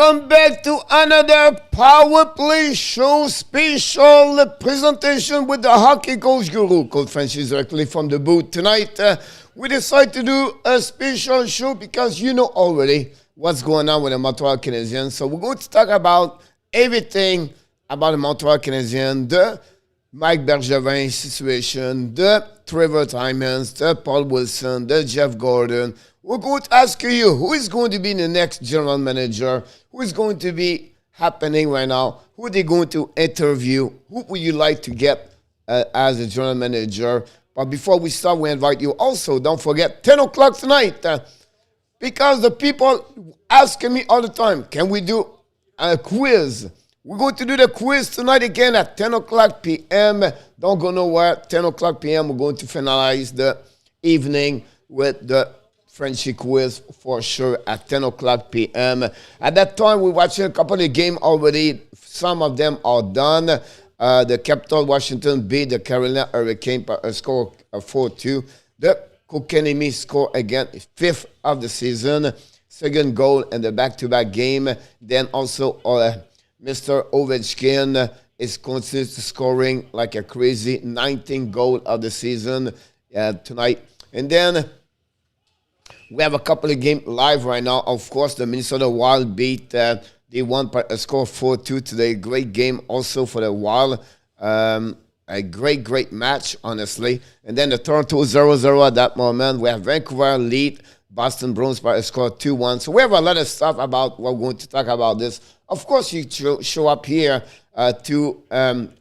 Welcome back to another Power Play Show special presentation with the hockey coach guru, Coach Francis, directly from the booth. Tonight, we decided to do a special show because you know already what's going on with the Montreal Canadiens. So we're going to talk about everything about the Montreal Canadiens, the Mike Bergevin situation, the Trevor Timmins, the Paul Wilson, the Jeff Gorton. We're going to ask you who is going to be the next general manager, who is going to be happening right now, who are they going to interview, who would you like to get as a general manager. But before we start, we invite you also, don't forget, 10 o'clock tonight, because the people asking me all the time, can we do a quiz? We're going to do the quiz tonight again at 10 o'clock p.m. Don't go nowhere. 10 o'clock p.m. We're going to finalize the evening with the Frenchie quiz for sure at 10 o'clock p.m. At that time, we're watching a couple of games already. Some of them are done. The Capital Washington beat the Carolina Hurricane by a score of 4-2. The Kotkaniemi score again, fifth of the season. Second goal in the back-to-back game. Then also Mr. Ovechkin is consistently scoring like a crazy 19th goal of the season tonight. And then we have a couple of games live right now. Of course, the Minnesota Wild beat, they won by a score of 4-2 today. Great game also for the Wild. A great match, honestly. And then the Toronto 0-0 at that moment. We have Vancouver lead Boston Bruins by a score of 2-1. So we have a lot of stuff about what we're going to talk about this. Of course, you show up here to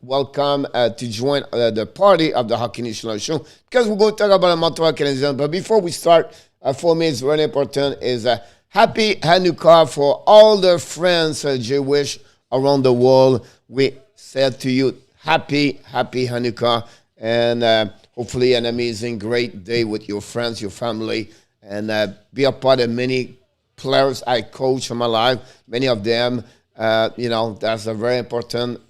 welcome, to join the party of the Hockey National Show because we're going to talk about the Montreal Canadiens. But before we start, for me, it's very important is Happy Hanukkah for all the friends Jewish around the world. We said to you, Happy Hanukkah, and hopefully an amazing, great day with your friends, your family, and be a part of many players I coach in my life. Many of them, that's a very important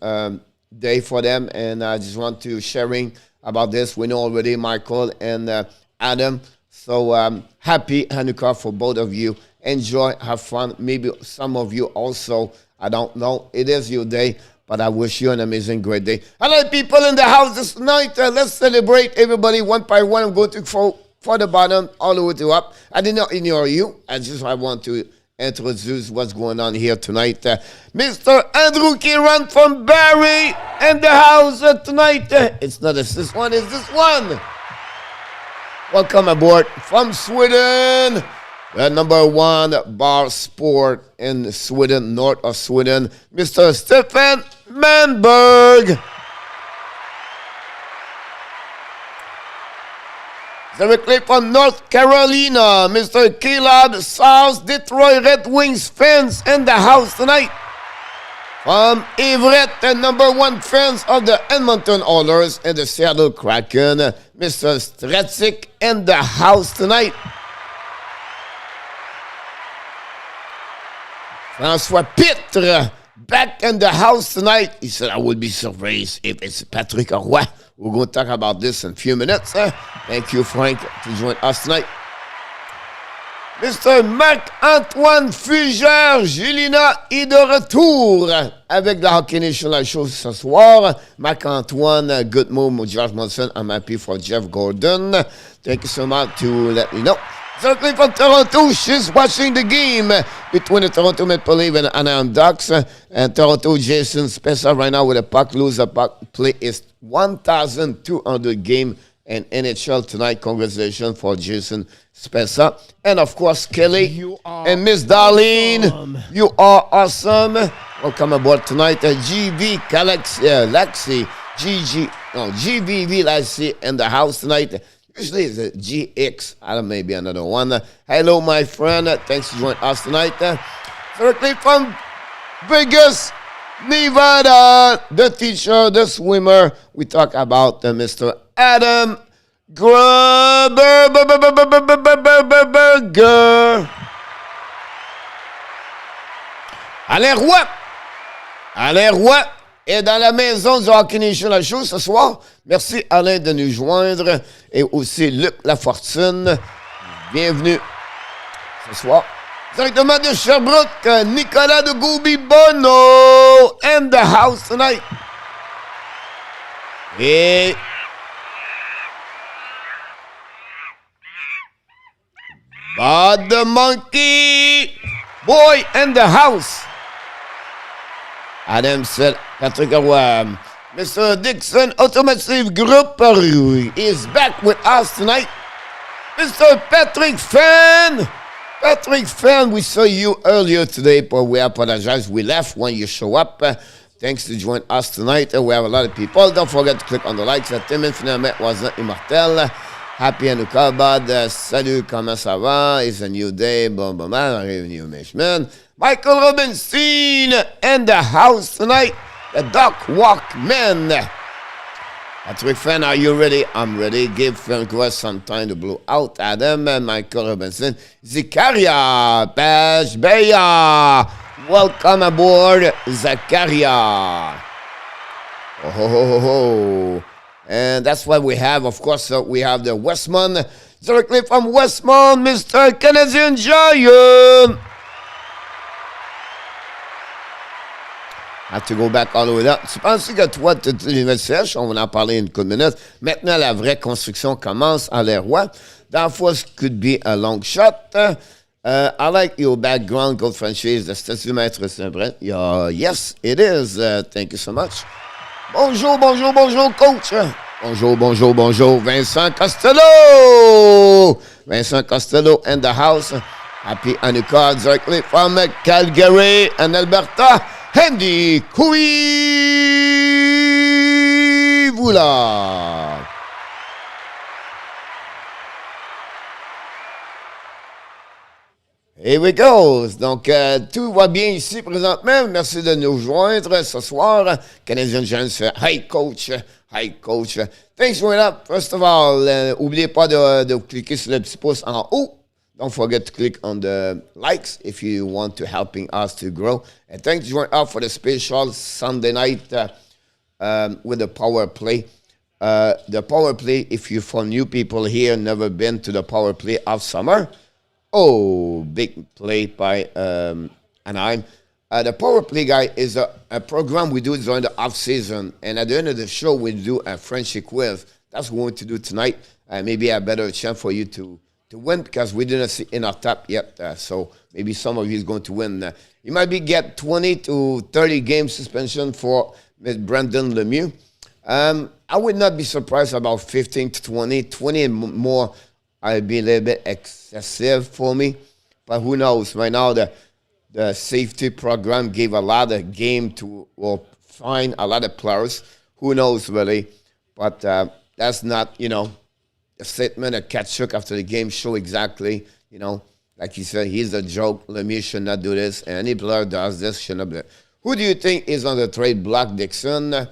day for them, and I just want to sharing about this. We know already Michael and Adam. So happy Hanukkah for both of you. Enjoy, have fun. Maybe some of you also, I don't know. It is your day, but I wish you an amazing, great day. Hello, people in the house this night. Let's celebrate everybody one by one. I'm going to for the bottom all the way to up. I did not ignore you. I want to introduce what's going on here tonight. Mr. Andrew Kiran from Barrie in the house tonight. It's not this one, it's this one. Welcome aboard from Sweden, the number one bar sport in Sweden, north of Sweden, Mr. Stefan Manberg. Directly from North Carolina, Mr. Caleb, South Detroit Red Wings fans in the house tonight. From Everett, the number one fans of the Edmonton Oilers and the Seattle Kraken, Mr. Stretzik in the house tonight. François Pitre back in the house tonight. He said, I would be surprised if it's Patrick Roy. We're going to talk about this in a few minutes. Thank you, Frank, to join us tonight. Mr. Marc-Antoine Fugère, Gélina est de retour avec la Hockey National Show ce soir. Marc-Antoine, good move, Josh Monson. I'm happy for Jeff Gorton. Thank you so much to let me know. Directly from Toronto, she's watching the game between the Toronto Maple Leafs and Anaheim Ducks. And Toronto, Jason Spezza right now with a puck, lose a puck play is 1,200 game in NHL tonight. Congratulations for Jason Spezza. And of course, Kelly and Miss Darlene, you are awesome. Welcome aboard tonight. GV Galaxy, Lexi, GVV Lexi in the house tonight. Usually it's a GX. I don't know, maybe another one. Hello, my friend. Thanks for joining us tonight. Directly from Vegas, Nevada, the teacher, the swimmer. We talk about Mr. Adam Gruber. Alain Roy est dans la maison du Hockey National Show ce soir. Merci Alain de nous joindre et aussi Luc Lafortune. Bienvenue ce soir. Directement de Sherbrooke, Nicolas de Goubi-Bono in the house tonight. Et Bud the Monkey Boy in the house. Adam said, Patrick Roy, Mr. Dixon Automotive Group is back with us tonight. Mr. Patrick Fan. Patrick Fan, we saw you earlier today, but we apologize. We left when you show up. Thanks to join us tonight. We have a lot of people. Don't forget to click on the likes. Timmins finalement wasn't immortel. Happy Hanukkah, bud. Salut, comment ça va? It's a new day. Bon, bon, man. New man. Michael Robinson in the house tonight. The Duck Walkman. Patrick Fan, are you ready? I'm ready. Give Francois some time to blow out. Adam and Michael Robinson. Zakaria Pashbeya. Welcome aboard, Zakaria. Oh, ho, ho, ho, ho. And that's what we have. Of course, we have the Westmont. Directly from Westmont, Mr. Canadian Giant. I have to go back all the way up. Tu penses que toi, tu es l'université, on va en parler une couple de minutes. Maintenant, la vraie construction commence à l'air roi. That was could be a long shot. I like your background, Gold Franchise, the Statue Maître Saint-Brent. Yes, it is. Thank you so much. Bonjour, bonjour, bonjour, coach. Bonjour, bonjour, bonjour. Vincent Costello. Vincent Costello in the house. Happy Hanukkah directly from Calgary and Alberta. Andy Kuivula. Here we go. Donc, tout va bien ici présentement. Merci de nous joindre ce soir. Canadian Giants, hey coach. Hey coach. Thanks for up. First of all, n'oubliez pas de cliquer sur le petit pouce en haut. Don't forget to click on the likes if you want to helping us to grow. And thanks for joining us for the special Sunday night with the power play. The power play, if you're for new people here, never been to the power play of summer. Oh, big play by Anaheim. The power play, guy, is a program we do during the off season. And at the end of the show, we do a friendship quiz. That's what we're going to do tonight. Maybe a better chance for you to win because we didn't see in our top yet. So maybe some of you is going to win. You might get 20 to 30 game suspension for Brandon Lemieux. I would not be surprised about 15 to 20. 20 and more, I'd be a little bit excessive for me. But who knows? Right now, the safety program gave a lot of game to or fine a lot of players. Who knows, really? But that's not, a statement that Kachuk after the game show exactly, like he said, he's a joke. Lemieux should not do this. And any player does this should not do it. Who do you think is on the trade block, Dixon?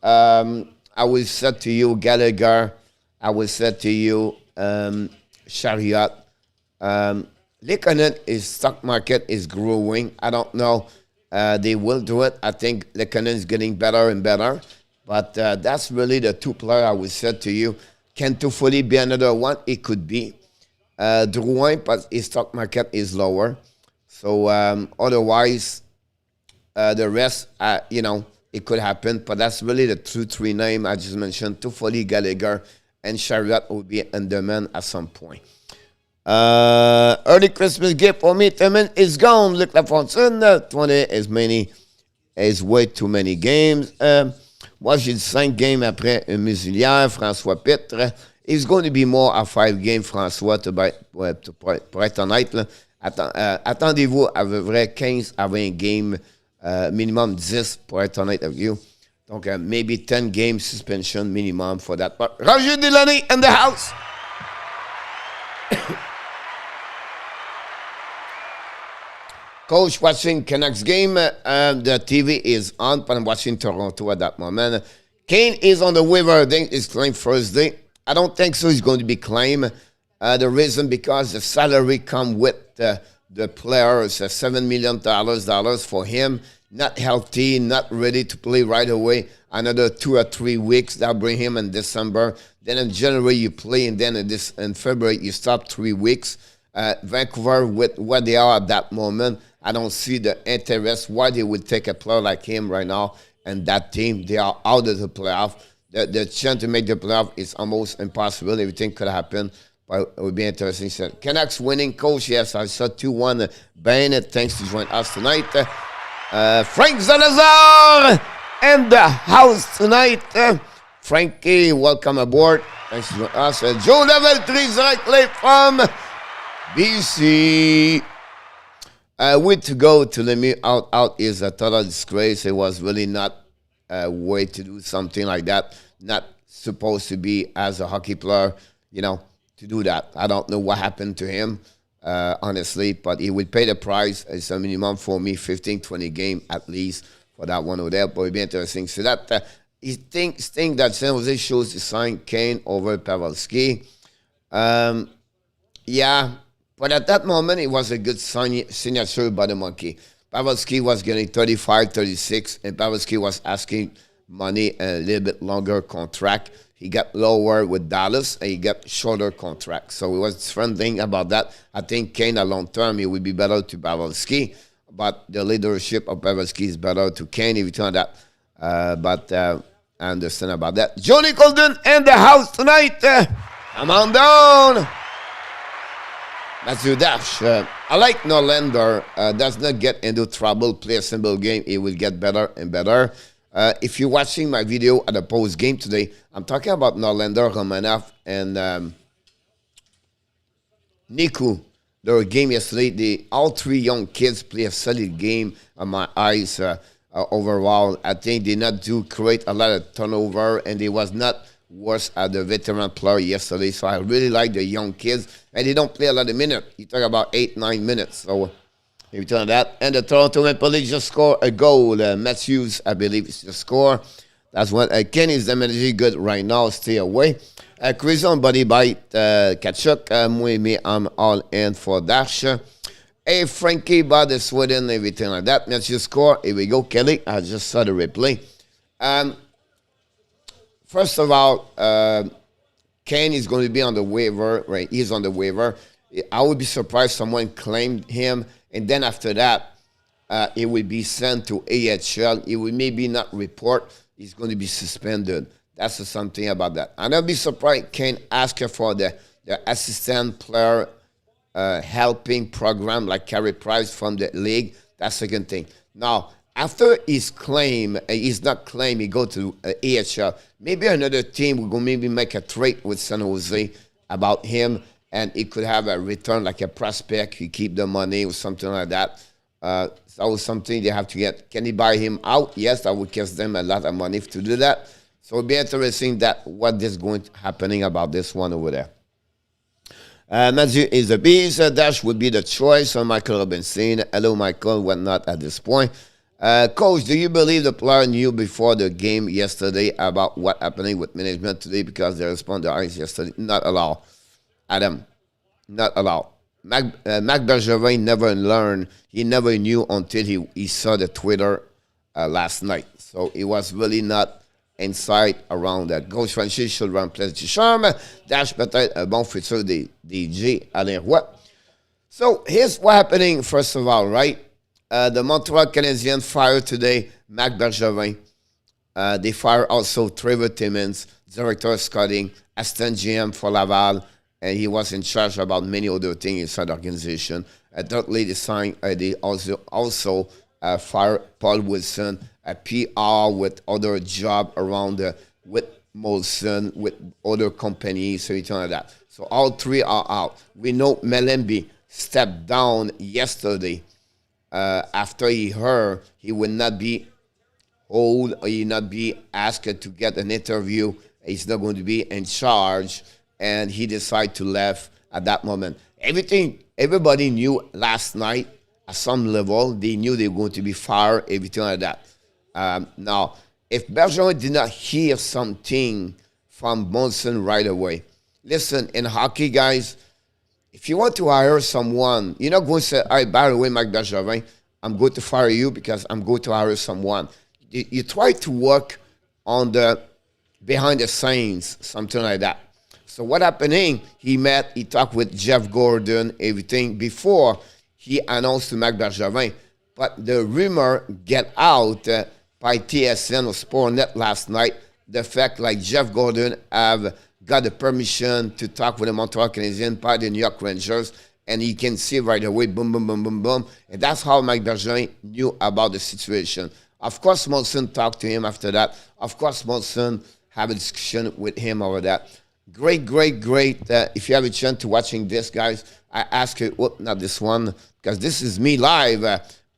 I will say to you, Gallagher. I will say to you, Chariot. Lekanen, stock market is growing. I don't know. They will do it. I think Lekanen is getting better and better. But that's really the two players I will say to you. Can Toffoli be another one? It could be. Drouin, but his stock market is lower. So otherwise, the rest, it could happen. But that's really the 2-3 name I just mentioned. Toffoli, Gallagher, and Chariot will be in demand at some point. Early Christmas gift for me, Timmins is gone. Luc Lafontaine, 20 is way too many games. Moi, j'ai dit 5 games après un musilière, François Pitre. It's going to be more a 5 game, François, pour être honnête. Là. Attendez-vous à peu près 15 à 20 games, minimum 10 pour être honnête avec vous. Donc, maybe 10 game suspension minimum for that. But Roger Delaney in the house. Coach watching Canucks game. The TV is on, but I'm watching Toronto at that moment. Kane is on the waiver. I think it's claimed Thursday. I don't think so. He's going to be claimed. The reason because the salary come with the players, $7 million for him. Not healthy, not ready to play right away. Another 2 or 3 weeks. That'll bring him in December. Then in January you play, and then in February you stop 3 weeks. Vancouver, with what they are at that moment, I don't see the interest why they would take a player like him right now. And that team, they are out of the playoff. The chance to make the playoff is almost impossible. Everything could happen, but it would be interesting. So, Canucks winning, coach. Yes, I saw 2-1. Bennett, thanks to join us tonight. Frank Zalazar in the house tonight. Frankie, welcome aboard. Thanks to join us. Joe Level 3 directly from BC. Way to go to let me out is a total disgrace. It was really not a way to do something like that. Not supposed to be as a hockey player, to do that. I don't know what happened to him, honestly, but he would pay the price. It's a minimum for me, 15, 20 game at least for that one over there. But it'd be interesting. So that he thinks that San Jose chose to sign Kane over Pavelski. Yeah. But at that moment, it was a good signature by the monkey. Pavelski was getting 35, 36, and Pavelski was asking money and a little bit longer contract. He got lower with Dallas, and he got shorter contract. So it was different thing about that. I think Kane, at long term, it would be better to Pavelski, but the leadership of Pavelski is better to Kane if you turn that. But I understand about that. Johnny Colden in the house tonight. Come on down. Matthew Dash. I like Norlander. Does not get into trouble, play a simple game. It will get better and better. If you're watching my video at the post game today, I'm talking about Norlander, Romanov, and Niku. Their game yesterday, all three young kids play a solid game on my eyes overall. I think they not do create a lot of turnover, and they was not worse at the veteran player yesterday. So I really like the young kids. And they don't play a lot of minutes. You talk about 8-9 minutes. So if you turn that. And the Toronto Maple Leafs just scored a goal. Matthews, I believe, is the score. That's what Kenny is definitely good right now. Stay away. Chris on Body Bite. Kachuk. I'm all in for Dash. Hey, Frankie, by the Sweden, everything like that. Matthews score. Here we go, Kelly. I just saw the replay. First of all, Kane is going to be on the waiver, right? He's on the waiver. I would be surprised someone claimed him, and then after that, it will be sent to AHL. He will maybe not report. He's going to be suspended. That's something about that. And I'll be surprised Kane asked for the assistant player helping program like Carey Price from the league. That's the second thing. Now, after his claim, he's not claim, he go to AHL. Maybe another team will go maybe make a trade with San Jose about him, and he could have a return like a prospect. He keep the money or something like that. That was something they have to get. Can he buy him out? Yes, that would cost them a lot of money to do that. So it'll be interesting that what is going to happening about this one over there. Matthew is the beast. Dash would be the choice. Michael Robinson. Hello, Michael. Whatnot at this point. Coach, do you believe the player knew before the game yesterday about what happening with management today because they responded to ice yesterday? Not allowed. Adam, not allowed. Mac Bergevin never learned. He never knew until he saw the Twitter last night. So it was really not inside around that. Coach Francis should remplace Ducharme. Dash peut-être un bon futur DJ Alain Roy. So here's what happening first of all, right? The Montreal Canadiens fired today Mac Bergevin. They fired also Trevor Timmins, director of scouting, assistant GM for Laval, and he was in charge about many other things inside the organization. Thirdly, they also fired Paul Wilson, a PR with other job around with Molson, with other companies, so anything like that. So all three are out. We know Melembi stepped down yesterday. After he heard he would not be hold or he not be asked to get an interview, he's not going to be in charge, and he decided to leave at that moment. Everybody knew last night at some level. They knew they were going to be fired, everything like that. Now, if Bergeron did not hear something from Monson right away, listen, in hockey, guys, if you want to hire someone, you're not going to say, all right, by the way, Mike Bergevin, I'm going to fire you because I'm going to hire someone. You try to work on the behind the scenes, something like that. So what happening? He talked with Jeff Gorton, everything before he announced to Marc Bergevin. But the rumor get out by TSN or Sportnet last night. The fact like Jeff Gorton have got the permission to talk with the Montreal Canadiens by the New York Rangers, and he can see right away, boom, boom, boom, boom, boom. And that's how Marc Bergevin knew about the situation. Of course, Molson talked to him after that. Of course, Molson have a discussion with him over that. Great, great, great. If you have a chance to watching this, guys, I ask you, not this one, because this is me live,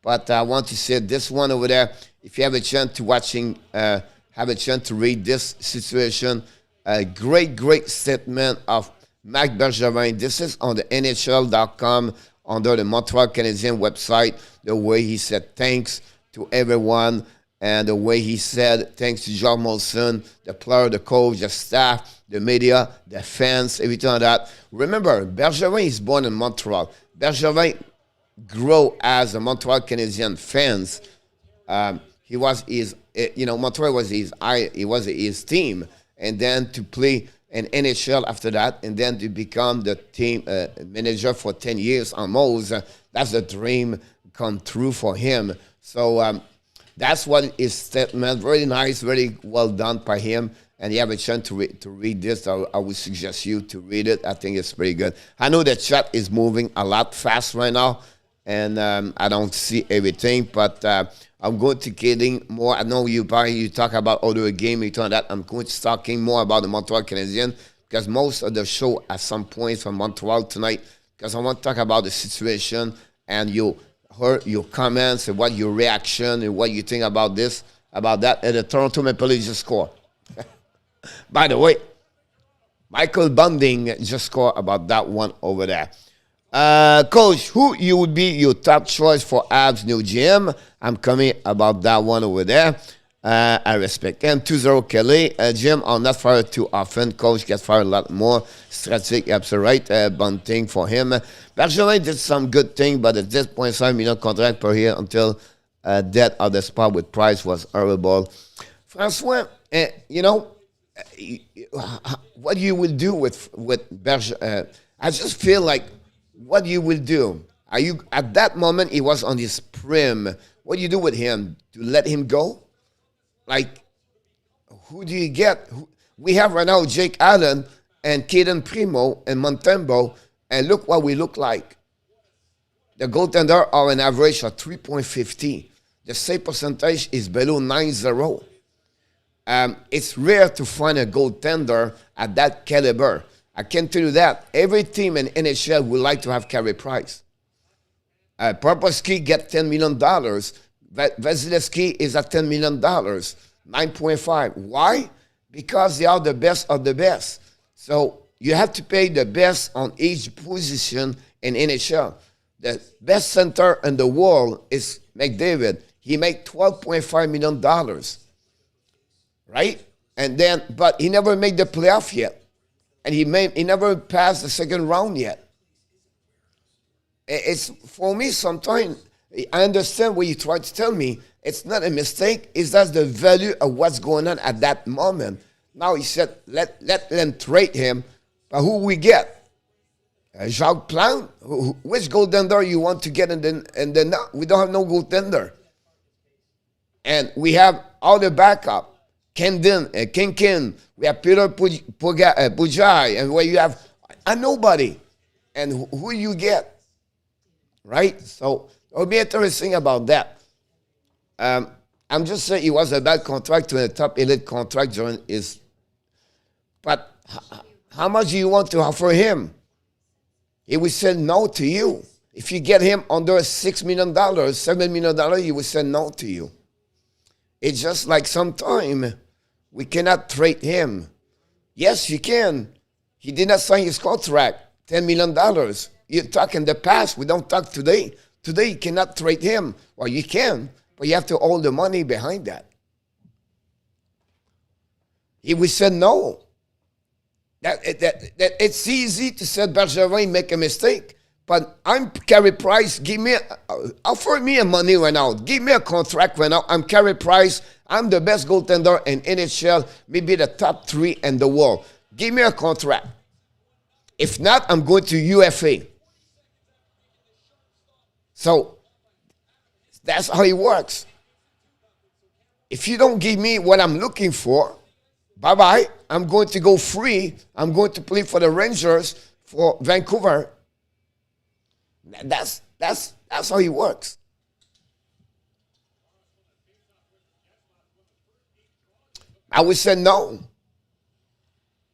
but I want to say this one over there. If you have a chance to watching, have a chance to read this situation, a great, great statement of Marc Bergevin. This is on the NHL.com under the Montreal Canadiens website, the way he said thanks to everyone, and the way he said thanks to John Molson, the player, the coach, the staff, the media, the fans, everything like that. Remember, Bergevin is born in Montreal. Bergevin grew as a Montreal Canadiens fans. He was his, Montreal was his team, and then to play in NHL after that, and then to become the team manager for 10 years almost. That's a dream come true for him. So that's what his statement. Very nice, very well done by him. And you have a chance to read this. I would suggest you to read it. I think it's pretty good. I know the chat is moving a lot fast right now, and I don't see everything, but I'm going to getting more. I know you talk about other game, you talk that. I'm going to talking more about the Montreal Canadiens, because most of the show at some point from Montreal tonight, because I want to talk about the situation, and you heard your comments and what your reaction and what you think about this, about that, and the Toronto Maple Leafs just score. By the way, Michael Bunting just scored about that one over there. Coach, who you would be your top choice for Habs new GM? I'm coming about that one over there. I respect him. 2-0 Kelly. GM are not fired too often. Coach gets fired a lot more. Strategic, absolutely right. Bunting for him. Bergevin did some good thing, but at this point, $5 million contract per year until death of the spot with Price was horrible. Francois, what you will do with Bergevin? I just feel like what you will do. Are you at that moment? He was on his prime. What do you do with him? To let him go? Like, who do you get? We have right now Jake Allen and Caden Primo and Montembeault, and look what we look like. The goaltender are an average of 3.50. The save percentage is below 9.0. It's rare to find a goaltender at that caliber. I can tell you that. Every team in NHL would like to have Carey Price. Popowski gets $10 million. Vasilevsky is at $10 million. 9.5. Why? Because they are the best of the best. So you have to pay the best on each position in NHL. The best center in the world is McDavid. He made $12.5 million. Right? And then, but he never made the playoff yet. And he never passed the second round yet. It's, for me, sometimes, I understand what you try to tell me. It's not a mistake. It's just the value of what's going on at that moment. Now he said, let them trade him. But who we get? Jacques Plante? Which goaltender you want to get in the we don't have no goaltender. And we have all the backup. Kinkin, we have Peter Pujai, and where you have a nobody. And who you get? Right? So it'll be interesting about that. I'm just saying it was a bad contract to a top elite contract during his. But how much do you want to offer him? He will say no to you. If you get him under $6 million, $7 million, he will say no to you. It's just like sometime we cannot trade him. Yes, you can. He did not sign his contract, $10 million. You talk in the past. We don't talk today. Today, you cannot trade him. Well, you can, but you have to hold the money behind that. He will say no. That it's easy to say Bergevin make a mistake, but I'm Carey Price. Offer me a money right now. Give me a contract right now. I'm Carey Price. I'm the best goaltender in NHL, maybe the top 3 in the world. Give me a contract. If not, I'm going to UFA. So that's how it works. If you don't give me what I'm looking for, bye-bye. I'm going to go free. I'm going to play for the Rangers, for Vancouver. That's how it works. I would say no.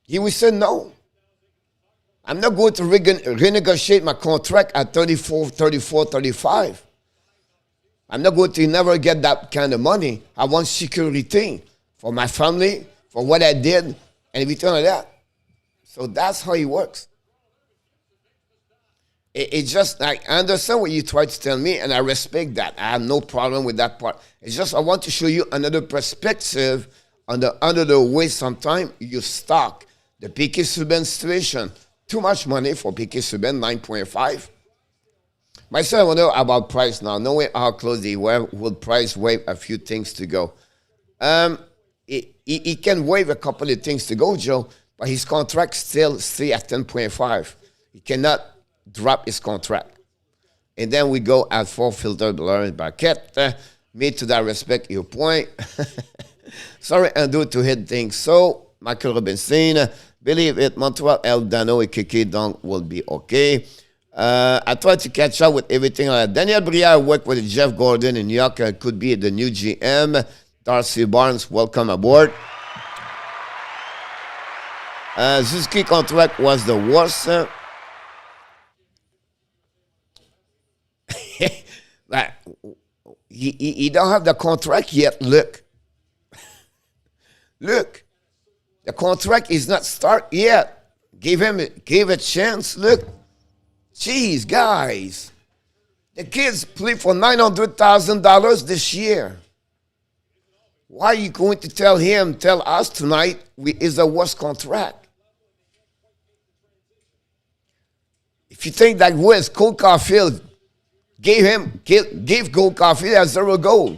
He would say no. I'm not going to renegotiate my contract at 34, 35. I'm not going to never get that kind of money. I want security for my family, for what I did, and everything like that. So that's how it works. It's just like, I understand what you try to tell me, and I respect that. I have no problem with that part. It's just I want to show you another perspective on the under the way sometimes you stock the Piquet Subban situation. Too much money for Piquet Subban, 9.5. Myself, I wonder about Price now. Knowing how close they were, will Price waive a few things to go? He can waive a couple of things to go, Joe, but his contract still stay at 10.5. He cannot drop his contract. And then we go at 4 filtered Laurent Barquette. Me, to that respect, your point. Sorry, Andrew, to hit things. So, Michael Robinson, believe it, Montreal, El Dano, and Kiki Dong will be okay. I tried to catch up with everything. Daniel Brière worked with Jeff Gorton in New York. Could be the new GM. Darcy Barnes, welcome aboard. Suzuki contract was the worst. He don't have the contract yet. Look. Look. The contract is not start yet. Give a chance. Look. Jeez, guys. The kids play for $900,000 this year. Why are you going to tell us tonight is the worst contract? If you think that was Cole Caulfield, give Cole Caulfield a 0 goal.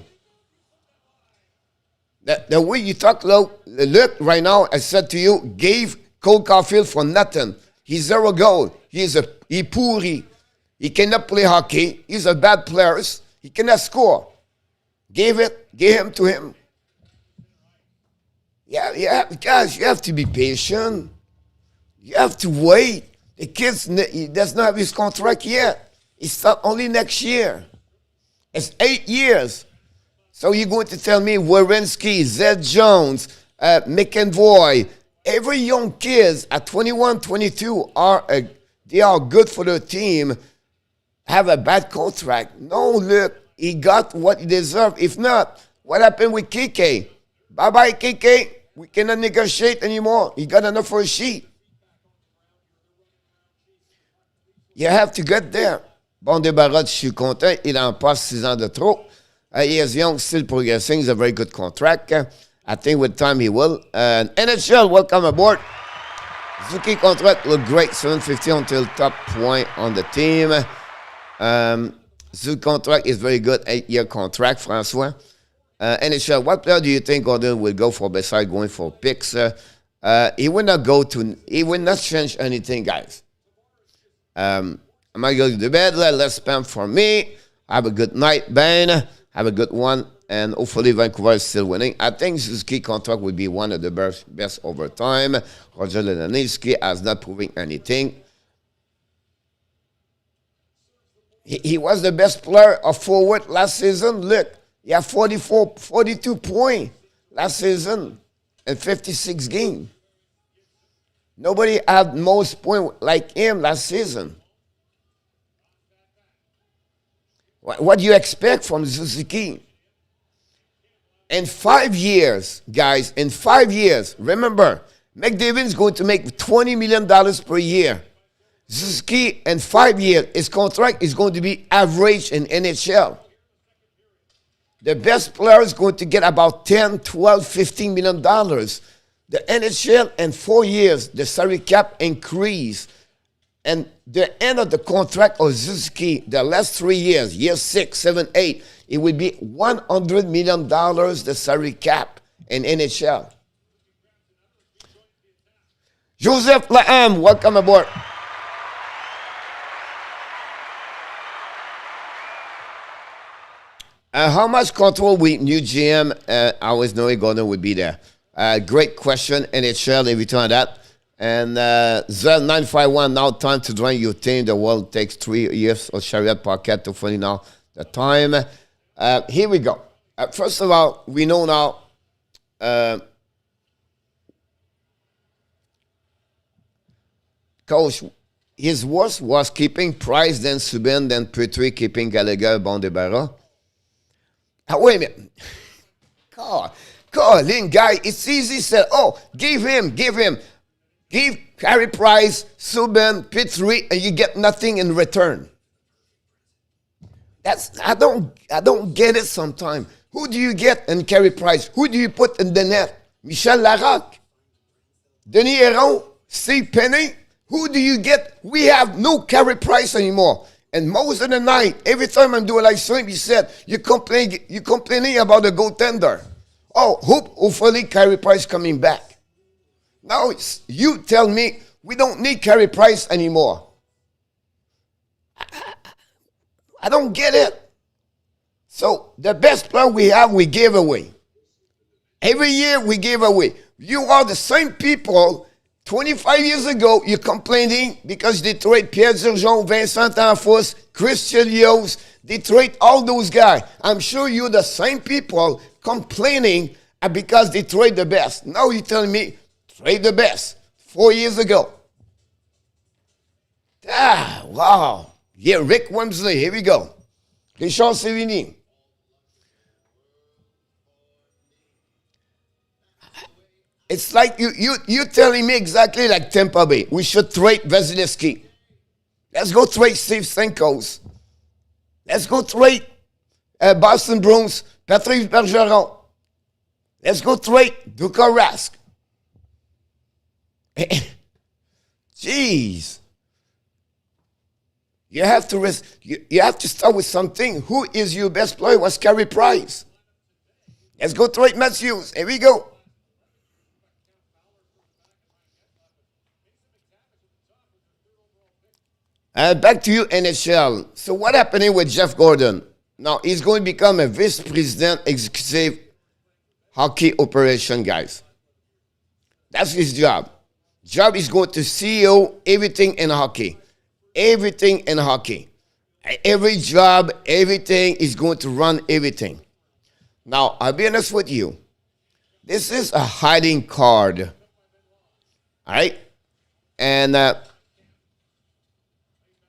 The way you talk, look right now, I said to you, gave Cole Caulfield for nothing. He's 0 goal. He pourri. He cannot play hockey. He's a bad player. He cannot score. Give him to him. Yeah, guys, you have to be patient. You have to wait. The kid does not have his contract yet. It starts only next year. It's 8 years. So you're going to tell me Werenski, Zed Jones, McEnvoy, every young kids at 21, 22 they are good for the team, have a bad contract. No, look, he got what he deserved. If not, what happened with KK? Bye-bye, KK. We cannot negotiate anymore. He got enough for a sheet. You have to get there. Bon débarras, je suis content. Il en passe 6 ans de trop. He is young, still progressing. He's a very good contract. I think with time he will. NHL, welcome aboard. Suzuki contract look great. 750 until top point on the team. Suzuki contract is very good. 8-year contract, François. NHL, what player do you think Gordon will go for besides going for picks? He will not change anything, guys. I'm going to go to bed. Let's spam for me. Have a good night, Ben. Have a good one. And hopefully Vancouver is still winning. I think Suzuki contract will be one of the best over time. Roger Leonitsky has not proven anything. He was the best player of forward last season. Look, he had 42 points last season in 56 games. Nobody had most points like him last season. What do you expect from Suzuki? In 5 years, guys, in 5 years, remember, McDavid is going to make $20 million per year. Suzuki, in 5 years, his contract is going to be average in NHL. The best player is going to get about $10, $12, $15 million. The NHL, in 4 years, the salary cap increase. And the end of the contract of Suzuki, the last 3 years, year 6, 7, 8, it will be $100 million, the salary cap in NHL. Joseph Laham, welcome aboard. How much control with new GM? I always know Gordon would be there. Great question, NHL, every time that. And Z951, now time to join your team. The world takes 3 years of Chariot Pocket to find now the time. Here we go. First of all, we know now, Coach, his worst was keeping Price, then Subban, then Petrie, keeping Gallagher, Bondebara. Wait a minute. Colin, guy, it's easy. Said, give him. Give Carey Price, Subban, Petrie, and you get nothing in return. I don't get it sometimes. Who do you get in Carey Price? Who do you put in the net? Michel Larocque? Denis Héron? Steve Penny? Who do you get? We have no Carey Price anymore. And most of the night, every time I'm doing live stream, you said, you're complaining about the goaltender. Hopefully Carey Price coming back. Now you tell me we don't need Carey Price anymore. I don't get it. So the best player we have, we gave away. Every year we give away. You are the same people. 25 years ago, you're complaining because Detroit, Pierre Durgeon, Vincent Tanfous, Christian Yos, Detroit, all those guys. I'm sure you're the same people complaining because they trade the best. Now you're telling me, trade the best. 4 years ago. Wow. Yeah, Rick Wemsley, here we go. Richard Sevigny. It's like you're telling me exactly like Tampa Bay. We should trade Vasilevsky. Let's go trade Steve Stamkos. Let's go trade Boston Bruins, Patrice Bergeron. Let's go trade Duka Rask. Jeez. You have to start with something. Who is your best player? Was Carey Price. Let's go trade Matthews. Here we go. Back to you, NHL. So what happening with Jeff Gorton? Now, he's going to become a vice president executive hockey operation, guys. That's his job. Job is going to CEO everything in hockey. Everything in hockey. Every job, everything is going to run everything. Now, I'll be honest with you. This is a hiding card. All right? And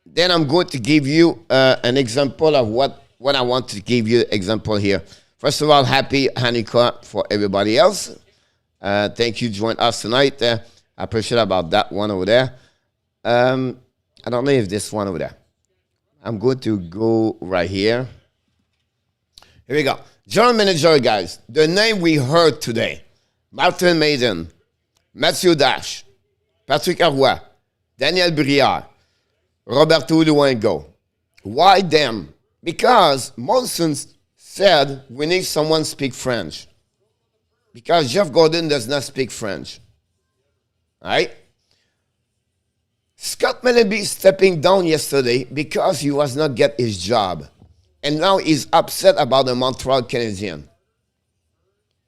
then I'm going to give you an example of what I want to give you example here. First of all, happy Hanukkah for everybody else. Thank you for joining us tonight. I appreciate about that one over there. I don't know if this one over there. I'm going to go right here. Here we go. General manager, guys. The name we heard today. Martin Maiden, Mathieu Dash, Patrick Arroy, Daniel Brière, Roberto Luengo. Why them? Because Molson said we need someone speak French. Because Jeff Gorton does not speak French. All right? Scott Mellanby stepping down yesterday because he was not get his job. And now he's upset about the Montreal Canadiens.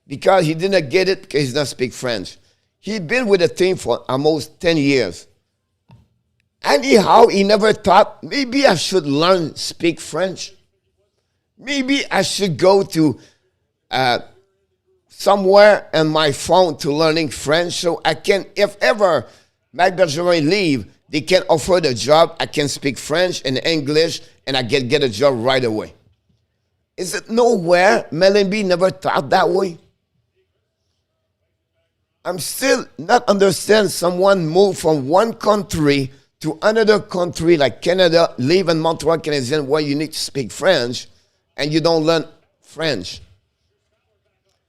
Because he didn't get it because he does not speak French. He'd been with the team for almost 10 years. Anyhow, he never thought, maybe I should learn speak French. Maybe I should go to somewhere on my phone to learning French so I can, if ever Mike Bergevin leave, they can offer the job, I can speak French and English, and I can get a job right away. Is it nowhere Mellanby never thought that way? I'm still not understand someone move from one country to another country like Canada, live in Montreal Canadiens where you need to speak French and you don't learn French.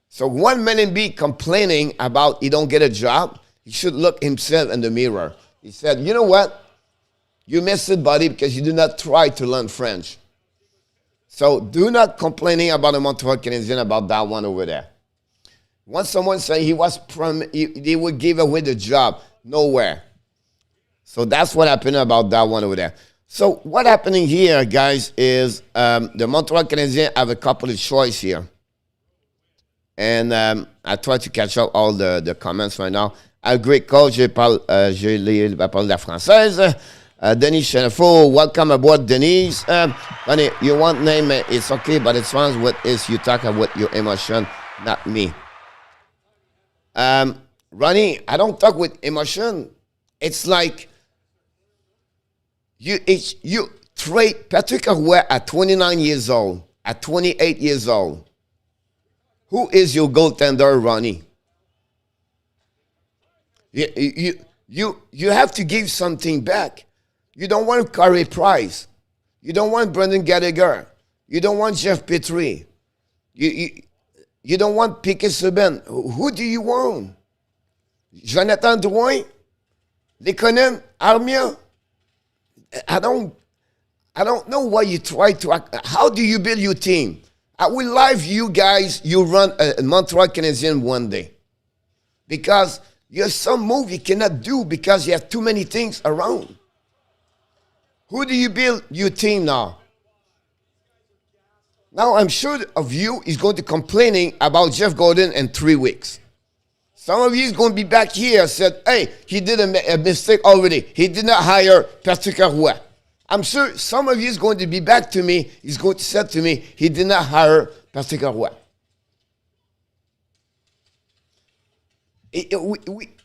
So one Mellanby complaining about he don't get a job, he should look himself in the mirror. He said, you know what? You missed it, buddy, because you did not try to learn French. So do not complaining about the Montreal Canadiens about that one over there. Once someone say they would give away the job, nowhere. So that's what happened about that one over there. So what happening here, guys, is the Montreal Canadiens have a couple of choice here. And I try to catch up all the comments right now. Un great coach, je parle la française. Denis Chenefaux, welcome aboard, Denise. Honey, you want name, it's okay, but it's fine with is you talk about your emotion, not me. Ronnie, I don't talk with emotion. It's like you trade Patrick Roy at 29 years old, at 28 years old. Who is your goaltender, Ronnie? You have to give something back. You don't want Carey Price. You don't want Brendan Gallagher. You don't want Jeff Petrie. You don't want Piquet Subban. Who do you want? Jonathan Drouin? Lekonen? Armia? I don't know why you try to act. How do you build your team? I will live you guys, you run a Montreal Canadiens one day. Because you have some move you cannot do because you have too many things around. Who do you build your team now? Now I'm sure of you is going to complaining about Jeff Gorton in 3 weeks. Some of you is going to be back here and said, hey, he did a mistake already. He did not hire Patrick Roy. I'm sure some of you is going to be back to me. He's going to say to me, he did not hire Patrick Roy.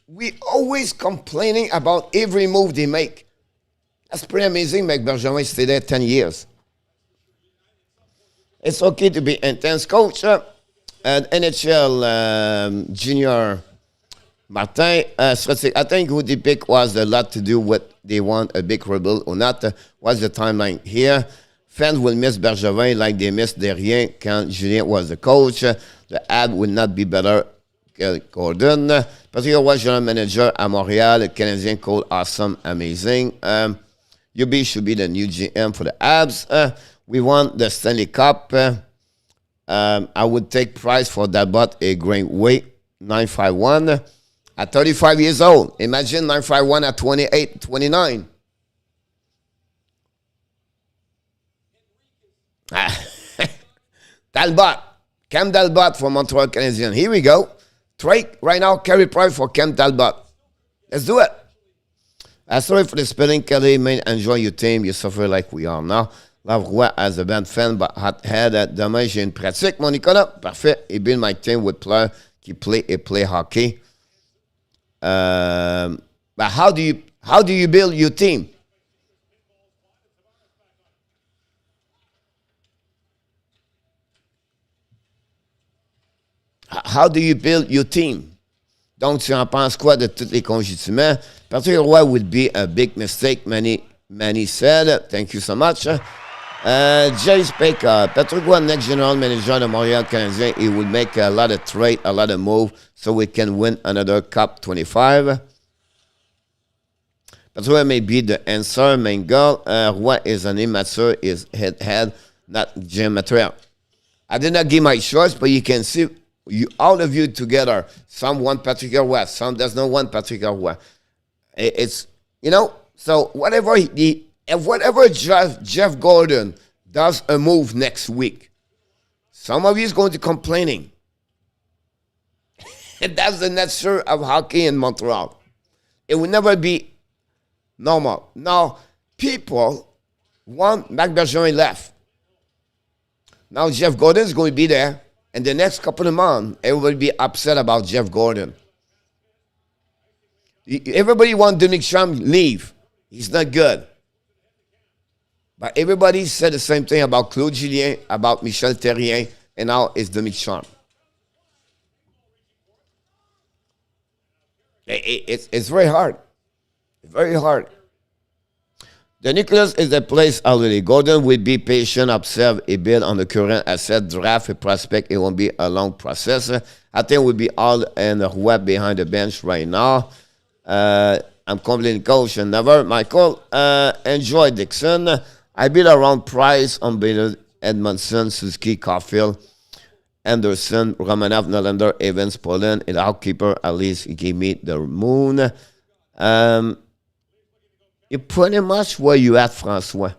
We always complaining about every move they make. That's pretty amazing. Bergevin stayed there 10 years. It's okay to be intense coach. And NHL junior Martin, I think who they pick was a lot to do with they want a big rebuild or not. What's the timeline here? Fans will miss Bergevin like they missed Derrien quand Julien was the coach. The ad will not be better que Gordon. Patrick was general manager at Montreal. The Canadian called awesome, amazing. UB should be the new GM for the Habs. We want the Stanley Cup. I would take price for that, but a great weight, 951. At 35 years old. Imagine 951 at 28, 29. Talbot. Cam Talbot for Montreal Canadiens. Here we go. Trade right now, Carey Price for Cam Talbot. Let's do it. Sorry for the spelling, Kelly. May enjoy your team. You suffer like we are now. Lavoie as a band fan, but had demain, j'ai une pratique. Mon Nicolas, parfait. Et build my team with players qui play hockey. But how do you build your team? How do you build your team? Donc, tu en penses quoi de tous les congédiements? Patrick Roy would be a big mistake, many said. Thank you so much. Jerry Spaker, Patrick Roy, next general manager of Montreal Canadiens, he will make a lot of trade, a lot of move, so we can win another Cup 25. Patrick Roy may be the answer, main goal. Roy is an immature, is head, not Jim Montreal. I did not give my choice, but you can see all of you together. Some want Patrick Roy, some does not want Patrick Roy. It's, so whatever Jeff Gorton does a move next week, some of you is going to complaining. That's the nature of hockey in Montreal. It will never be normal. Now, people want Marc Bergevin left. Now, Jeff Gorton is going to be there. And the next couple of months, everybody will be upset about Jeff Gorton. Everybody wants Dominic Schramm leave. He's not good. But everybody said the same thing about Claude Julien, about Michel Therrien, and now it's Dominic Schramm. It's very hard. Very hard. The nucleus is the place already. Gordon will be patient, observe a bid on the current asset, draft a prospect. It won't be a long process. I think we'll be all in the web behind the bench right now. I'm complaining coach and never. Michael, enjoy Dixon. I bid around Price on Baylor, Edmondson, Suzuki, Caulfield, Anderson, Romanov, Nylander, Evans, Poland, and the outkeeper. At least he gave me the moon. You're pretty much where you at, Francois.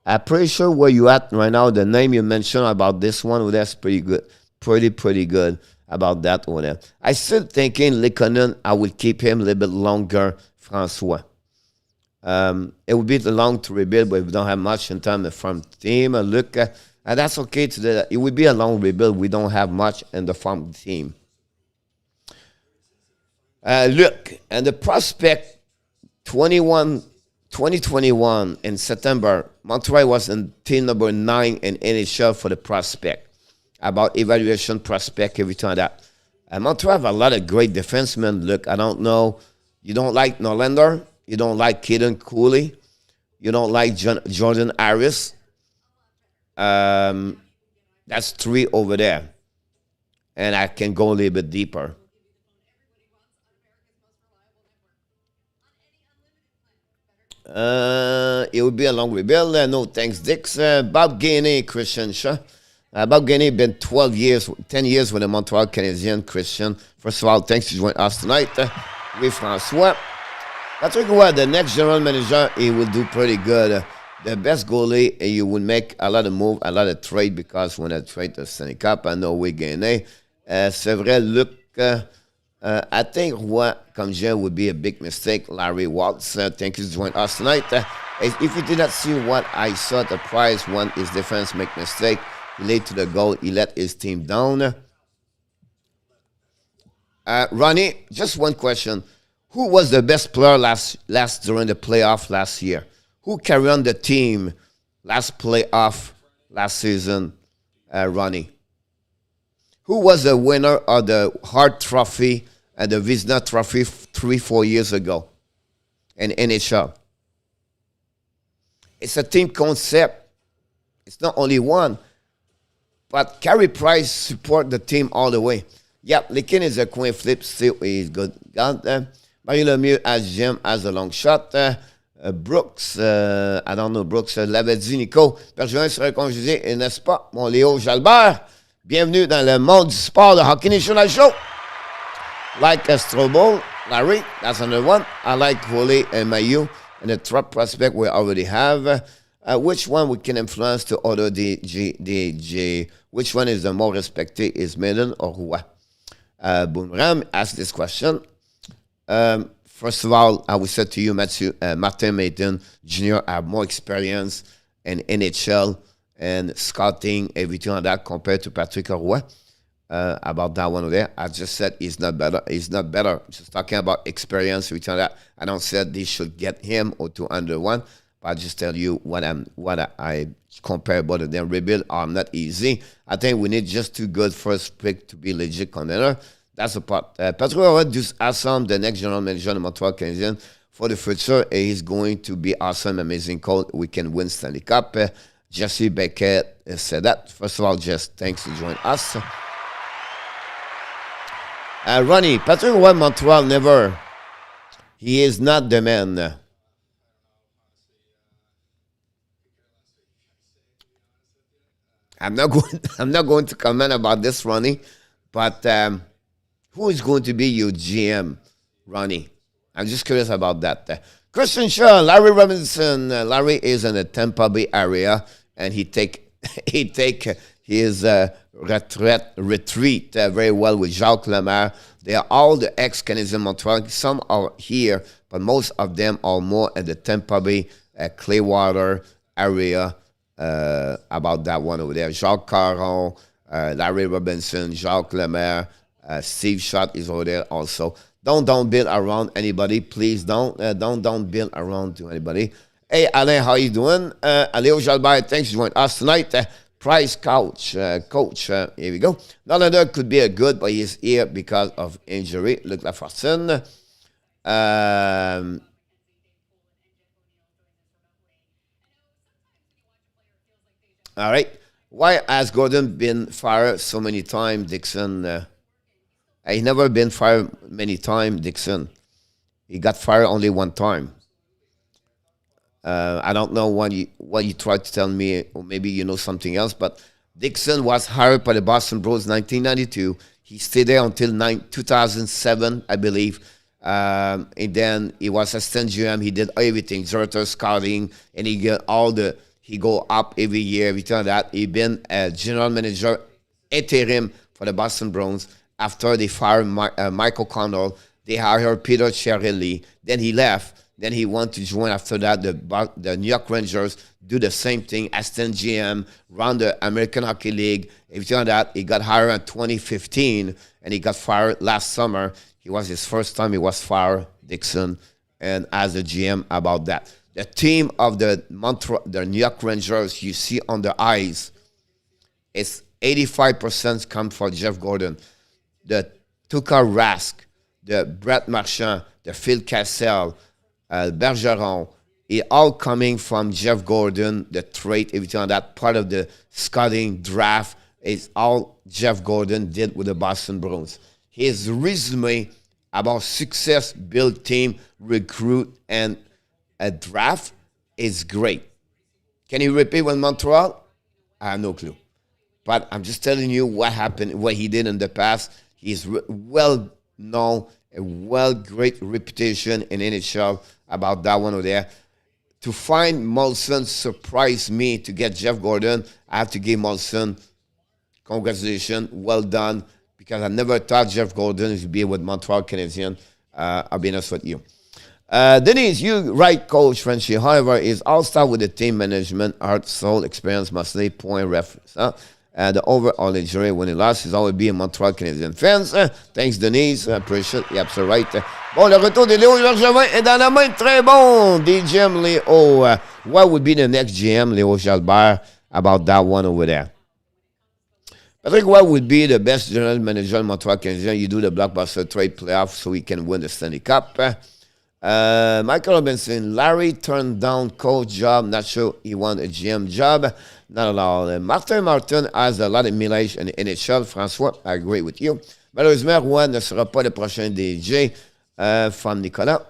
I'm pretty sure where you at right now, the name you mentioned about this one, well, that's pretty good. Pretty good about that one. I still thinking Lekonen, I would keep him a little bit longer, Francois. It would be long to rebuild, but we don't have much in terms of farm team. Look, and that's okay to do that. It would be a long rebuild. We don't have much in the farm team. Look, and the prospect 2021 in September, Montreal was in team number 9 in NHL for the prospect. About evaluation prospect, everything like that. And Montreal have a lot of great defensemen. Look, I don't know. You don't like Norlander. You don't like Kaden Cooley. You don't like Jordan Harris. That's 3 over there. And I can go a little bit deeper. It would be a long rebuild. No thanks, Dix. Bob Gainey, Christian Shaw. Bob Gainey been 10 years with the Montreal Canadiens, Christian. First of all, thanks for joining us tonight. With Francois. Patrick Roy, the next general manager, he will do pretty good. The best goalie, you will make a lot of move, a lot of trade, because when I trade the Stanley Cup, I know we gain. C'est vrai, look, I think what comes here would be a big mistake. Larry Waltz, thank you for joining us tonight. If you did not see what I saw at the prize, when his defense make mistake, he led to the goal, he let his team down. Ronnie, just one question. Who was the best player last during the playoff last year? Who carried on the team last playoff last season, Ronnie? Who was the winner of the Hart Trophy and the Vezina Trophy 3-4 years ago in NHL? It's a team concept. It's not only one. But Carey Price support the team all the way. Yep, Lekin is a coin flip. Still, he's good. Mario Lemieux as Jim as a long shot. Brooks, I don't know, Brooks l'avait dit, Nico. Bergevin serait congédié, et n'est-ce pas, mon Léo Jalbert? Bienvenue dans le monde du sport de Hockey National Show. Like Strobel, Larry, that's another one. I like Holy and Mayu, and the top prospect we already have. Which one we can influence to other DJ? Which one is the more respected? Is Maiden or Roy? Boomram asked this question. First of all, I will say to you, Matthew, Martin Maiden Jr. have more experience in NHL and scouting, everything like that, compared to Patrick Roy. About that one over there, I just said he's not better. He's not better. Just talking about experience, everything like that. I don't say they should get him or to under one. But I just tell you what I compare both of them. Rebuild are not easy. I think we need just 2 good first pick to be legit contender. That's the part. Patrick Roy does awesome, the next general manager of the Montreal Canadiens for the future. He's going to be awesome, amazing coach. We can win Stanley Cup. Jesse Beckett said that. First of all, Jess, thanks for joining us. Ronnie, Patrick Roy, Montreal, never. He is not the man. I'm not going to comment about this, Ronnie. But who is going to be your GM, Ronnie? I'm just curious about that. Christian Shaw, Larry Robinson. Larry is in the Tampa Bay area, and he take his retreat very well with Jacques Lemaire. They are all the ex-Canadian Montreal. Some are here, but most of them are more in the Tampa Bay, Clearwater area. About that one over there. Jacques Caron, Larry Robinson, Jacques Lemaire, Steve Schott is over there also. Don't build around anybody. Please don't build around to anybody. Hey, Alain, how you doing? Léo Jalbert, thanks for joining us tonight. Price coach, here we go. Norlander could be a good, but he's here because of injury. Luc Lafortune. All right. Why has Gordon been fired so many times, Dixon? He never been fired many times, Dixon. He got fired only one time. I don't know what you tried to tell me, or maybe you know something else, but Dixon was hired by the Boston Bruins in 1992. He stayed there until 2007, I believe. And then he was assistant GM. He did everything, director scouting, and he go up every year. Everything like that. He been a general manager interim for the Boston Bruins. After they fired Michael Connell, they hired Peter Chiarelli. Then he left. Then he went to join after that the New York Rangers, do the same thing, assistant GM, run the American Hockey League. Everything like that. He got hired in 2015, and he got fired last summer. It was his first time he was fired, Dixon, and as a GM about that. The team of the New York Rangers you see on the ice is 85% come from Jeff Gorton. The Tuukka Rask, the Brett Marchand, the Phil Kessel, Bergeron, it all coming from Jeff Gorton, the trade, everything on that part of the scouting draft is all Jeff Gorton did with the Boston Bruins. His resume about success, build team, recruit, and a draft is great. Can you repeat with Montreal? I have no clue. But I'm just telling you what happened, what he did in the past. He's well known, great reputation in NHL about that one over there. To find Molson surprised me to get Jeff Gorton. I have to give Molson congratulations, well done, because I never thought Jeff Gorton would be with Montreal Canadiens. I'll be honest with you. Denise, you right, Coach Frenchy. However, is all-star with the team management, heart, soul, experience, mostly point reference. The overall injury when he lost is always being Montreal Canadiens fans. Thanks, Denise. Appreciate it. You're absolutely right. Bon, le retour de Léo Bergevin est dans la main. Très bon. DGM Léo. What would be the next GM, Léo Jalbert, about that one over there? Patrick, what would be the best general manager in Montreal Canadiens? You do the blockbuster trade playoff so he can win the Stanley Cup. Michael Robinson, Larry turned down coach job. Not sure he want a GM job. Not at all. Martin has a lot of mileage in the NHL. François, I agree with you. Malheureusement, Rouen ne sera pas le prochain DG. From Nicolas.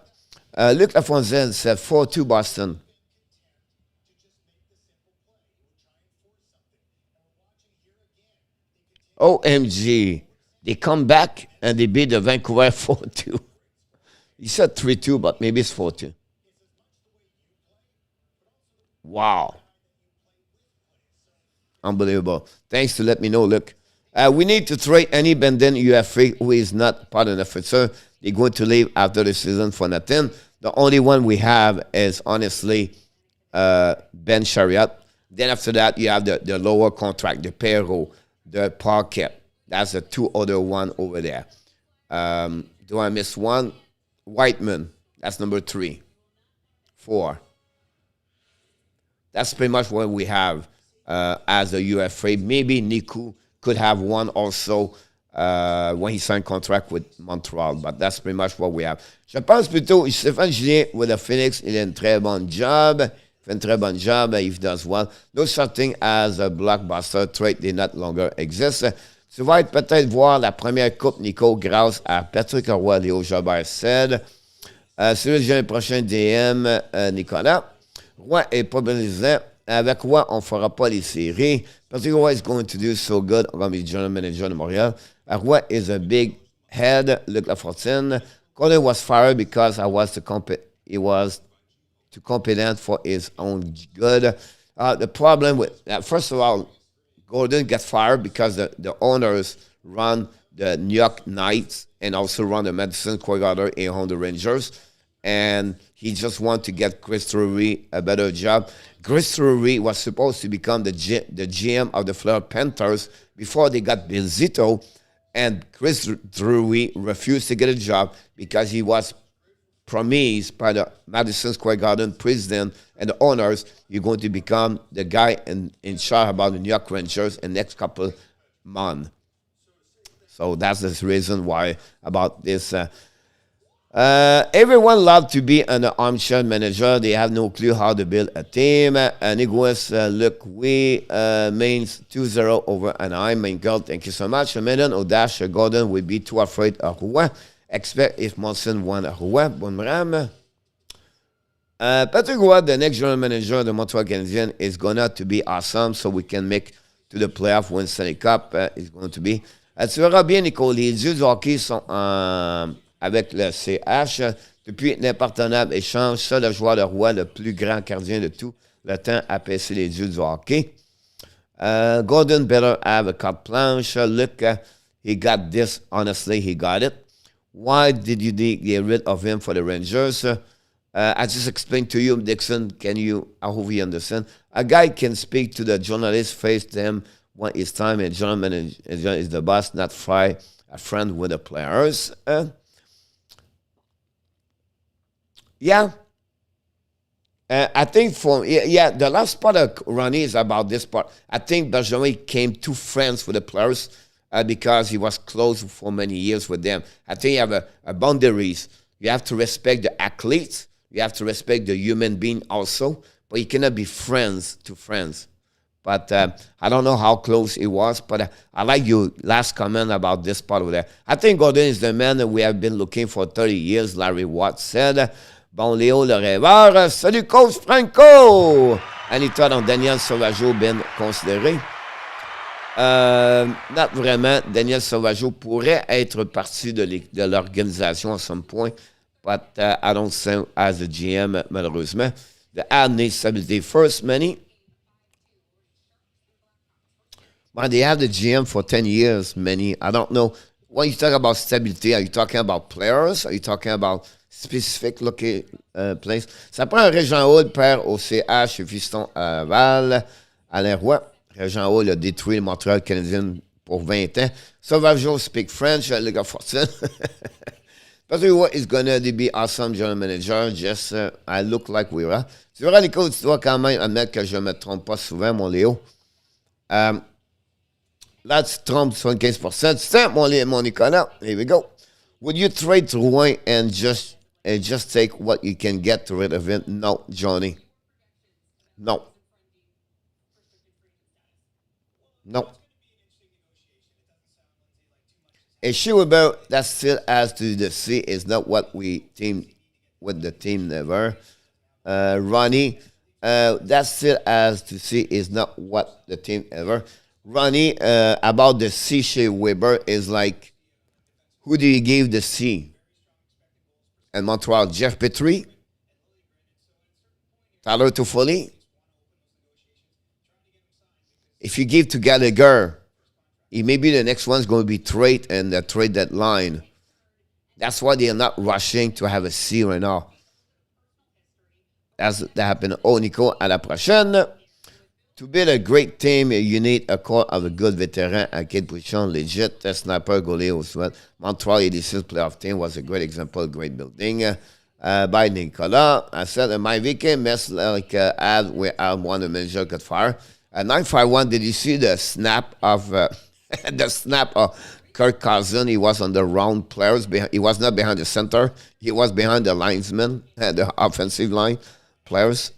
Luc Lafontaine said 4-2 Boston. OMG. They come back and they beat the Vancouver 4-2. He said 3-2, but maybe it's 4-2. Wow. Unbelievable. Thanks to let me know. Look, we need to trade any Benden UFA who is not part of the officer. They're going to leave after the season for nothing. The only one we have is, honestly, Ben Chariot. Then after that, you have the lower contract, the payroll, the parquet. That's the two other one over there. Do I miss one? Whiteman. That's number 3. 4. That's pretty much what we have as a UFA. Maybe Niku could have one also when he signed contract with Montreal. But that's pretty much what we have. Je pense plutôt Stéphane Julien with the Phoenix. Il a un très bon job. Il fait un très bon job if he does well. No such thing as a blockbuster trade. They not longer exist. Tu vas peut-être voir la première coupe, Nico, grâce à Patrick Roy, Léo Jobert said. C'est le prochain DM, Nicolas. Roy est probabilisant. Avec Roy, on ne fera pas les séries. Patrick Roy is going to do so good. On va be general manager de Montréal. Roy is a big head. Luc Lafontaine. Colin was fired because he was too competent for his own good. The problem with first of all, Gordon got fired because the owners run the New York Knights and also run the Madison Square Garden and own the Rangers. And he just wanted to get Chris Drury a better job. Chris Drury was supposed to become the GM of the Florida Panthers before they got Bill Zito. And Chris Drury refused to get a job because he was promised by the Madison Square Garden president and the owners, you're going to become the guy in charge about the New York Rangers in the next couple months. So that's the reason why about this. Everyone loves to be an armchair manager. They have no clue how to build a team. Niguez, look, we means 2-0 over Anaheim. Main girl, thank you so much. Maiden Odash Gordon will be too afraid of Rouen. Expect if Monson won a Rouen. Bonram. Patrick Roy, the next general manager of the Montreal Canadiens, is going to be awesome, so we can make to the playoff, win Stanley Cup. Is going to be. Tu verras bien, Nico, les dieux du hockey sont avec le CH. Depuis l'impartenable échange, seul le joueur de roi, le plus grand gardien de tout le temps, a passé les dieux du hockey. Gordon better have a carte blanche. Look, he got this. Honestly, he got it. Why did you get rid of him for the Rangers? I just explained to you, Dixon. I hope you understand. A guy can speak to the journalist, face them when it's time, and gentleman is the boss, not fry a friend with the players. Yeah. I think the last part of Ronnie is about this part. I think Bergevin came too friends with the players because he was close for many years with them. I think you have a boundaries. You have to respect the athletes. You have to respect the human being also. But you cannot be friends to friends. But I don't know how close it was. But I like your last comment about this part of that. I think Gordon is the man that we have been looking for 30 years, Larry Watts said. Bon, Léo le rêveur. Salut, coach Franco! Any thought on Daniel Sauvageau been considéré? Not vraiment. Daniel Sauvageau pourrait être parti de l'organisation à some point, but I don't think as a GM, malheureusement. The ad needs stability first, many. Well, they have the GM for 10 years, many. I don't know. When you talk about stability, are you talking about players? Are you talking about specific place? Ça prend un Régent Hall, père au CH, fiston à Val, Alain Roy. Régent Hall a détruit le Montreal Canadiens pour 20 ans. Sauvageau speak French, le gars fortune. Patrick Roy is gonna be awesome general manager. Just, I look like we are. Tu verras, Nico, tu dois quand même admettre que je ne me trompe pas souvent, mon Léo. Là, tu te trompes 75%. Tu sais, mon Nicolas, here we go. Would you trade Roy and just take what you can get to rid of it? No, Johnny. No. No. A shoe about that still has to the C is not what we team with the team never. Ronnie, that still has to see is not what the team ever. Ronnie, about the C Shea Weber is like, who do you give the C? And Montreal, Jeff Petrie, Tyler Toffoli. If you give to Gallagher, he maybe the next one's going to be trade and trade that line. That's why they are not rushing to have a C right now. That happened. Oh, Nico, à la prochaine. To build a great team, you need a core of a good veteran à quelle position, legit, sniper, goalie as well. Montreal 86 playoff team was a great example, great building. By Nicolas, I said, my weekend mess like as we have one the manager got fired. 951, did you see the snap of Kirk Cousins? He was on the round players. He was not behind the center. He was behind the linesmen, the offensive line players.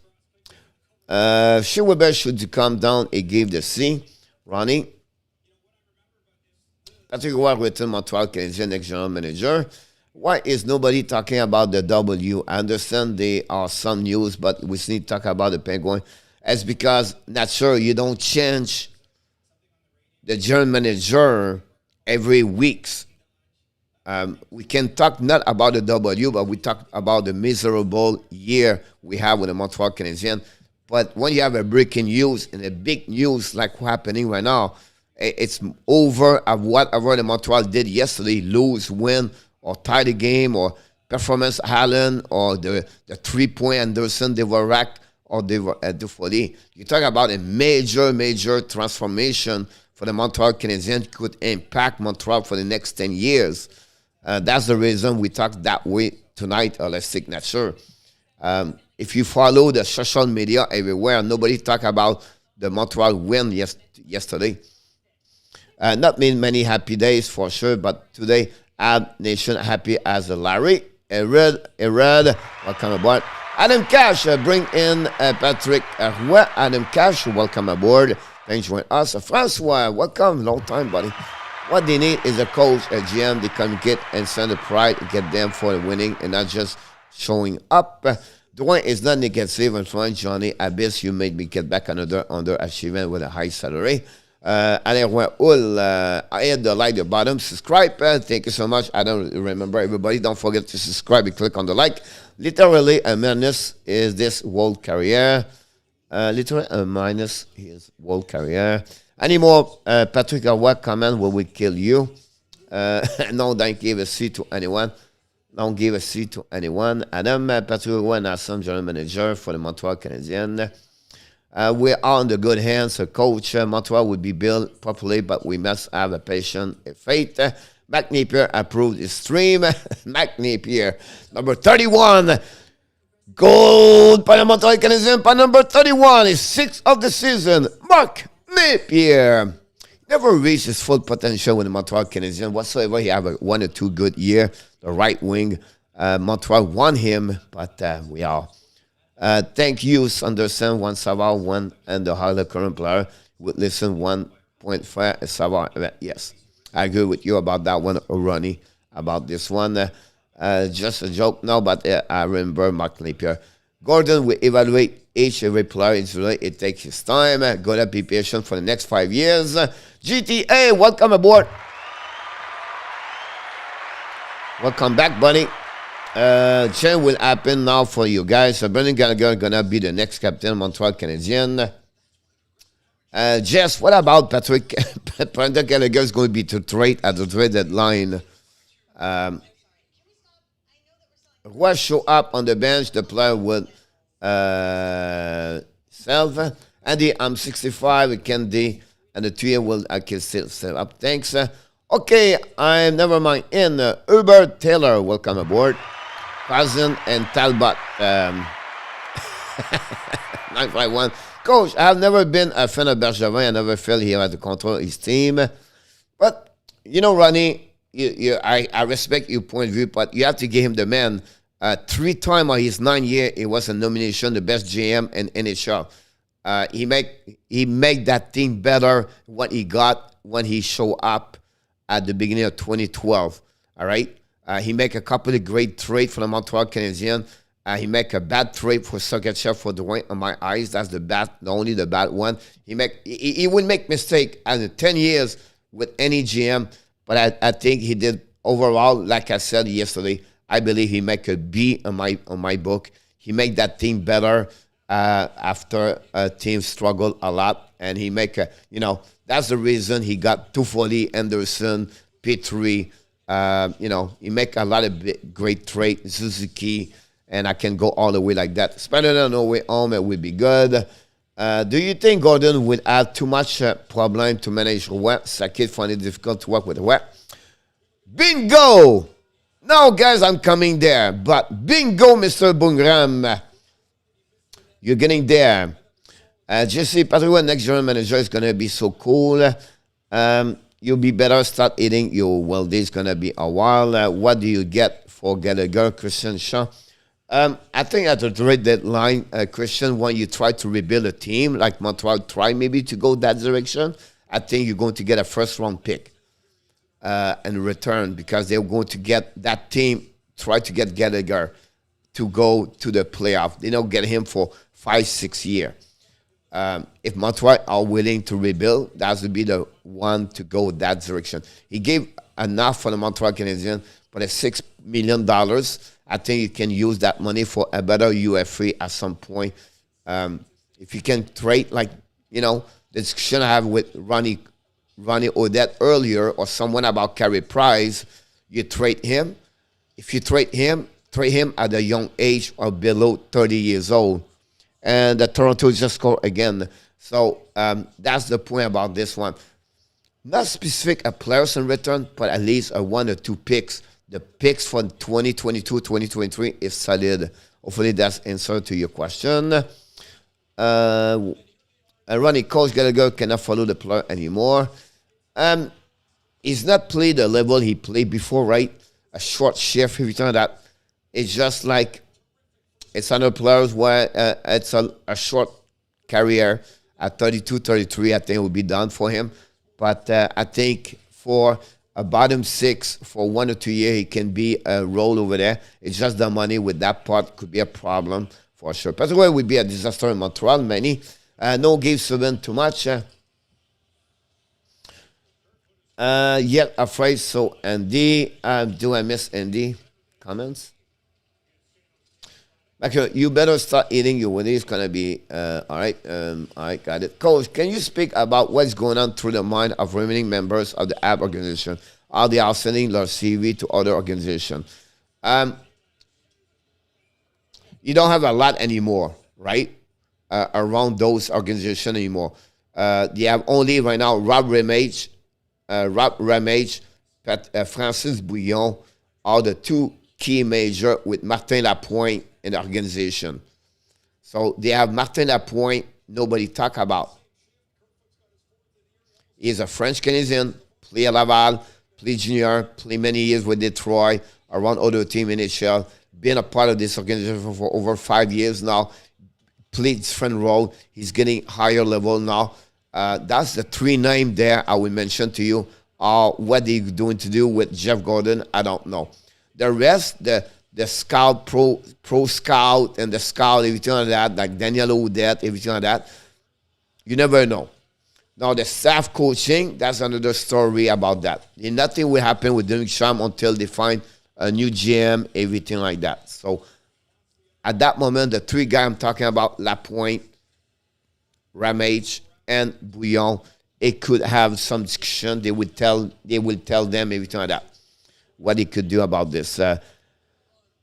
Schwarber should come down and give the C. Ronnie. Patrick Roy written Montreal Canadiens next general manager. Why is nobody talking about the W? I understand there are some news, but we need to talk about the Penguins. It's because, not sure, you don't change the general manager every weeks. We can talk not about the W, but we talk about the miserable year we have with the Montreal Canadiens. But when you have a breaking news and a big news like what's happening right now, it's over of whatever the Montreal did yesterday, lose, win, or tie the game, or performance Allen, or the 3-point Anderson, they were racked, or they were at the 40. You talk about a major transformation for the Montreal Canadiens could impact Montreal for the next 10 years. That's the reason we talk that way tonight, or let's take that sure. If you follow the social media everywhere, nobody talk about the Montreal win yesterday. Not many happy days for sure, but today, Ab Nation happy as a Larry. Ered, welcome aboard. Adam Cash, bring in Patrick Roy. Adam Cash, welcome aboard. Thanks for joining us. Francois, welcome. Long time, buddy. What they need is a coach, a GM, they communicate and send the pride, get them for the winning and not just showing up. Dwayne is not negative and fine, Johnny. Abyss, you made me get back another underachievement with a high salary. Allez, I hit the like, the bottom, subscribe. Thank you so much. I don't remember everybody. Don't forget to subscribe and click on the like. Literally, a minus is this world career. Literally, a minus is world career. Any more Patrick Roy comment will we kill you? No, don't give a C to anyone. Don't give a C to anyone. Adam Patrick Roy, an awesome general manager for the Montreal Canadiens. We are in the good hands. Coach Montreal would be built properly, but we must have a patient faith. Mac Napier approved his stream. Mac Napier, number 31. Gold by the Montreal Canadiens. By number 31 is 6th of the season. Mark Napier. Never reached his full potential with the Montreal Canadiens whatsoever. He had one or two good years. The right wing. Montreal won him, but we are. Thank you, Sanderson, 1 Savard, 1, and the Harley current player would listen 1.5 Savard. Yes, I agree with you about that one, Ronnie, about this one. Just a joke, no, but I remember Mark Napier. Gordon will evaluate every player individually. It takes his time. Gotta be patient for the next 5 years. GTA, welcome aboard. Welcome back, buddy. Change will happen now for you guys. Brendan Gallagher gonna be the next captain of Montreal Canadiens. Jess, what about Patrick? Brendan Gallagher is going to be to trade at the trade deadline. Roy show up on the bench, the player will sell. Andy, I'm 65, Candy, and the 2 year will I can still set up. Thanks. Okay, I'm never mind. In Hubert Taylor, welcome aboard. Cousin and Talbot. 951. Coach, I have never been a fan of Bergevin. I never felt he had to control his team. But, you know, Ronnie, I respect your point of view, but you have to give him the man. 3 times of his 9 years, it was a nomination, the best GM in NHL. He make that team better what he got when he showed up at the beginning of 2012. All right? He make a couple of great trades for the Montreal Canadiens. He make a bad trade for Sergachev for Dwayne. On my eyes, that's the only the bad one. He would make mistake as 10 years with any GM, but I think he did overall. Like I said yesterday, I believe he make a B on my book. He make that team better after a team struggled a lot, and he make that's the reason he got Toffoli, Anderson, Petrie. He make a lot of great trade, Suzuki, and I can go all the way like that. Spending on the way home, it would be good. Do you think Gordon would have too much problem to manage Roy? Sakit find it difficult to work with Roy? Bingo! Now, guys, I'm coming there. But bingo, Mr. Bungram. You're getting there. Jesse Patrick, next general manager is going to be so cool. You'll be better start eating your days going to be a while. What do you get for Gallagher, Christian Shaw? I think at the trade deadline, Christian, when you try to rebuild a team, like Montreal try maybe to go that direction, I think you're going to get a first-round pick in return because they're going to get that team, try to get Gallagher to go to the playoff. They don't get him for 5-6 years. If Montreal are willing to rebuild, that would be the one to go that direction. He gave enough for the Montreal Canadiens, but at $6 million, I think you can use that money for a better UFA at some point. If you can trade, the discussion I have with Ronnie Odette earlier, or someone about Carey Price, you trade him. If you trade him at a young age or below 30 years old. And the Toronto just scored again. So that's the point about this one. Not specific a players in return, but at least a 1 or 2 picks. The picks for 2022, 2023 is solid. Hopefully that's answer to your question. Ronnie, Coach Gallagher cannot follow the player anymore. He's not played the level he played before, right? A short shift, if you turn that. It's just like it's other players where it's a short career. At 32, 33, I think it will be done for him. But I think for a bottom 6 for 1 or 2 years, he can be a role over there. It's just the money with that part could be a problem for sure. By the way, it would be a disaster in Montreal. Many. No give Subban too much. Yet afraid. So, Andy, do I miss Andy? Comments? Okay, you better start eating your Wendy's. It's gonna be all right. All right, got it. Coach, can you speak about what's going on through the mind of remaining members of the AB organization? How they are sending their CV to other organizations? You don't have a lot anymore, right? Around those organizations anymore. They have only right now Rob Ramage, Francis Bouillon are the two key major with Martin Lapointe in the organization. So they have Martin Lapointe, nobody talk about. He's a French Canadian, play at Laval, play junior, play many years with Detroit, around other team in NHL, been a part of this organization for over 5 years now, played different role. He's getting higher level now. That's the three names there I will mention to you. What they're doing to do with Jeff Gorton, I don't know. The rest, the scout, pro scout, and the scout, everything like that, like Daniel Oudet, everything like that, you never know. Now, the staff coaching, that's another story about that. Nothing will happen with Dominic Sham until they find a new GM, everything like that. So, at that moment, the three guys I'm talking about, Lapointe, Ramage, and Bouillon, it could have some discussion. They will tell them everything like that, what they could do about this. All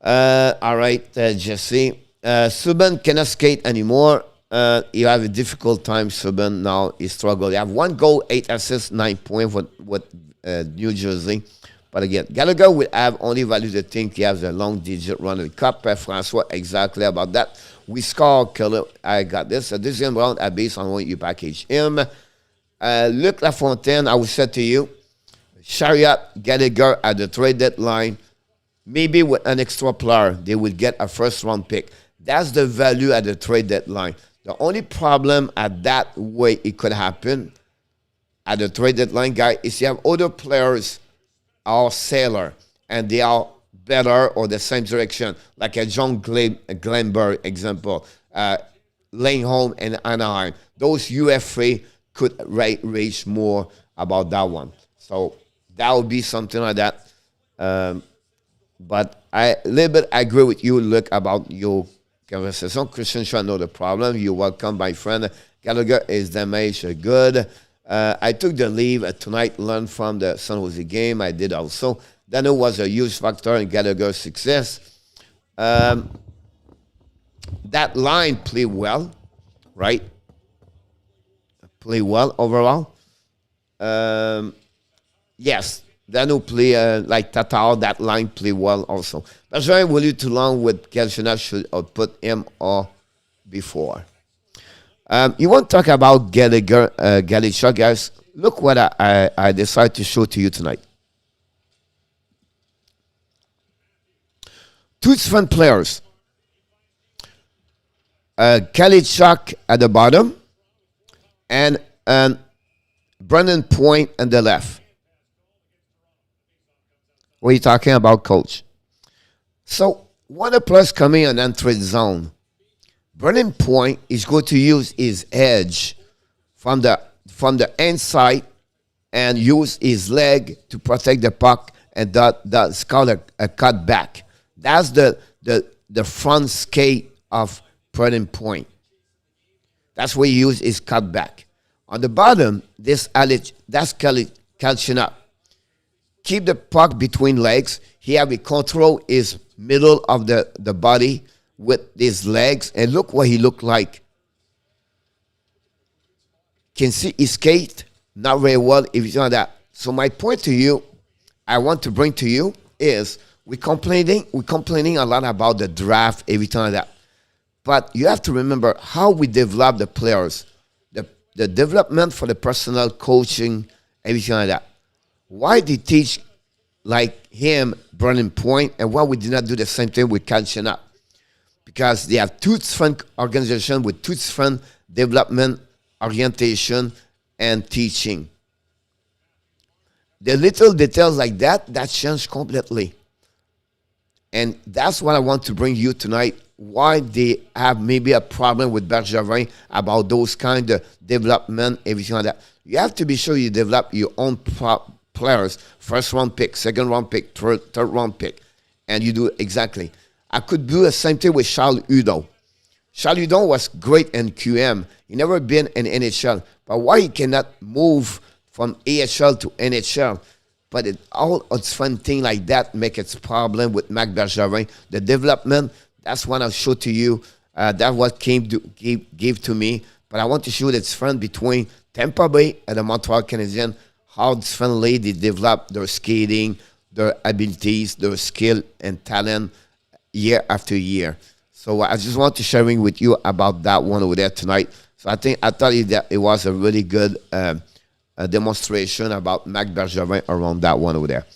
right, Jesse. Subban cannot skate anymore. You have a difficult time, Subban. Now he struggles. You have 1 goal, 8 assists, 9 points with New Jersey. But again, Gallagher will have only value to think he has a long digit run in the cup. Francois, exactly about that. We score killer. I got this. This is round based on what you package him. Luc Lafontaine, I will say to you, Chariot, Gallagher at the trade deadline, maybe with an extra player, they will get a first-round pick. That's the value at the trade deadline. The only problem at that way it could happen at the trade deadline, guy, is you have other players are sailor and they are better or the same direction, like a John Glenberg example, laying home in Anaheim. Those UFA could reach more about that one. So that would be something like that. But I a little bit agree with you, Luke, about your conversation. Christian should know the problem. You're welcome, my friend. Gallagher is damaged good. I took the leave tonight, learned from the San Jose game. I did also. Dano was a huge factor in Gallagher's success. That line played well, right? Play well overall. Yes, Dano play like Tatar. That line play well also. Bergevin will you too long with Kelchina should put him or before. You want to talk about Gallagher, guys? Look what I decided to show to you tonight. Two different players. Galchenyuk at the bottom and Brandon Point on the left. What are you talking about, Coach? So, when a player's coming on entry zone, Brandon Point is going to use his edge from the inside and use his leg to protect the puck, and that's called a cut back. That's the front skate of Brandon Point. That's where he uses his cut back. On the bottom, that's Galchenyuk. Keep the puck between legs. He have to control his middle of the body with his legs, and look what he looked like. Can see his skate not very well if you know that. So my point to you, I want to bring to you is we're complaining a lot about the draft, everything like that. But you have to remember how we develop the players, the development for the personal coaching, everything like that. Why they teach like him, Brandon Point, and why we did not do the same thing with Galchenyuk? Because they have two different organizations with two different development, orientation, and teaching. The little details like that change completely. And that's what I want to bring you tonight. Why they have maybe a problem with Bergevin about those kind of development, everything like that. You have to be sure you develop your own players, first round pick, second round pick, third round pick, and you do exactly. I could do the same thing with Charles Hudon. Charles Hudon was great in QM. He never been in NHL, but why he cannot move from AHL to NHL? But all its fun thing like that make its problem with Marc Bergevin. The development, that's what I'll show to you. That's what gave to me. But I want to show that's fun between Tampa Bay and the Montreal Canadiens, how differently they develop their skating, their abilities, their skill and talent year after year. So I just want to sharing with you about that one over there tonight. So I thought that it was a really good demonstration about Marc Bergevin around that one over there.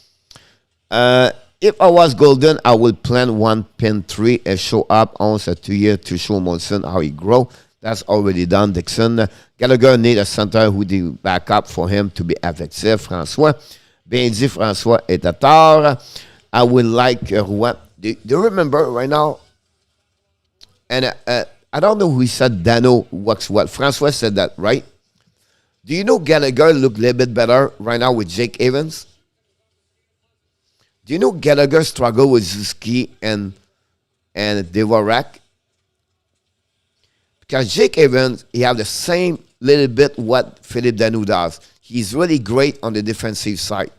If I was golden, I would plan one pin 3 and show up once a 2 year to show Monson how he grow. That's already done, Dixon. Gallagher need a center who do back up for him to be effective. François. Bien dit, François est à tard. I would like Rouen. Do you remember right now? And I don't know who said Dano works well. François said that, right? Do you know Gallagher look a little bit better right now with Jake Evans? Do you know Gallagher struggle with Zuski and Dvorak? Because Jake Evans, he have the same little bit what Philippe Dano does. He's really great on the defensive side.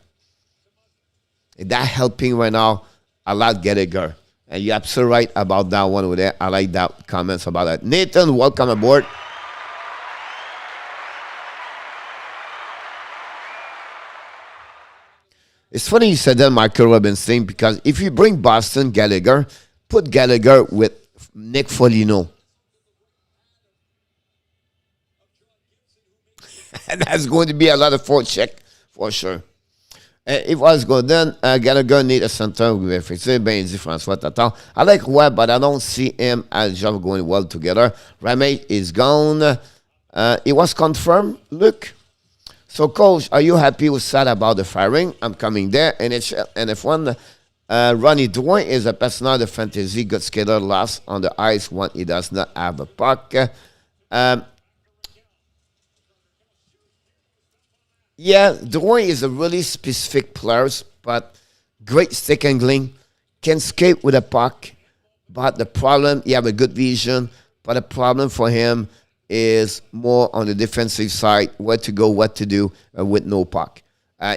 And that helping right now a lot Gallagher. And you're absolutely right about that one over there. I like that comments about that. Nathan, welcome aboard. It's funny you said that, Michael Robinson, because if you bring Boston Gallagher, put Gallagher with Nick Foligno. And that's going to be a lot of forecheck for sure. If I was good, then Gallagher need a center with François Tatar. I like Webb, but I don't see him as job going well together. Ramey is gone. It was confirmed. Look. So, Coach, are you happy or sad about the firing? I'm coming there. NHL and F1. Ronnie Drouin is a personal de fantasy good skater lost on the ice when he does not have a puck. Yeah, Drouin is a really specific player, but great stick angling, can skate with a puck. But the problem, he have a good vision, but the problem for him is more on the defensive side, where to go, what to do with no puck.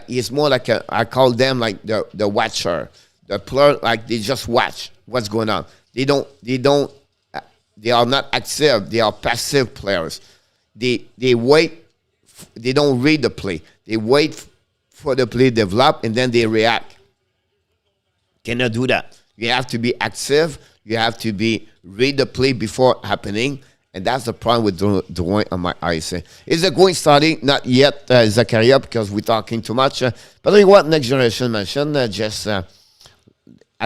He's more like I call them like the watcher, the player like they just watch what's going on. They are not active. They are passive players. They wait. They don't read the play. They wait for the play to develop and then they react. Cannot do that. You have to be active. You have to read the play before happening. And that's the problem with Drouin on my eyes. Is it going starting? Not yet, Zakaria, because we're talking too much. But I think what Next Generation mentioned, I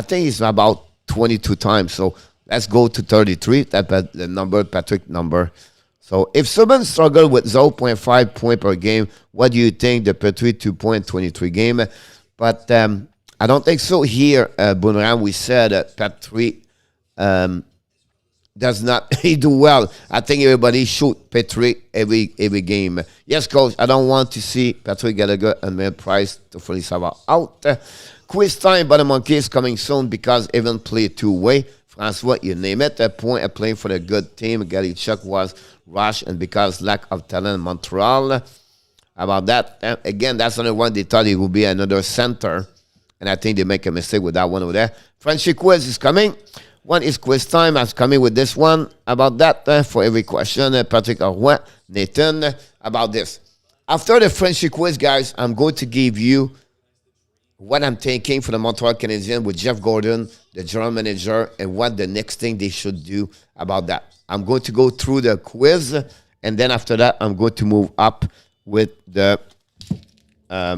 think it's about 22 times. So let's go to 33. That's the number, Patrick number. So if someone struggle with 0.5 point per game, what do you think the Patrick 2.23 game? But I don't think so here, Bunram. We said that Patrick does not he do well. I think everybody shoot Patrick every game. Yes, Coach, I don't want to see Patrick Gallagher and Mel Price to fully serve out. Quiz time by the Monkeys coming soon because even play two-way. François, you name it. A point of playing for the good team. Gary Chuck was rushed and because lack of talent in Montreal. About that, again, that's another one they thought it would be another center. And I think they make a mistake with that one over there. Frenchie quiz is coming. One is quiz time. I'm coming with this one about that for every question. Patrick Roy, Nathan, about this. After the Frenchie quiz, guys, I'm going to give you what I'm thinking for the Montreal Canadiens with Jeff Gorton, the general manager, and what the next thing they should do about that. I'm going to go through the quiz, and then after that, I'm going to move up with my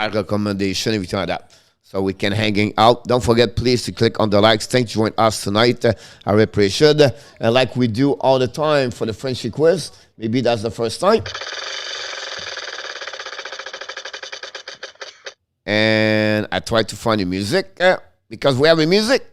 recommendation, everything like that. So we can hang out. Don't forget, please, to click on the likes. Thanks for joining us tonight. I appreciate it. And like we do all the time for the Frenchie quiz, maybe that's the first time. And I try to find the music because we have the music.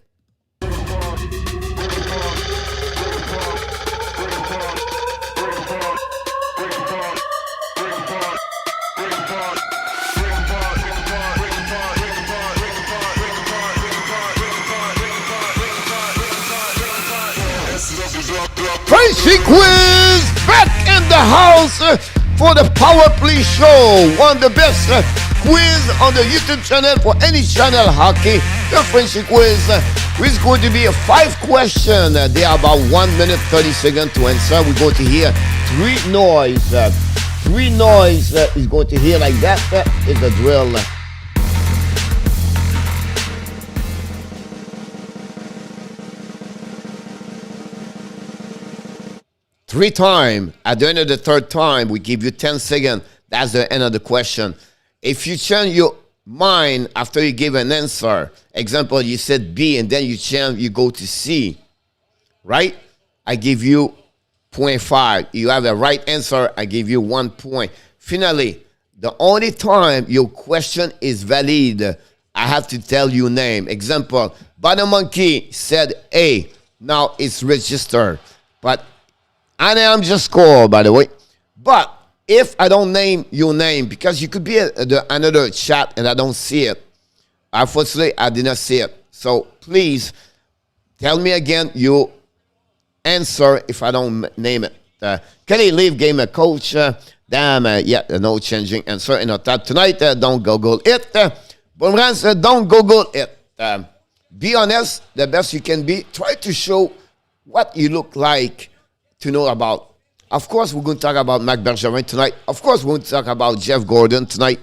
Frenchy Quiz back in the house for the Power Play Show. One of the best quiz on the YouTube channel for any channel hockey. The Frenchy Quiz is going to be a 5 question. They are about 1 minute 30 seconds to answer. We're going to hear 3 noise. 3 noise is going to hear like that. Is the drill. 3 times. At the end of the 3rd time, we give you 10 seconds. That's the end of the question. If you change your mind after you give an answer, example, you said B and then you change, you go to C, right? I give you 0.5. You have a right answer, I give you 1 point. Finally, the only time your question is valid, I have to tell you name. Example, Bottom Monkey said A. Now it's registered. But Anaheim just scored, by the way. But if I don't name your name, because you could be another chat and I don't see it, unfortunately, I did not see it. So please tell me again your answer if I don't name it. Kelly Leaf game a coach. No changing answer in our tab tonight. Don't Google it. Bonran said, don't Google it. Be honest, the best you can be. Try to show what you look like to know about. Of course, we're going to talk about Marc Bergevin tonight. Of course, we're going to talk about Jeff Gorton tonight.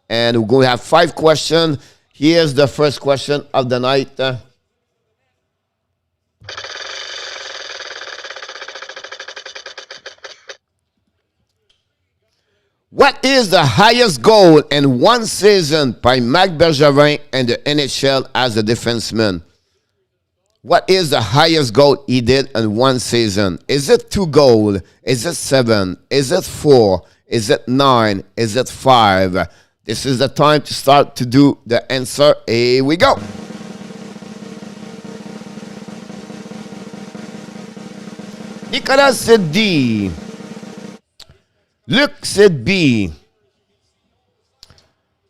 And we're going to have 5 questions. Here's the first question of the night. What is the highest goal in one season by Marc Bergevin and the NHL as a defenseman? What is the highest goal he did in one season? Is it 2 goals? Is it 7? Is it 4? Is it 9? Is it 5? This is the time to start to do the answer. Here we go. Nicolas said D. Luc said B.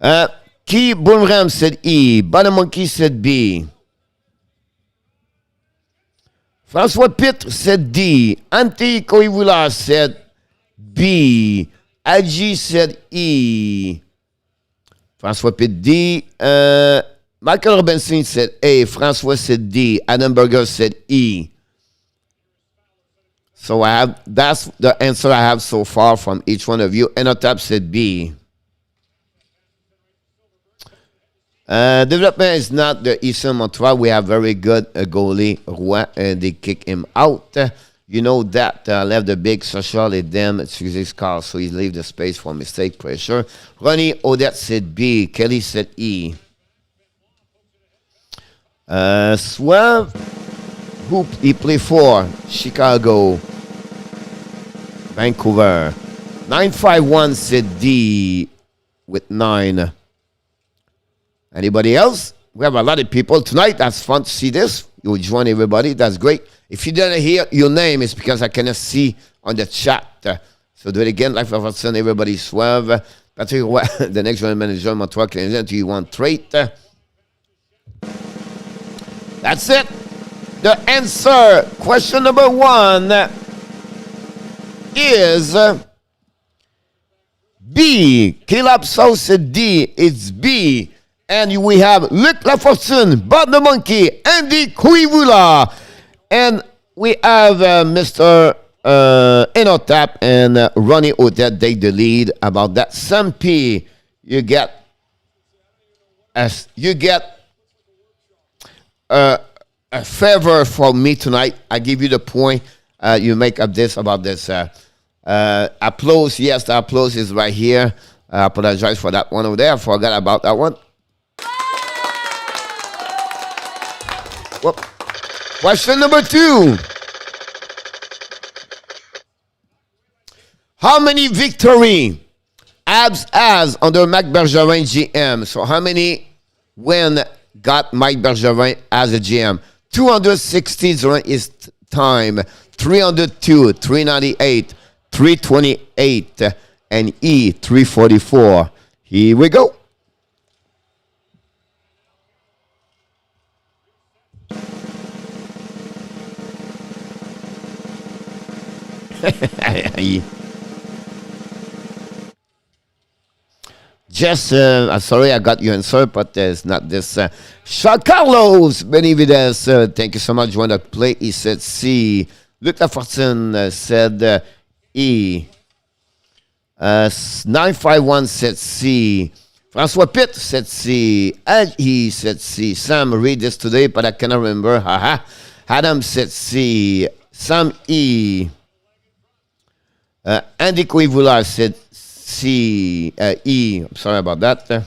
Key Boomram said E. Bottom Monkey said B. François Pitre said D. Ante Koivula said B. Adji said E. François Pitre D. Michael Robinson said A. François said D. Adam Berger said E. So that's the answer I have so far from each one of you. Enotap said B. Development is not the Eastern Montreal. We have very good goalie, Roy, and they kick him out. You know that left the big social et them his car, so he leave the space for mistake pressure. Ronnie Odette said B. Kelly said E. Swerve, who he play for? Chicago, Vancouver. 951 said D with 9. Anybody else? We have a lot of people tonight. That's fun to see this. You will join everybody. That's great. If you didn't hear your name, it's because I cannot see on the chat. So do it again. Life of Hudson, everybody swerve. Patrick, the next general manager, Montreal Canadiens, do you want trait? That's it. The answer. Question number 1 is B. Caleb South said D. It's B. And we have Luc Lafortune, Bob the Monkey, Andy Koivula. And we have Mr. Enotap and Ronnie Odette take the lead about that. Sam P, you get a favor from me tonight. I give you the point. You make up this about this. Applause. Yes, the applause is right here. I apologize for that one over there. I forgot about that one. Whoop. Question number 2. How many victory Habs has under Marc Bergevin GM? So how many win got Mike Bergevin as a GM? 260 during his time. 302, 398, 328, and E 344. Here we go. Just, I'm sorry I got your answer, but it's not this. Carlos Benavides, thank you so much. Want to play? He said C. Luc Lafortune said E. 951 said C. François Pitt said C. He said C. Sam, read this today, but I cannot remember. Haha. Adam said C. Sam E. Andy Coivula said C. E. I'm sorry about that.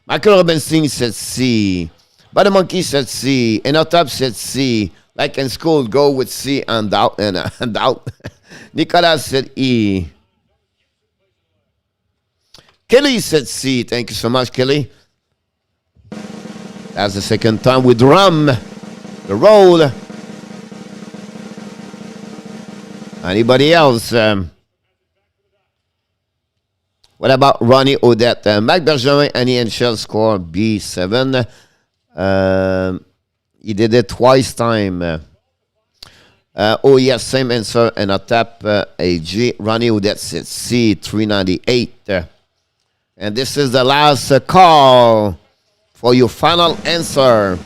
Michael Robinson said C. But the Monkey said C. And Otap said C. Like in school, go with C and out and out. Nicolas said E. Kelly said C. Thank you so much, Kelly. That's the second time we drum the roll. Anybody else? What about Ronnie Odette? Mac Bergevin and Ian Shell score B7. He did it twice time. Oh, yes, same answer. And I tap AG. Ronnie Odette said C, 398. And this is the last call for your final answer.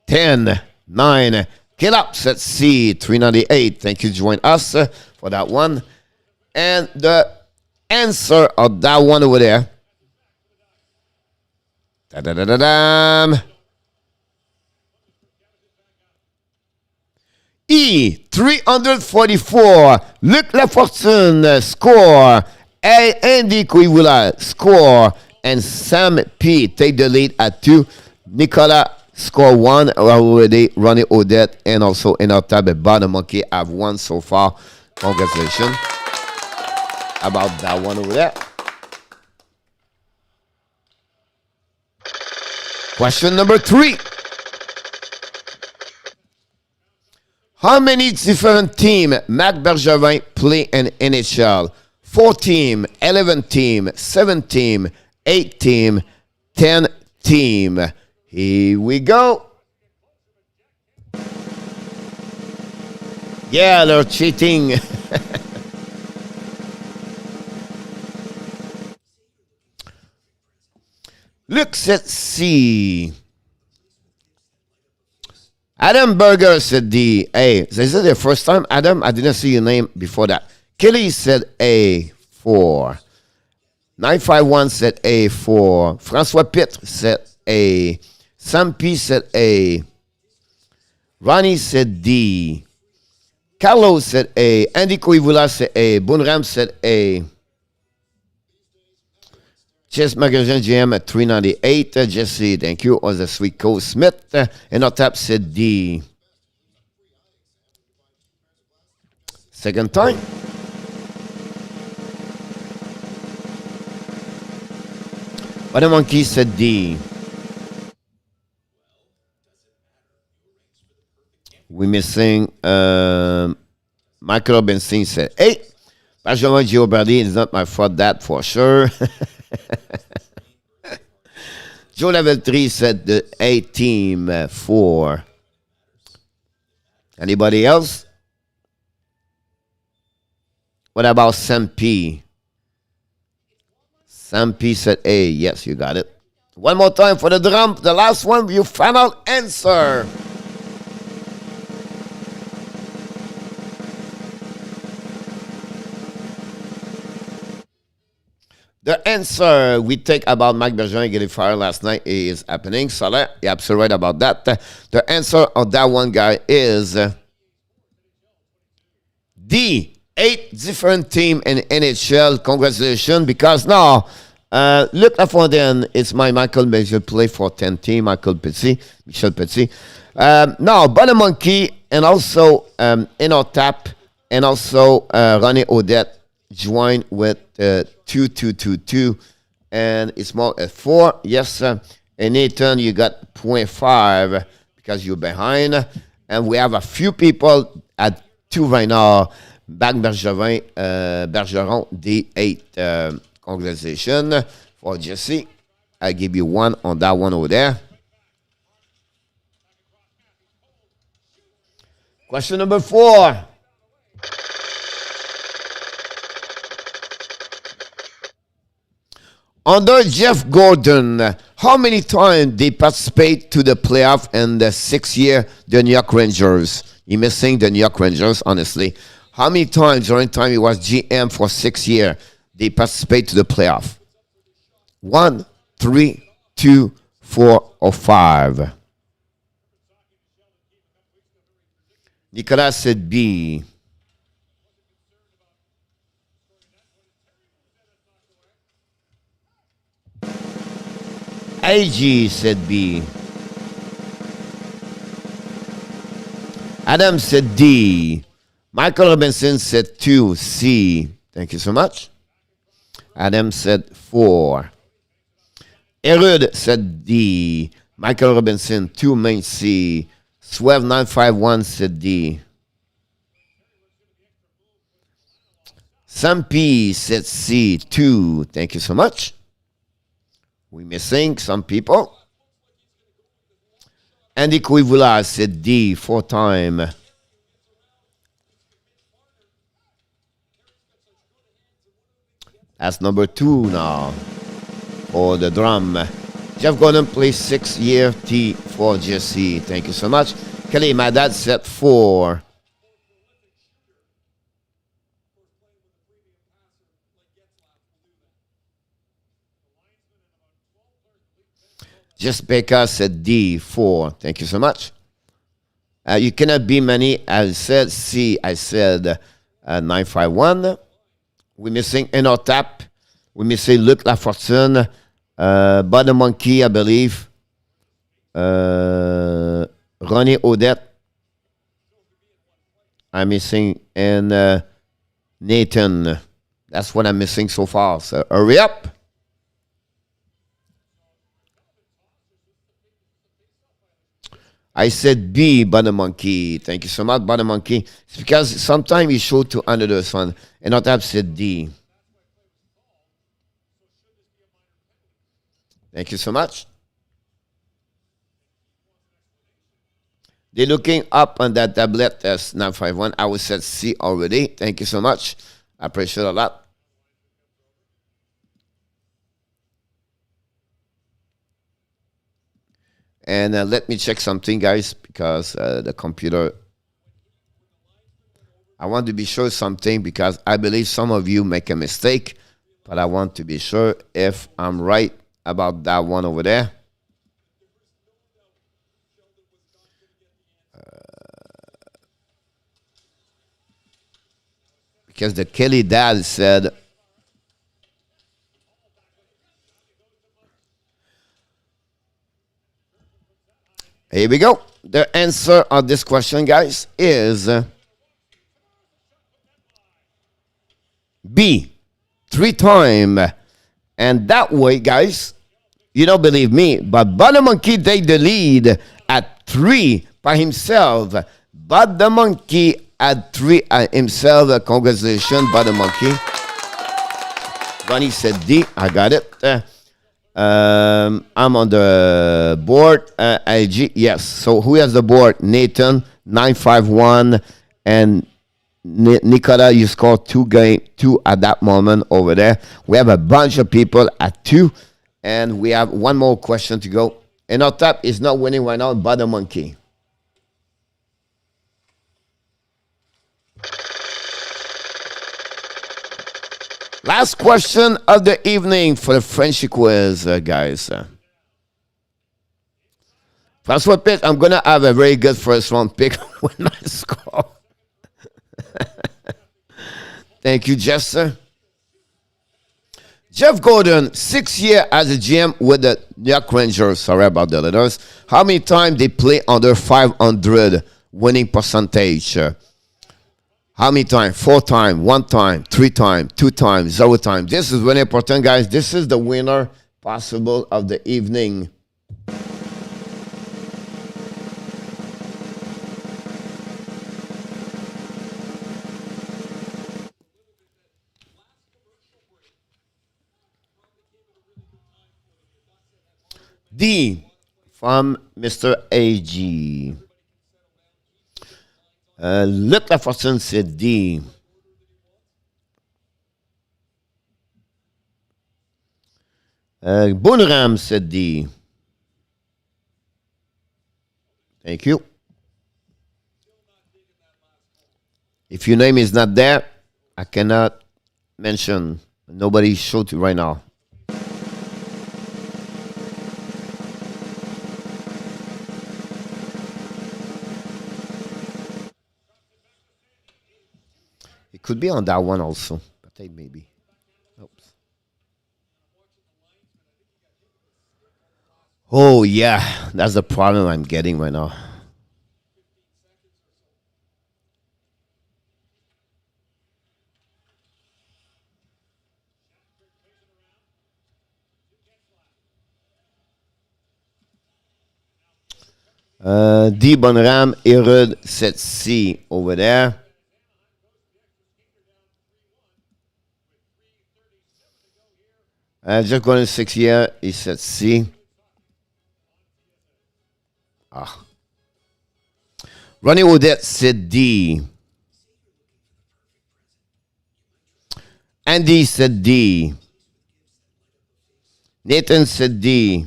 Ten, 9. Get up, said C, 398. Thank you, join us for that one. And the answer of that one over there. Da-da-da-da-dam. E, 344. Luc Lafortune, score. A, Andy Coivula, score. And Sam P, take the lead at 2. Nicolas, score 1. Already, Ronnie Odette, and also in our tab, Bottom Monkey have 1 so far. Congratulations about that one over there. Question number 3. How many different teams Mac Bergevin play in NHL? 4 team, 11 team, 7 team, 8 team, 10 team. Here we go. Yeah, they're cheating. Looks at C. Adam Berger said D. A. Is this the first time, Adam? I didn't see your name before that. Kelly said A. 4. 951 said A. 4. François Pitt said A. Sam P said A. Ronnie said D. Carlos said A. Andy Coivula said A. Bunram said A. Chess Magazine GM at 398. Jesse, thank you. Was the Sweet Coast Smith. And our tap said D. Second time. But the Monkey said D. We missing Michael Robinson said A. Benjamin Giobardi is not my fault, that for sure. Joe Level 3 said the A team 4. Anybody else? What about Sam P? Sam P said A. Yes, you got it. One more time for the drum. The last one, your final answer. The answer we take about Mike Bergevin getting fired last night is happening. Soler, you're absolutely right about that. The answer of that one guy is D. 8 different teams in NHL. Congratulations, because now Luc Lafontaine is my Michael Major play for 10 team. Michel Petit. Now, Bonnie Monkey and also Tap and also Ronnie Odette join with 2-2-2-2, and it's more at 4. Yes, and Nathan, you got 0.5 because you're behind, and we have a few people at 2 right now. Back Bergeron D8. Congratulations for Jesse. I give you 1 on that one over there. Question number 4. Under Jeff Gorton, how many times they participate to the playoff in the 6 year the New York Rangers? You're missing the New York Rangers, honestly. How many times during time he was GM for 6 years they participate to the playoff? 1, 3, 2, 4, or 5? Nicolas said B. AG said B. Adam said D. Michael Robinson said 2, C. Thank you so much. Adam said 4. Erud said D. Michael Robinson 2, main C. Swev 951 said D. Sam P said C, 2. Thank you so much. We're missing some people. Andy Kuivula said D, 4 times. That's number 2 now for the drum. Jeff Gorton plays 6 year T for Jesse. Thank you so much. Kelly, my dad said 4. Just Becca said D, 4. Thank you so much. You cannot be many. I said C. I said 951. We're missing Eno Tap. We're missing Luc Lafortune. Bud the Monkey, I believe. Ronnie Odette. I'm missing. And Nathan. That's what I'm missing so far. So hurry up. I said B, Butter Monkey. Thank you so much, Butter Monkey. It's because sometimes you show to another one, and not have said D. Thank you so much. They're looking up on that tablet as 951. I was said C already. Thank you so much. I appreciate it a lot. And let me check something, guys, because the computer... I want to be sure something because I believe some of you make a mistake, but I want to be sure if I'm right about that one over there. Because the Kelly dad said... Here we go. The answer of this question, guys, is B, 3 times. And that way, guys, you don't believe me, but Butter Monkey take the lead at 3 by himself. Butter Monkey at 3 himself. Congratulations, Butter Monkey. Ronnie said D. I got it. I'm on the board. IG, yes. So who has the board? Nathan, 951, and Nicola. You scored 2 at that moment over there. We have a bunch of people at 2, and we have one more question to go. And our top is not winning right now. Butter Monkey. Last question of the evening for the Frenchy quiz, guys. First pick, I'm going to have a very good first round pick with my score. Thank you, Jeff, sir. Jeff Gorton, 6 years as a GM with the New York Rangers. Sorry about the letters. How many times they play under 500 winning percentage? How many times? 4 times, 1 time, 3 times, 2 times, 0 times. This is really important, guys. This is the winner possible of the evening. D from Mr. AG. Luc Lafortune said D. Bonram said D. Thank you. If your name is not there, I cannot mention. Nobody showed it right now. It could be on that one also, but maybe. Oops. Oh, yeah. That's the problem I'm getting right now. D. Bonram, Herod, 7C over there. Just going to 6 year, he said C. Ronnie Odette said D. Andy said D. Nathan said D.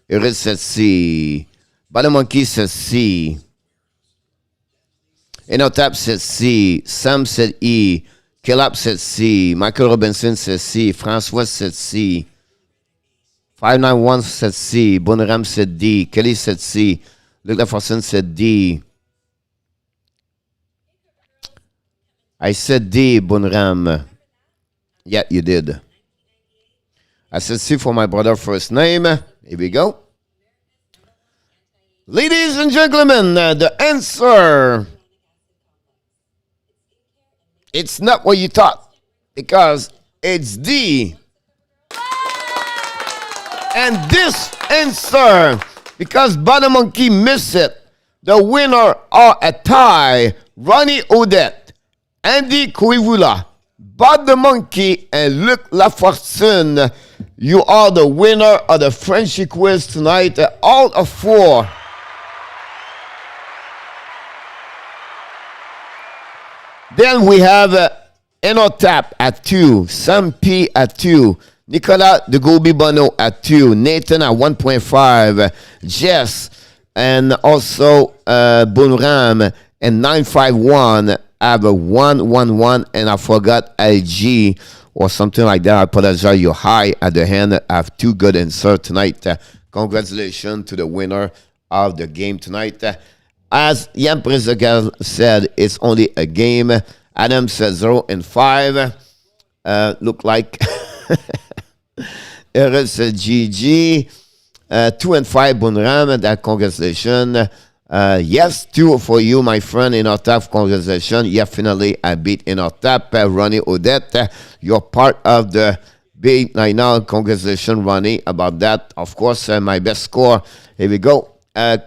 Eric said C. Badamonkey said C. Enotap said C. Sam said E. Kelap said C. Michael Robinson said C. Francois said C. 591 said C. Bonram said D. Kelly said C. Luc Lafortune said D. I said D, Bonram. Yeah, you did. I said C for my brother first name. Here we go. Ladies and gentlemen, the answer. It's not what you thought, because it's D. And this answer, because Badamonkey missed it, the winner are a tie. Ronnie Odette, Andy Koivula, Badamonkey, and Luc Lafortune. You are the winner of the Frenchie quiz tonight. All of 4. Then we have Enotap at 2, Sam P at 2, Nicolas de Gobi Bono at 2, Nathan at 1.5, Jess, and also Bonram, and 951 have a 111, and I forgot LG or something like that. I apologize. You're high at the hand. I have 2 good answers tonight. Congratulations to the winner of the game tonight. As Yann Prezegal said, it's only a game. Adam said 0 and 5. Look like Eric said GG. 2 and 5 Bonram. That congratulations. Yes, 2 for you, my friend. In our top, congratulations. Yeah, finally I beat in our top. Ronnie Odette, you're part of the big night now. Congratulations, Ronnie, about that. Of course, my best score. Here we go.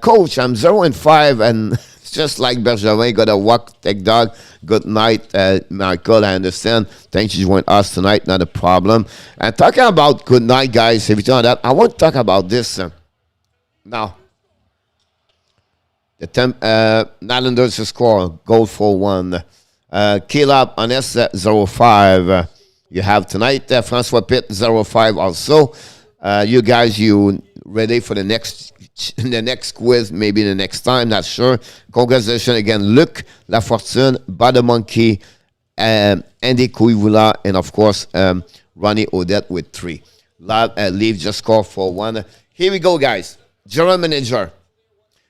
Coach, I'm 0 and 5, and just like Bergevin, got to walk, take dog. Good night, Michael. I understand. Thanks for joining us tonight. Not a problem. And talking about good night, guys. If you tell that, I want to talk about this now. The Islanders score goal for 1. Caleb Honest 0-5. You have tonight. Francois Pitt 0-5 also. You guys, you ready for the next quiz? Maybe the next time. Not sure. Congratulations again, Luc Lafortune, Badamonkey, Andy Koivula, and of course Ronnie Odette with 3. Leave just score for 1. Here we go, guys. General manager.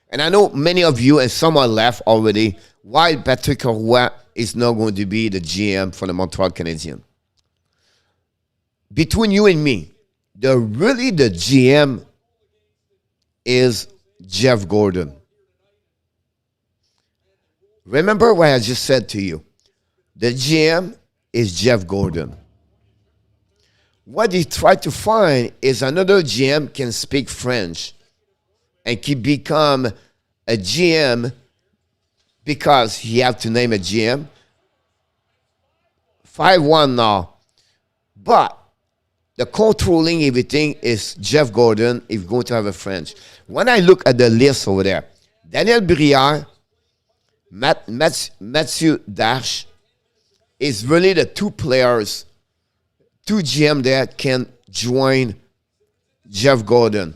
And I know many of you, and some are left already, why Patrick Roy is not going to be the GM for the Montreal Canadiens. Between you and me, the GM is Jeff Gorton. Remember what I just said to you. The GM is Jeff Gorton. What he tried to find is another GM can speak French and can become a GM because he have to name a GM. 5-1 now. But the controlling everything is Jeff Gorton if going to have a French. When I look at the list over there, Daniel Brière, Mathieu Dash is really the two players, two GM that can join Jeff Gorton.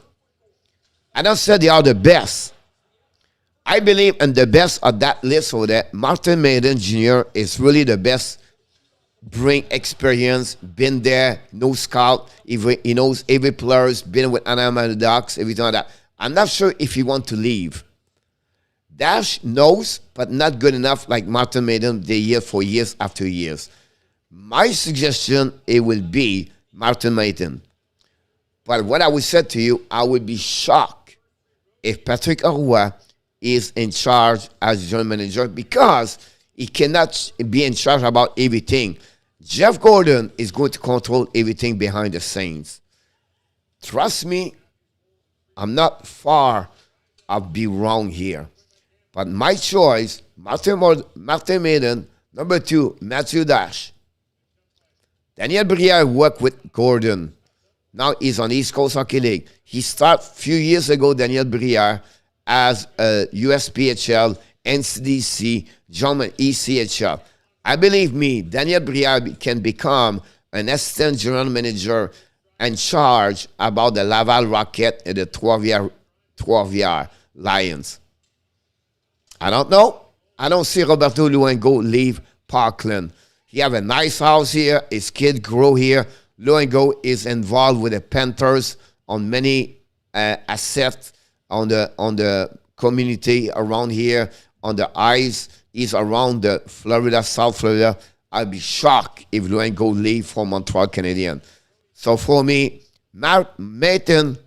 I don't say they are the best. I believe in the best of that list over there. Martin Maiden Jr. is really the best. Bring experience, been there, no scout. He knows every player's been with Anaheim Ducks, everything like that. I'm not sure if he want to leave. Dash knows, but not good enough like Martin Maiden did here for years after years. My suggestion, it will be Martin Maiden. But what I would say to you, I would be shocked if Patrick Roy is in charge as general manager because he cannot be in charge about everything. Jeff Gorton is going to control everything behind the scenes. Trust me, I'm not far of being wrong here. But my choice, Martin Maiden, number 2, Mathieu Dash. Daniel Brière worked with Gorton. Now he's on East Coast Hockey League. He started a few years ago, Daniel Brière, as a USPHL, NCDC, German ECHL. I believe me, Daniel Brière can become an assistant general manager in charge about the Laval Rocket and the Trois-Rivières Lions. I don't know. I don't see Roberto Luengo leave Parkland. He have a nice house here. His kid grow here. Luengo is involved with the Panthers on many assets on the community around here, on the ice. He's around the Florida, South Florida. I'd be shocked if Luengo leave for Montreal Canadiens. So for me, Maiten,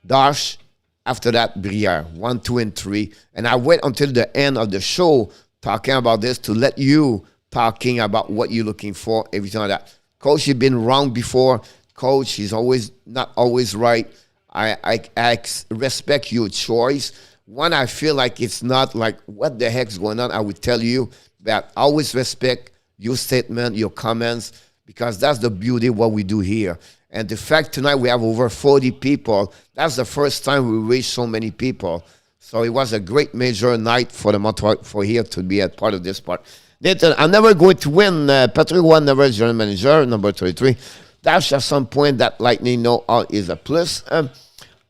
Dash, after that, Brière, 1, 2, and 3. And I wait until the end of the show talking about this to let you talking about what you're looking for, everything like that. Coach, you've been wrong before. Coach, he's always not always right. I respect your choice. When I feel like it's not like, what the heck's going on, I would tell you that I always respect your statement, your comments, because that's the beauty of what we do here. And the fact tonight we have over 40 people, that's the first time we reached so many people. So it was a great major night for the Montreal, for here to be a part of this part. Nathan, I'm never going to win. Patrick Roy, never general manager, number 33. Dash at some point that Lightning know all is a plus.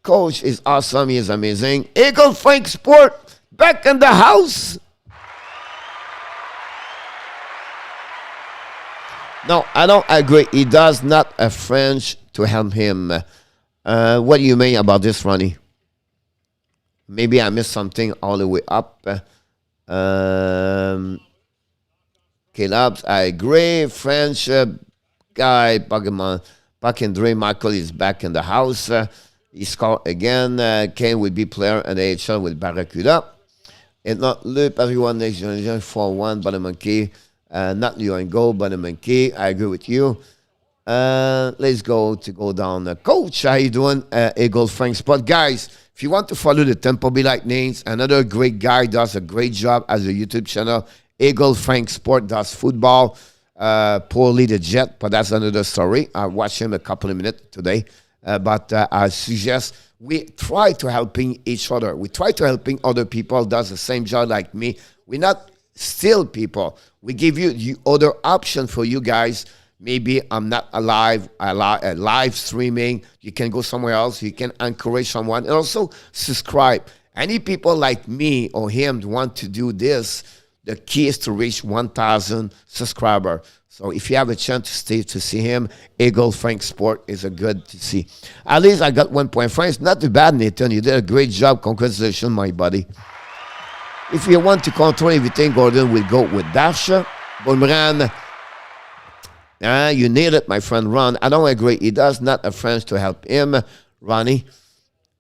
Coach is awesome. He is amazing. Eagle Frank Sport back in the house. No, I don't agree. He does not a French to help him. What do you mean about this, Ronnie? Maybe I missed something all the way up. Caleb, I agree. French guy, Pagandre Michael is back in the house. He scored again. Kane will be player in the AHL with Barracuda. Et not le Paris-One next generation 4-1, Bonamonkey. Not Luengo, Bonamonkey. I agree with you. Let's go down. Coach, how you doing? Eagle Frank Spot. Guys, if you want to follow the Tampa Bay Lightning, another great guy does a great job as a YouTube channel. Eagle Frank Sport does football. Poorly the Jet, but that's another story. I watched him a couple of minutes today. But I suggest we try to helping each other. We try to helping other people does the same job like me. We're not still people. We give you the other option for you guys. Maybe I'm not live streaming. You can go somewhere else. You can encourage someone. And also subscribe. Any people like me or him want to do this, the key is to reach 1,000 subscribers. So if you have a chance to see him, Eagle Frank Sport is a good to see. At least I got 1 point. It's not too bad, Nathan. You did a great job. Congratulations, my buddy. If you want to control everything, Gordon will go with Dasha. Bulmran, you nailed it, my friend Ron. I don't agree. He does not a French to help him, Ronnie.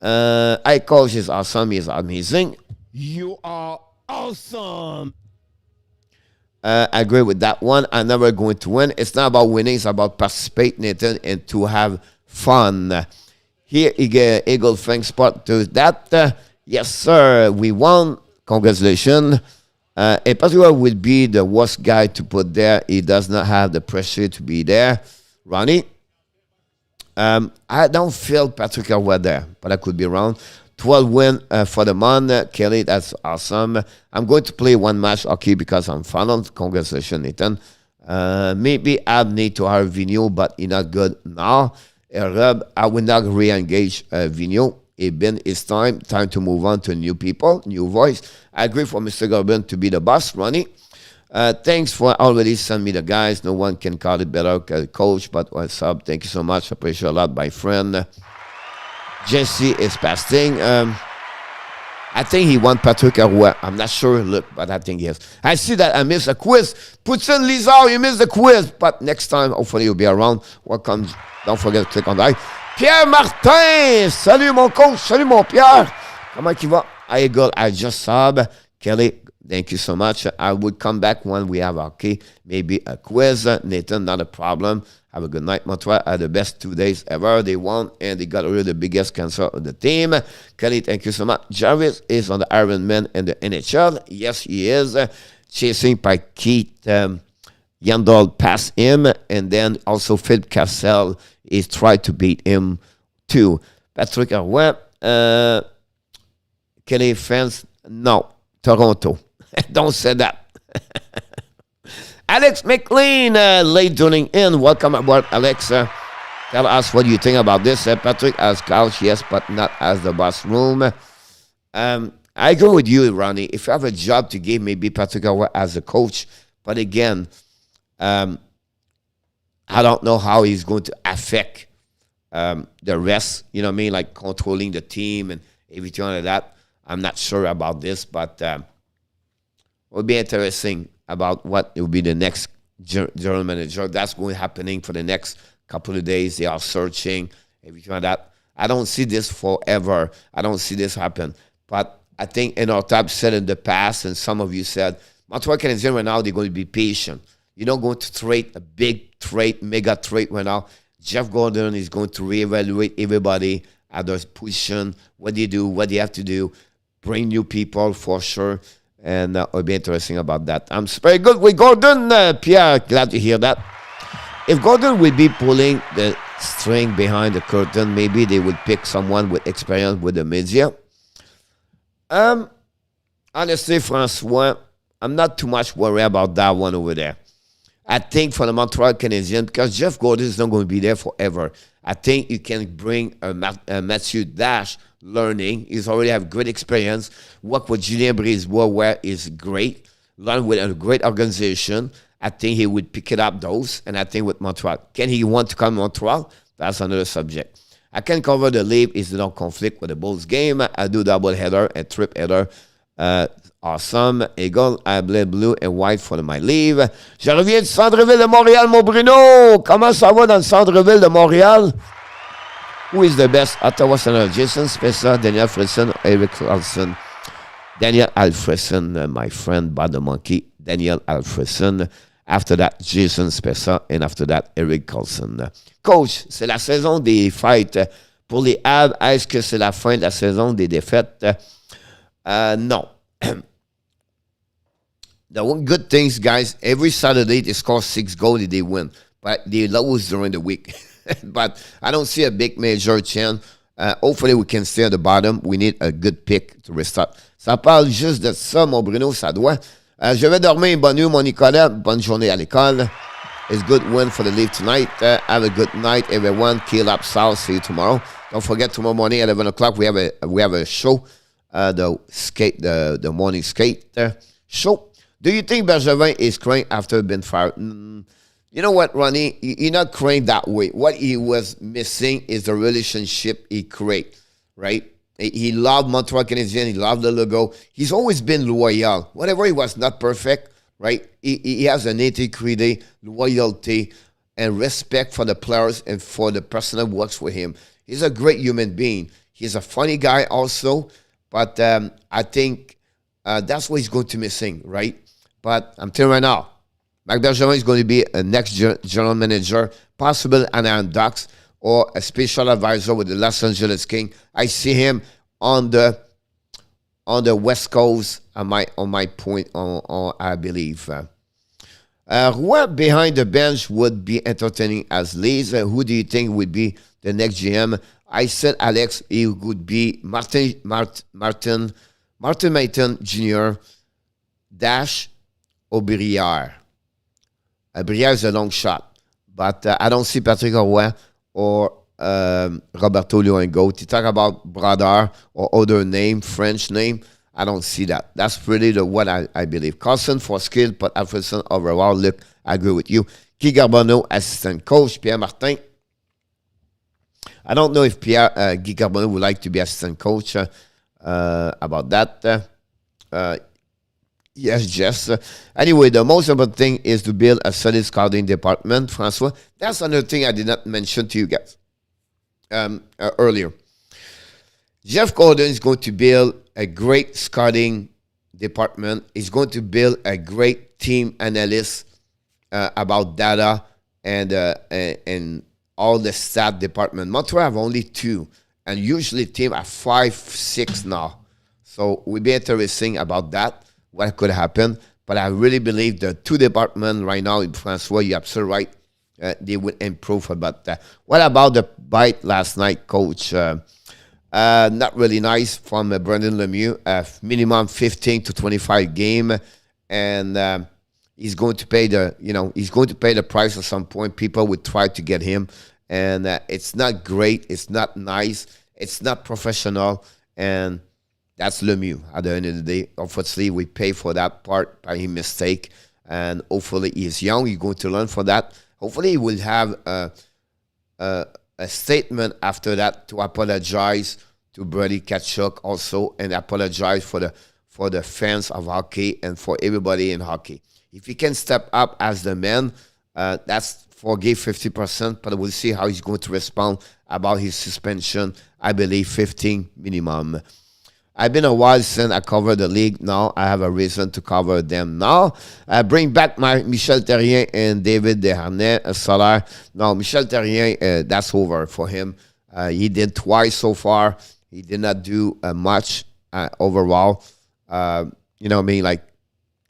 I coach is awesome. He's amazing. You are awesome. I agree with that one. I'm never going to win. It's not about winning. It's about participating, Nathan, and to have fun. Here, Eagle Frank Spot does that. Yes, sir. We won. Congratulations. Patrick will be the worst guy to put there. He does not have the pressure to be there. Ronnie, I don't feel Patrick Roy there, but I could be wrong. 12 win for the month. Kelly, that's awesome. I'm going to play one match hockey because I'm found. Congratulations, Nathan. Maybe I need to hire Vigneault, but he's not good now. Rob, I will not re-engage Vigneault. It's time to move on to new people, new voice. I agree for Mr. Gorton to be the boss, Ronnie. Thanks for already sending me the guys. No one can call it better, coach, but what's up? Thank you so much. I appreciate a lot, my friend. Jesse is passing. I think he won Patrick Roy. I'm not sure, look, but I think he is. I see that I missed a quiz. Poutine Lizard, you missed the quiz. But next time, hopefully you'll be around. Welcome. Don't forget to click on that. Pierre Martin. Salut, mon coach. Salut, mon Pierre. Comment tu vas? Hey, girl, I just sub. Kelly, thank you so much. I would come back when we have hockey. Maybe a quiz. Nathan, not a problem. Have a good night, Montreal. Had the best 2 days ever. They won, and they got rid of the biggest cancer of the team. Kelly, thank you so much. Jarvis is on the Iron Man in the NHL. Yes, he is. Chasing by Keith Yandel past him, and then also Phil Cassell is trying to beat him too. Patrick Roy, Kelly fans, no. Toronto. Don't say that. Alex McLean, late tuning in. Welcome aboard, Alex. Tell us what you think about this. Patrick as couch, yes, but not as the boss room. I agree with you, Ronnie. If you have a job to give, maybe Patrick Roy as a coach. But again, I don't know how he's going to affect the rest. You know what I mean? Like controlling the team and everything like that. I'm not sure about this, but it will be interesting about what will be the next general manager. That's going to happening for the next couple of days. They are searching, everything like that. I don't see this forever. I don't see this happen. But I think in our top said in the past, and some of you said, Montreal Canadiens right now, they're going to be patient. You're not going to trade a big trade, mega trade right now. Jeff Gorton is going to reevaluate everybody at their position, what they do, what they have to do. Bring new people for sure, and it'll be interesting about that. I'm very good with Gorton, Pierre. Glad to hear that. If Gorton will be pulling the string behind the curtain, maybe they would pick someone with experience with the media. Honestly, Francois, I'm not too much worried about that one over there. I think for the Montreal Canadiens, because Jeff Gorton is not going to be there forever, I think you can bring a Mathieu Dash learning. He's already have great experience. Work with Julien Brisebois where is great. Learn with a great organization. I think he would pick it up those. And I think with Montreal. Can he want to come to Montreal? That's another subject. I can cover the leave. Is no conflict with the Bulls game. I do double header and trip header. Awesome. Eagle, I bled blue and white for my leave. Je reviens du centre-ville de Montréal, mon Bruno. Comment ça va dans le centre-ville de Montréal? Who is the best? Ottawa Senators, Jason Spezza, Daniel Alfredson, Eric Carlson. Daniel Alfredson, my friend, Bad the Monkey. Daniel Alfredson. After that, Jason Spezza. And after that, Eric Carlson. Coach, c'est la saison des fights. Pour les Habs, est-ce que c'est la fin de la saison des défaites? Non. The one good things, guys, every Saturday they score 6 goals and they win. But they lose during the week. But I don't see a big major chance. Hopefully we can stay at the bottom. We need a good pick to restart. Ça parle juste de ça, mon Bruno, ça doit. Je vais dormir. Bonne nuit, mon Nicolas. Bonne journée à l'école. It's good win for the league tonight. Have a good night, everyone. Kill up south. See you tomorrow. Don't forget tomorrow morning at 11 o'clock we have a show. The morning skate show. Do you think Bergevin is crying after being fired? You know what, Ronnie? You're not crying that way. What he was missing is the relationship he created, right? He loved Montreal Canadiens. He loved the logo. He's always been loyal. Whatever he was not perfect, right? He has an integrity, loyalty, and respect for the players and for the person that works with him. He's a great human being. He's a funny guy also. But I think that's what he's going to missing, right? But I'm telling you right now, Marc Bergevin is going to be a next general manager, possible Anaheim Ducks, or a special advisor with the Los Angeles Kings. I see him on the West Coast. On my point, I believe. Roy behind the bench would be entertaining as least. Who do you think would be the next GM? I said Alex, he would be Martin Maton Jr. dash Aubrière. Brière is a long shot, but I don't see Patrick Roy or Roberto Luongo. To talk about brother or other name, French name, I don't see that. That's really what I believe. Carson for skill, but Alfredson overall. Look, I agree with you. Guy Carbonneau, assistant coach. Pierre Martin. I don't know if Guy Carbonneau would like to be assistant coach about that. Yes, Jess. Anyway, the most important thing is to build a solid scouting department, Francois. That's another thing I did not mention to you guys earlier. Jeff Gorton is going to build a great scouting department. He's going to build a great team analyst about data and all the stat department. Montreal have only 2, and usually team have 5, 6 now. So it would be interesting about that, what could happen. But I really believe the 2 departments right now in Francois, you're absolutely right, they would improve about that. What about the bite last night, coach? Not really nice from Brendan Lemieux. Minimum 15 to 25 game, and he's going to pay the price at some point. People would try to get him, and it's not great. It's not nice. It's not professional, and that's Lemieux. At the end of the day, unfortunately, we pay for that part by his mistake, and hopefully he's young. He's going to learn from that. Hopefully he will have a statement after that to apologize to Brady Tkachuk also, and apologize for the fans of hockey and for everybody in hockey. If he can step up as the man, that's forgive 50%, but we'll see how he's going to respond about his suspension. I believe 15 minimum. I've been a while since I covered the league. Now I have a reason to cover them now. Bring back my Michel Therrien and David Desharnais, Solar. Now, Michel Therrien, that's over for him. He did twice so far. He did not do much overall. You know what I mean? Like,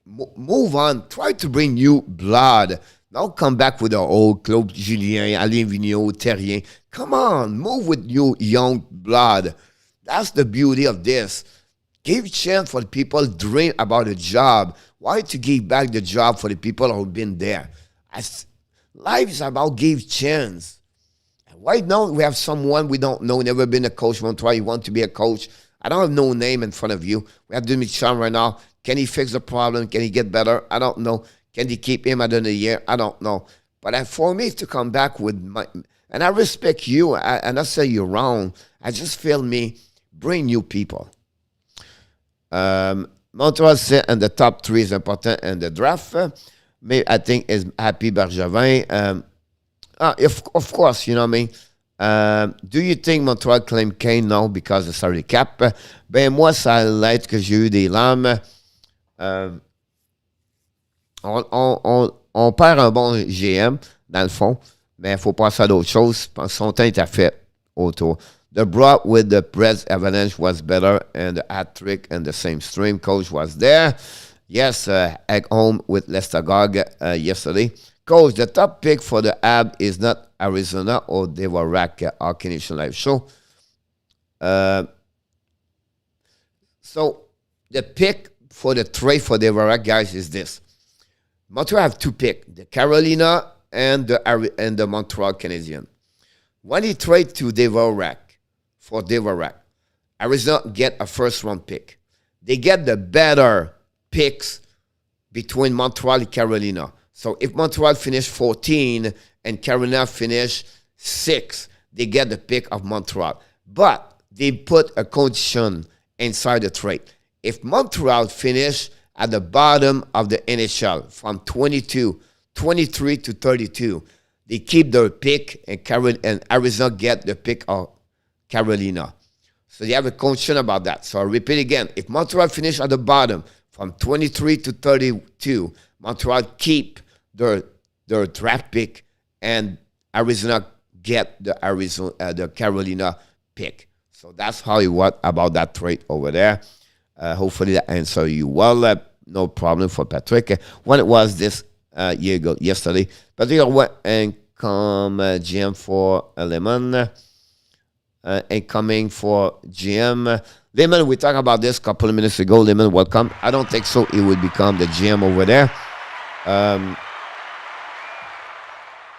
move on. Try to bring new blood. Don't come back with the old Claude Julien, Alain Vigneault, Therrien. Come on. Move with new young blood. That's the beauty of this. Give chance for the people dream about a job. Why to give back the job for the people who've been there? Life is about give chance. Right now we have someone we don't know, never been a coach, won't try, you want to be a coach. I don't have no name in front of you. We have Demi Chan right now. Can he fix the problem? Can he get better? I don't know. Can they keep him at the end of the year? I don't know. But for me to come back with my, and I respect you, and I say you're wrong. I just feel bring new people. Montreal and the top 3 is important in the draft. Maybe I think is Happy Bergevin. Of course, you know what I mean. Do you think Montreal claim Kane? Non, because of salary cap. Ben moi, ça l'aide que j'ai eu des lames. On perd un bon GM, dans le fond, mais il faut passer à d'autres choses. Son temps était fait autour. The brought with the Preds Avalanche was better, and the hat-trick and the same stream coach was there. Yes, at home with Lester Gog yesterday. Coach, the top pick for the Habs is not Arizona or Devorak, Hockey Nation Live Show. So the pick for the trade for Devorak, guys, is this. Montreal have 2 picks, the Carolina and the Montreal Canadiens. When he trade to Devorak, for Devorak, Arizona get a first-round pick. They get the better picks between Montreal and Carolina. So if Montreal finish 14 and Carolina finish 6, they get the pick of Montreal. But they put a condition inside the trade. If Montreal finish at the bottom of the NHL from 23 to 32, they keep their pick, and Arizona get the pick of Carolina. So they have a condition about that. So I repeat again, if Montreal finish at the bottom from 23 to 32, Montreal keep their draft pick, and Arizona get the Carolina pick. So that's how you what about that trade over there. Hopefully that answer you well. No problem for Patrick. When it was this yesterday. Patrick Roy income GM for Lemon. Incoming for GM. Lemon, we talked about this a couple of minutes ago. Lemon, welcome. I don't think so. He would become the GM over there.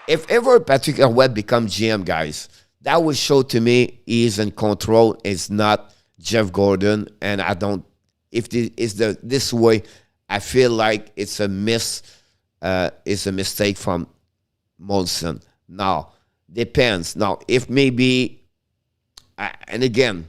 If ever Patrick Roy becomes GM, guys, that would show to me he's in control. It's not Jeff Gorton, and I don't. If this way, I feel like it's a mistake from Molson. Now, depends. Now, if maybe, and again,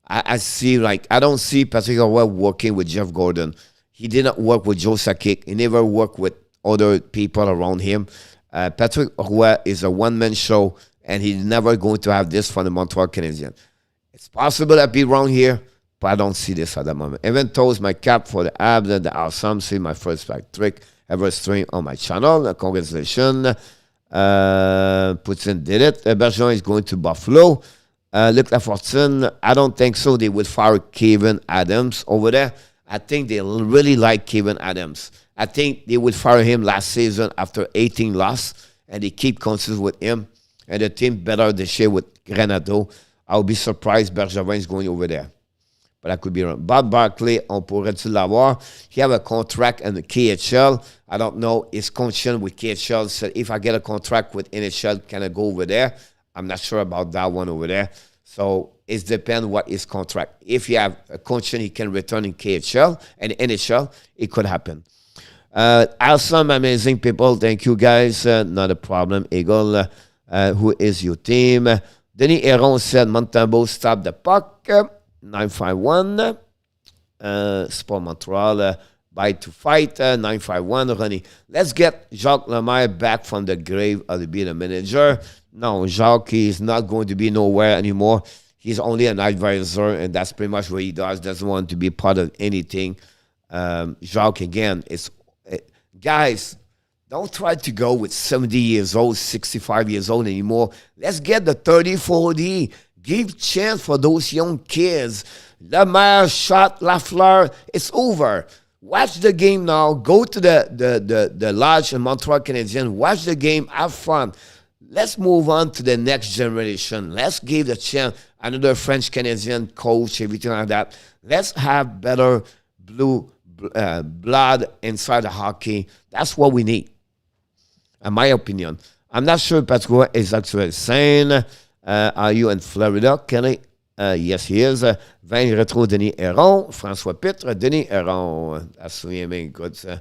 I see like I don't see Patrick Roy working with Jeff Gorton. He did not work with Joe Sakic. He never worked with other people around him. Patrick Roy is a one-man show, and he's never going to have this for the Montreal Canadiens. It's possible I'd be wrong here, but I don't see this at the moment. Even toes my cap for the Habs and the awesome. See my first back trick ever stream on my channel. Congratulations. Putin did it. Bergevin is going to Buffalo. Luc Lafortune, I don't think so. They would fire Kevin Adams over there. I think they really like Kevin Adams. I think they would fire him last season after 18 losses, and they keep consistent with him. And the team better this year with Granado. I'll be surprised Bergevin is going over there. But I could be wrong. Bob Barkley, on pourrait-tu l'avoir? He have a contract in the KHL. I don't know. His conscience with KHL said, if I get a contract with NHL, can I go over there? I'm not sure about that one over there. So it depends what his contract. If you have a conscience, he can return in KHL and NHL, it could happen. Awesome, amazing people. Thank you, guys. Not a problem. Eagle, who is your team? Denis Héron said, Montembeault stop the puck. 951. Sport Montreal, bite to fight. 951. Ronnie, let's get Jacques Lemaire back from the grave of being a manager. No, Jacques is not going to be nowhere anymore. He's only an advisor, and that's pretty much what he does. Doesn't want to be part of anything. Jacques, again, guys, don't try to go with 70 years old, 65 years old anymore. Let's get the 30, 40. Give chance for those young kids. Lemaire shot Lafleur. It's over. Watch the game now. Go to the lodge in Montreal Canadiens. Watch the game. Have fun. Let's move on to the next generation. Let's give the chance another French Canadian coach, everything like that. Let's have better blood inside the hockey. That's what we need, in my opinion. I'm not sure Patrick is actually sane. Are you in Florida, Kelly? Yes, he is. 20 retro Denis Héron. François Pitre, Denis Héron. I souviens bien, écoute ça.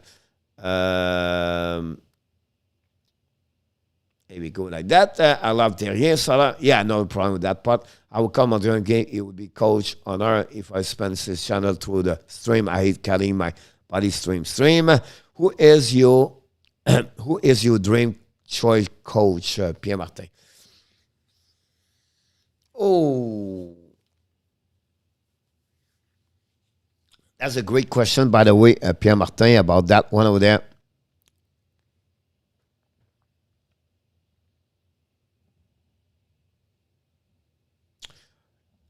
Here we go like that. I love Terrien. So yeah, no problem with that part. I will come on during the game. It would be coach honor if I spend this channel through the stream. I hate carrying my body stream. Who is your dream choice coach, Pierre Martin? Oh, that's a great question, by the way, Pierre Martin, about that one over there.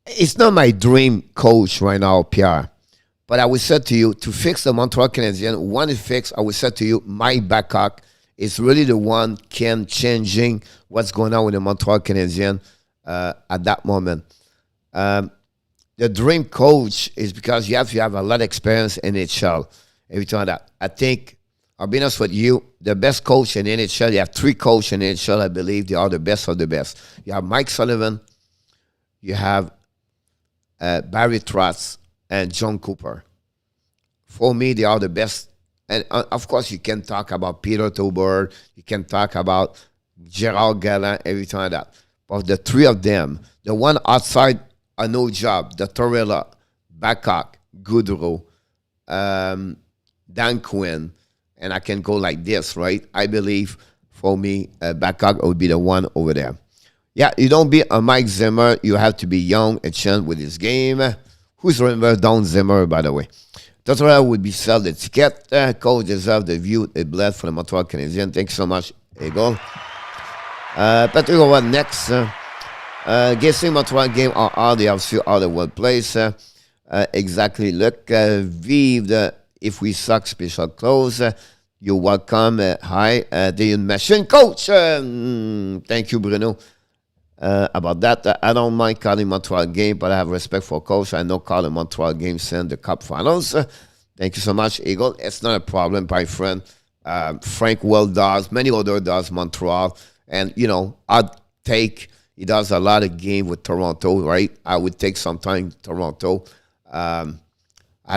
It's not my dream coach right now, Pierre. But I would say to you, to fix the Montreal Canadiens, one is fixed, I would say to you, Mike Babcock is really the one can changing what's going on with the Montreal Canadiens at that moment. The dream coach is because you have to have a lot of experience in NHL. Every time that. I think, I'll be honest with you, the best coach in NHL, you have 3 coaches in NHL, I believe they are the best of the best. You have Mike Sullivan, you have Barry Trotz, and John Cooper. For me, they are the best. And of course, you can talk about Peter Tauber, you can talk about Gerard Gallant, everything like that. But the 3 of them, the one outside a no job, the Torella, Babcock, Goudreau, Dan Quinn, and I can go like this, right? I believe for me, Babcock would be the one over there. Yeah, you don't be a Mike Zimmer. You have to be young and chant with his game. Who's remember Don Zimmer, by the way? Torella would be sell the ticket. Coach deserve the view it bled for the Montreal Canadiens. Thanks so much, Eagle. Patrick Roy next. Guessing Montreal game are all the obviously all the world place. Exactly. Look, vive the if we suck special close. You're welcome. Hi, the machine coach. Thank you, Bruno. About that, I don't mind calling Montreal game, but I have respect for coach. I know calling Montreal game send the cup finals. Thank you so much, Eagle. It's not a problem, my friend. Frank Well does, many other does Montreal, and I'd take. He does a lot of game with Toronto, right? I would take some time Toronto. I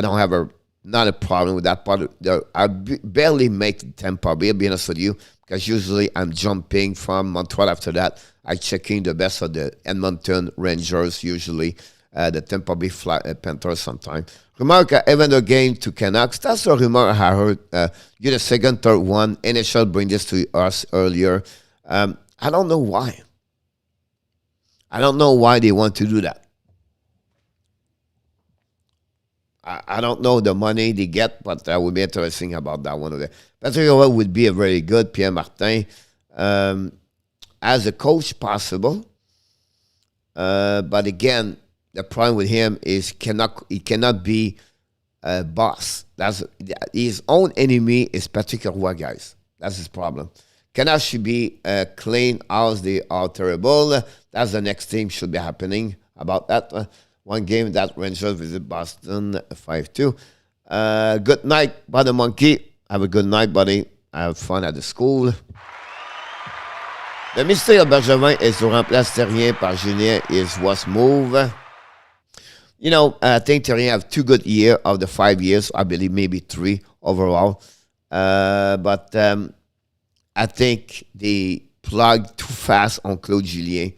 don't have not a problem with that part. I barely make Tampa Bay, be honest with you, because usually I'm jumping from Montreal after that. I check in the best of the Edmonton Rangers, usually the Tampa Bay Panthers sometimes. Rumor even the game to Canucks. That's a rumor I heard. You're the second, third one. NHL bring this to us earlier. I don't know why. I don't know why they want to do that. I don't know the money they get, but that would be interesting about that one of them. Patrick Roy would be a very good Pierre Martin. As a coach, possible. But again, the problem with him is he cannot be a boss. That's his own enemy is Patrick Roy, guys. That's his problem. Cannot should be clean house. They are terrible. That's the next thing should be happening about that. One game that Rangers visit Boston 5-2. Good night, Buddy Monkey. Have a good night, buddy. Have fun at the school. Le mystère Bergevin est sur remplace Terrien par Julien is what's move. I think Terrien have 2 good years of the 5 years. I believe maybe 3 overall. But I think they plugged too fast on Claude Julien.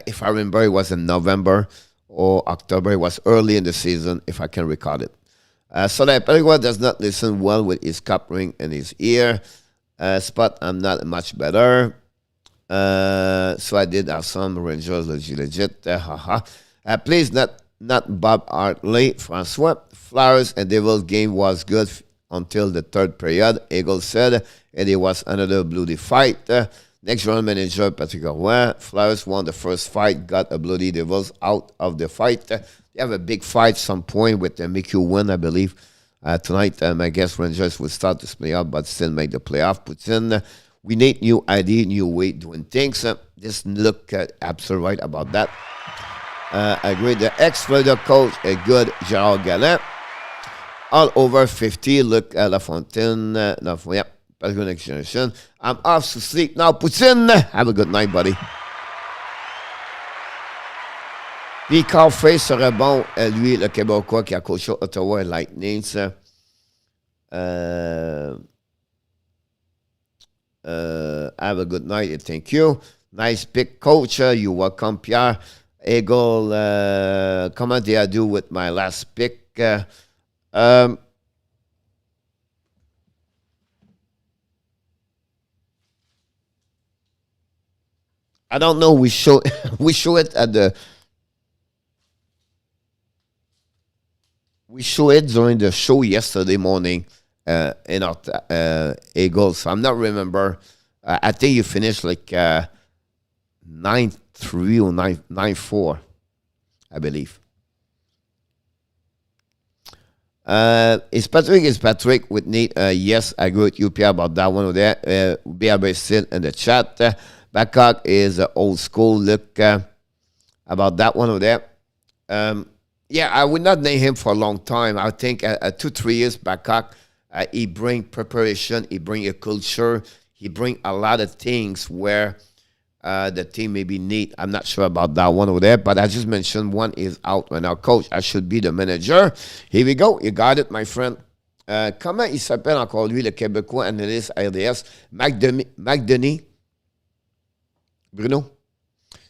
If I remember, it was in November or October. It was early in the season, if I can recall it. So that Pellegrin does not listen well with his cup ring in his ear. Spot, I'm not much better. So I did have some Rangers legit. Please, not Bob Hartley. Francois. Flowers and Devils game was good until the third period. Eagle said, and it was another bloody fight. Next round manager, Patrick Roy. Flowers won the first fight, got a bloody Devils out of the fight. They have a big fight some point with the make you win, I believe. Tonight, I guess Rangers will start to play up, but still make the playoff. Puts in, we need new idea, new way doing things. Just look absolutely right about that. I agree. The ex-Florida coach, a good Gérard Gallant. All over 50, look at LaFontaine. Yep. Next generation. I'm off to sleep now. Poutine. Have a good night, buddy. Puis Carl Frey serait bon, lui, le Québécois qui a coaché Ottawa et Lightning. Have a good night and thank you. Nice pick, coach. You're welcome, Pierre. Eagle, comment did I do with my last pick? I don't know. We show it at the. We show it during the show yesterday morning in our Eagles. So I'm not remember. I think you finished like 9-3 or 9-4, I believe. Is Patrick with Nate? Yes, I agree with you, Pierre, about that one over there. BRB still in the chat. Babcock is old school. Look about that one over there. Yeah, I would not name him for a long time. I think 2-3 years Babcock, he bring preparation, he bring a culture, he bring a lot of things where the team maybe need. I'm not sure about that one over there, but I just mentioned one is out right now. Coach, I should be the manager. Here we go. You got it, my friend. Comment il s'appelle encore lui, le Québécois analyste RDS? McDonough. Bruno.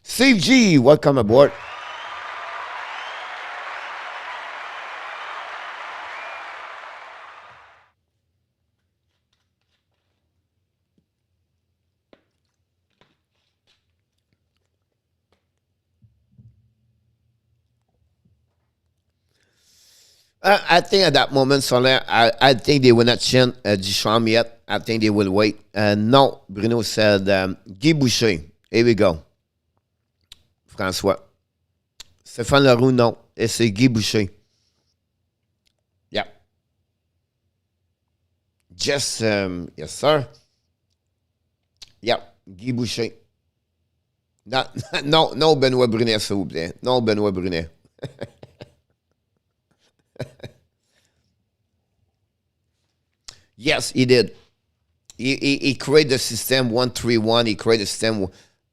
Steve G, welcome aboard. I think at that moment, Solaire, I think they will not change Duchamp yet. I think they will wait. No, Bruno said, Guy Boucher. Here we go. François. Stéphane Leroux, non. Et c'est Guy Boucher. Yeah. Just, yes, sir. Yep, Guy Boucher. Non, non, non, Benoît Brunet, s'il vous plaît. Non, Benoît Brunet. Yes, he did. He created the system 1-3-1. He created a system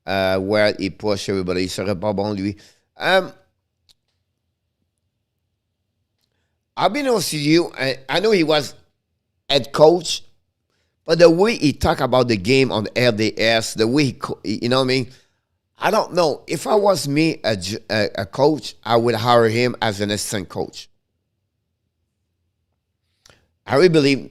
where he pushed everybody. Il serait pas bon, lui. I'll be honest with you. I know he was head coach, but the way he talked about the game on RDS, the way you know what I mean? I don't know. If I was me, a coach, I would hire him as an assistant coach. I really believe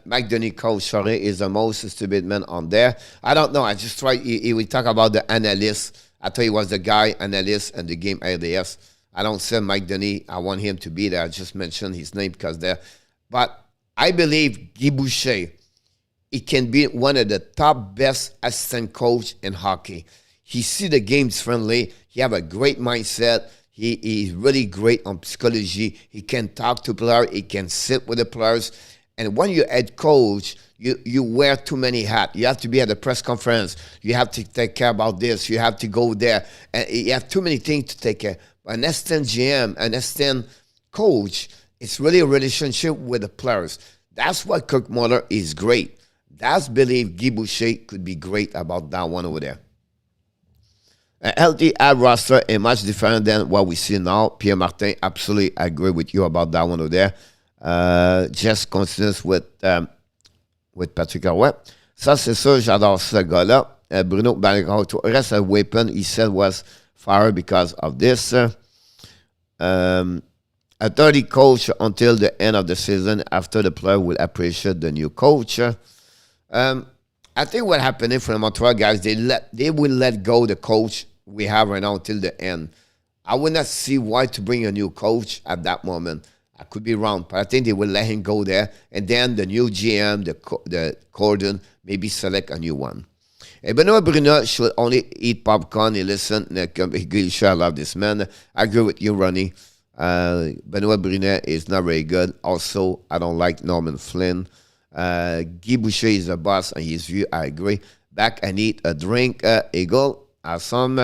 Mike Denny, coach, sorry, is the most stupid man on there. I don't know. I just tried. He would talk about the analyst. I thought he was the guy, analyst, and the game RDS. I don't say Mike Denny. I want him to be there. I just mentioned his name because there. But I believe Guy Boucher, he can be one of the top best assistant coach in hockey. He see the game differently. He have a great mindset. He's really great on psychology. He can talk to players. He can sit with the players. And when you're head coach, you wear too many hats. You have to be at the press conference. You have to take care about this. You have to go there. And you have too many things to take care. An assistant GM, an assistant coach, it's really a relationship with the players. That's why Kirk Muller is great. That's believe Guy Boucher could be great about that one over there. A healthy ad roster is much different than what we see now. Pierre Martin, absolutely agree with you about that one over there. Just continues with Patrick Roy. Ça, c'est ça, j'adore ce gars-là. Bruno Bannigato reste a weapon, he said, was fired because of this. A 30 coach until the end of the season. After the player will appreciate the new coach. I think what happened for the Montreal guys, they will let go the coach we have right now until the end. I would not see why to bring a new coach at that moment. I could be wrong, but I think they will let him go there. And then the new GM, the Gordon, maybe select a new one. And Benoit Brunet should only eat popcorn and listen. I love this man. I agree with you, Ronnie. Benoit Brunet is not very good. Also, I don't like Norman Flynn. Guy Boucher is a boss, and his view, I agree. Back and eat a drink. Eagle, awesome.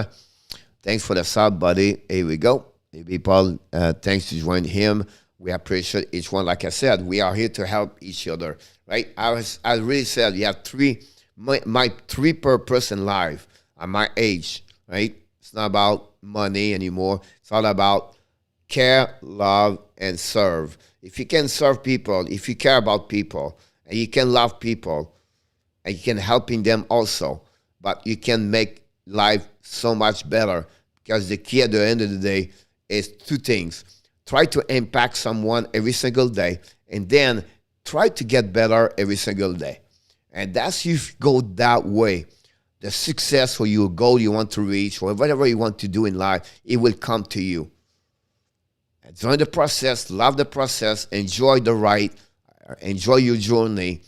Thanks for the sub, buddy. Here we go. Maybe Paul, thanks to join him. We appreciate each one. Like I said, we are here to help each other, right? I really said you have my three purpose in life at my age, right? It's not about money anymore. It's all about care, love, and serve. If you can serve people, if you care about people, and you can love people, and you can helping them also, but you can make life so much better, because the key at the end of the day is two things. Try to impact someone every single day, and then try to get better every single day. And that's if you go that way, the success or your goal you want to reach, or whatever you want to do in life, it will come to you. Enjoy the process, love the process, enjoy the ride, enjoy your journey.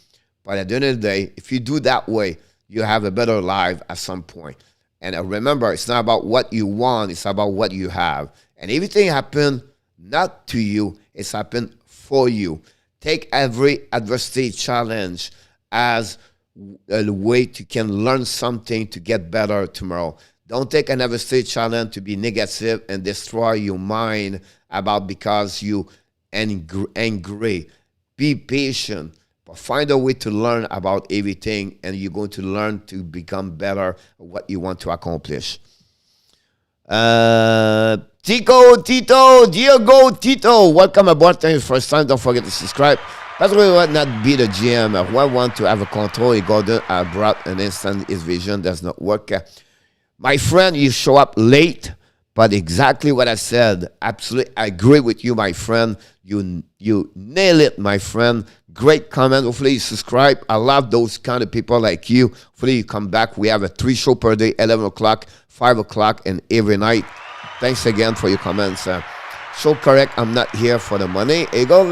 But at the end of the day, if you do that way, you have a better life at some point. And remember, it's not about what you want, it's about what you have. And everything happened not to you, it's happened for you. Take every adversity challenge as a way to can learn something to get better tomorrow. Don't take an adversity challenge to be negative and destroy your mind about because you angry. Be patient, but find a way to learn about everything, and you're going to learn to become better at what you want to accomplish. Tito, Diego, Tito, welcome aboard. Thank you for the first time. Don't forget to subscribe. Patrick will not be the GM. I want to have a control. He Gordon brought an instant. His vision does not work. My friend, you show up late, but exactly what I said. Absolutely, I agree with you, my friend. You nail it, my friend. Great comment. Hopefully you subscribe. I love those kind of people like you. Hopefully you come back. We have a 3 show per day, 11 o'clock, 5 o'clock, and every night. Thanks again for your comments. So correct, I'm not here for the money. Eagle,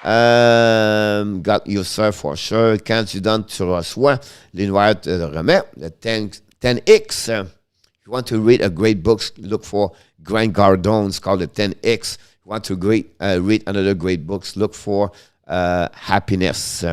got you, sir, for sure. Candidat, tu reçois. L'invite te remet. Le 10X. If you want to read a great book, look for Grant Cardone. It's called the 10X. If you want to read another great book, look for Happiness.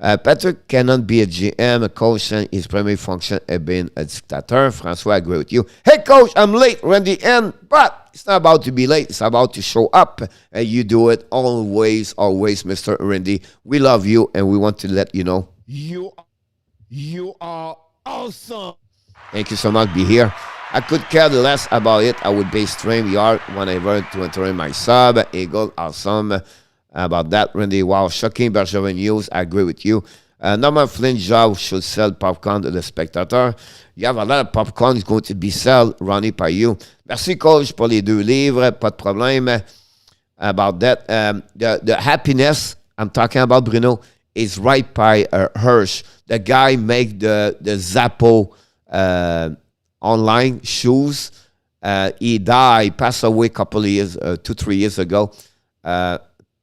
Patrick cannot be a GM, a coach, and his primary function has been a dictator. François, I agree with you. Hey, coach, I'm late. We're in the end, but it's not about to be late. It's about to show up, and you do it always, Mr. Randy. We love you, and we want to let you know you are awesome. Thank you so much. Be here. I could care less about it. I would be StreamYard whenever to enter my sub. Eagle, awesome. About that, Randy. Wow, shocking Bergevin news. I agree with you. Norman Flynn's job should sell popcorn to the spectator. You have a lot of popcorn going to be sold, Ronnie, par you. Merci, coach, pour les 2 livres. Pas de problème about that. The happiness I'm talking about, Bruno, is right by Hirsch. The guy make the Zappo online shoes. He died, passed away a couple of years, 2-3 years ago.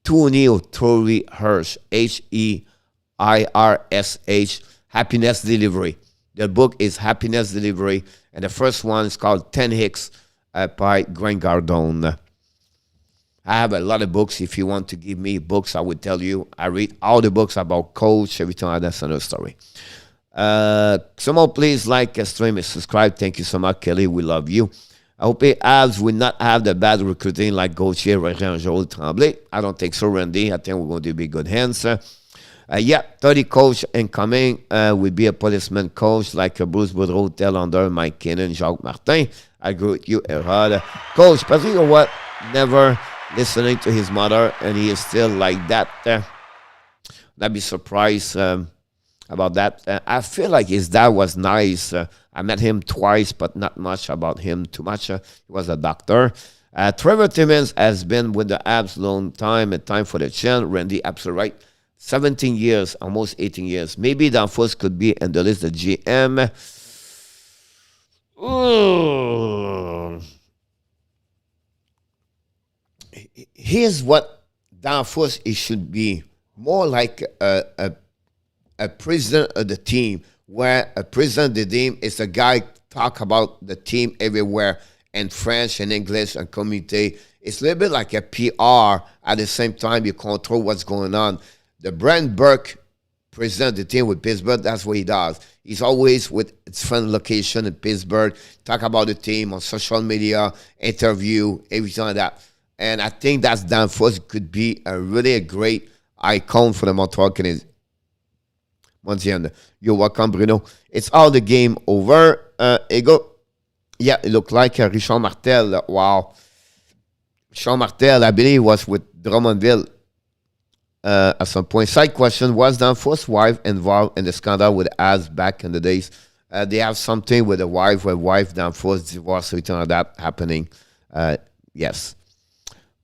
Tony Hirsch, Hirsh, Happiness Delivery. The book is Happiness Delivery, and the first one is called 10 Hicks by Grant Cardone. I have a lot of books. If you want to give me books, I would tell you. I read all the books about coach, everything. That's another story. Someone please like, stream, and subscribe. Thank you so much, Kelly. We love you. I hope the Habs will not have the bad recruiting like Gauthier, Régent, Joel, Tremblay. I don't think so, Randy. I think we're going to be good hands. 30 coach incoming will be a policeman coach like Bruce Boudreau, Telander, Mike Kinnon, Jacques Martin. I agree with you, Erod. Coach, but you know what? Never listening to his mother, and he is still like that. I'd be surprised about that. I feel like his dad was nice. I met him twice, but not much about him too much. He was a doctor. Trevor Timmins has been with the Habs long time, and time for the chin. Randy, absolutely right. 17 years, almost 18 years. Maybe Danforth could be in the list of GM. Here's what Danforth it should be. More like a president of the team, where a president of the team is a guy talk about the team everywhere in French and English and community. It's a little bit like a PR. At the same time, you control what's going on. The Brent Burke president of the team with Pittsburgh, that's what he does. He's always with its friend location in Pittsburgh, talk about the team on social media, interview, everything like that. And I think that's Danforth could be a really great icon for the Montreal Canadiens. You're welcome, Bruno. It's all the game over. Ego. Yeah, it looked like Richard Martel. Wow. Richard Martel, I believe, was with Drummondville at some point. Side question, was Danforth's wife involved in the scandal with Habs back in the days? They have something with the wife, where wife Danforth divorce, something like that happening. Yes.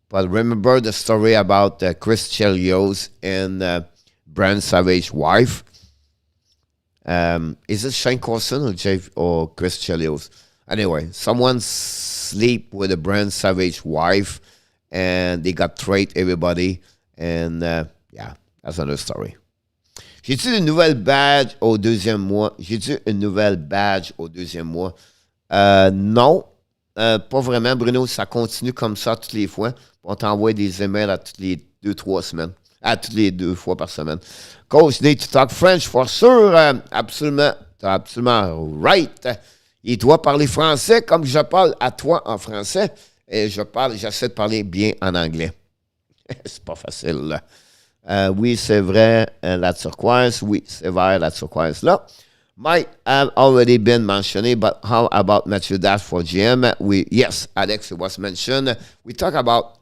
But remember the story about Chris Chelios and Brand Savage's wife? Is it Shane Corson or Chris Chelios? Anyway, someone sleep with a Brand Savage wife, and they got traded everybody. And yeah, that's another story. J'ai-tu une nouvelle badge au deuxième mois? J'ai-tu une nouvelle badge au deuxième mois? Non, pas vraiment, Bruno. Ça continue comme ça toutes les fois. On t'envoie des emails à toutes les 2-3 semaines. À toutes les 2 fois par semaine. Coach, need to talk French for sure. Absolument. T'as absolument right. Il doit parler français comme je parle à toi en français. Et j'essaie de parler bien en anglais. C'est pas facile. Oui, c'est vrai, la turquoise. Oui, c'est vrai, la turquoise là. Might have already been mentioned, but how about Matthew Dash for GM? Yes, Alex, it was mentioned. We talk about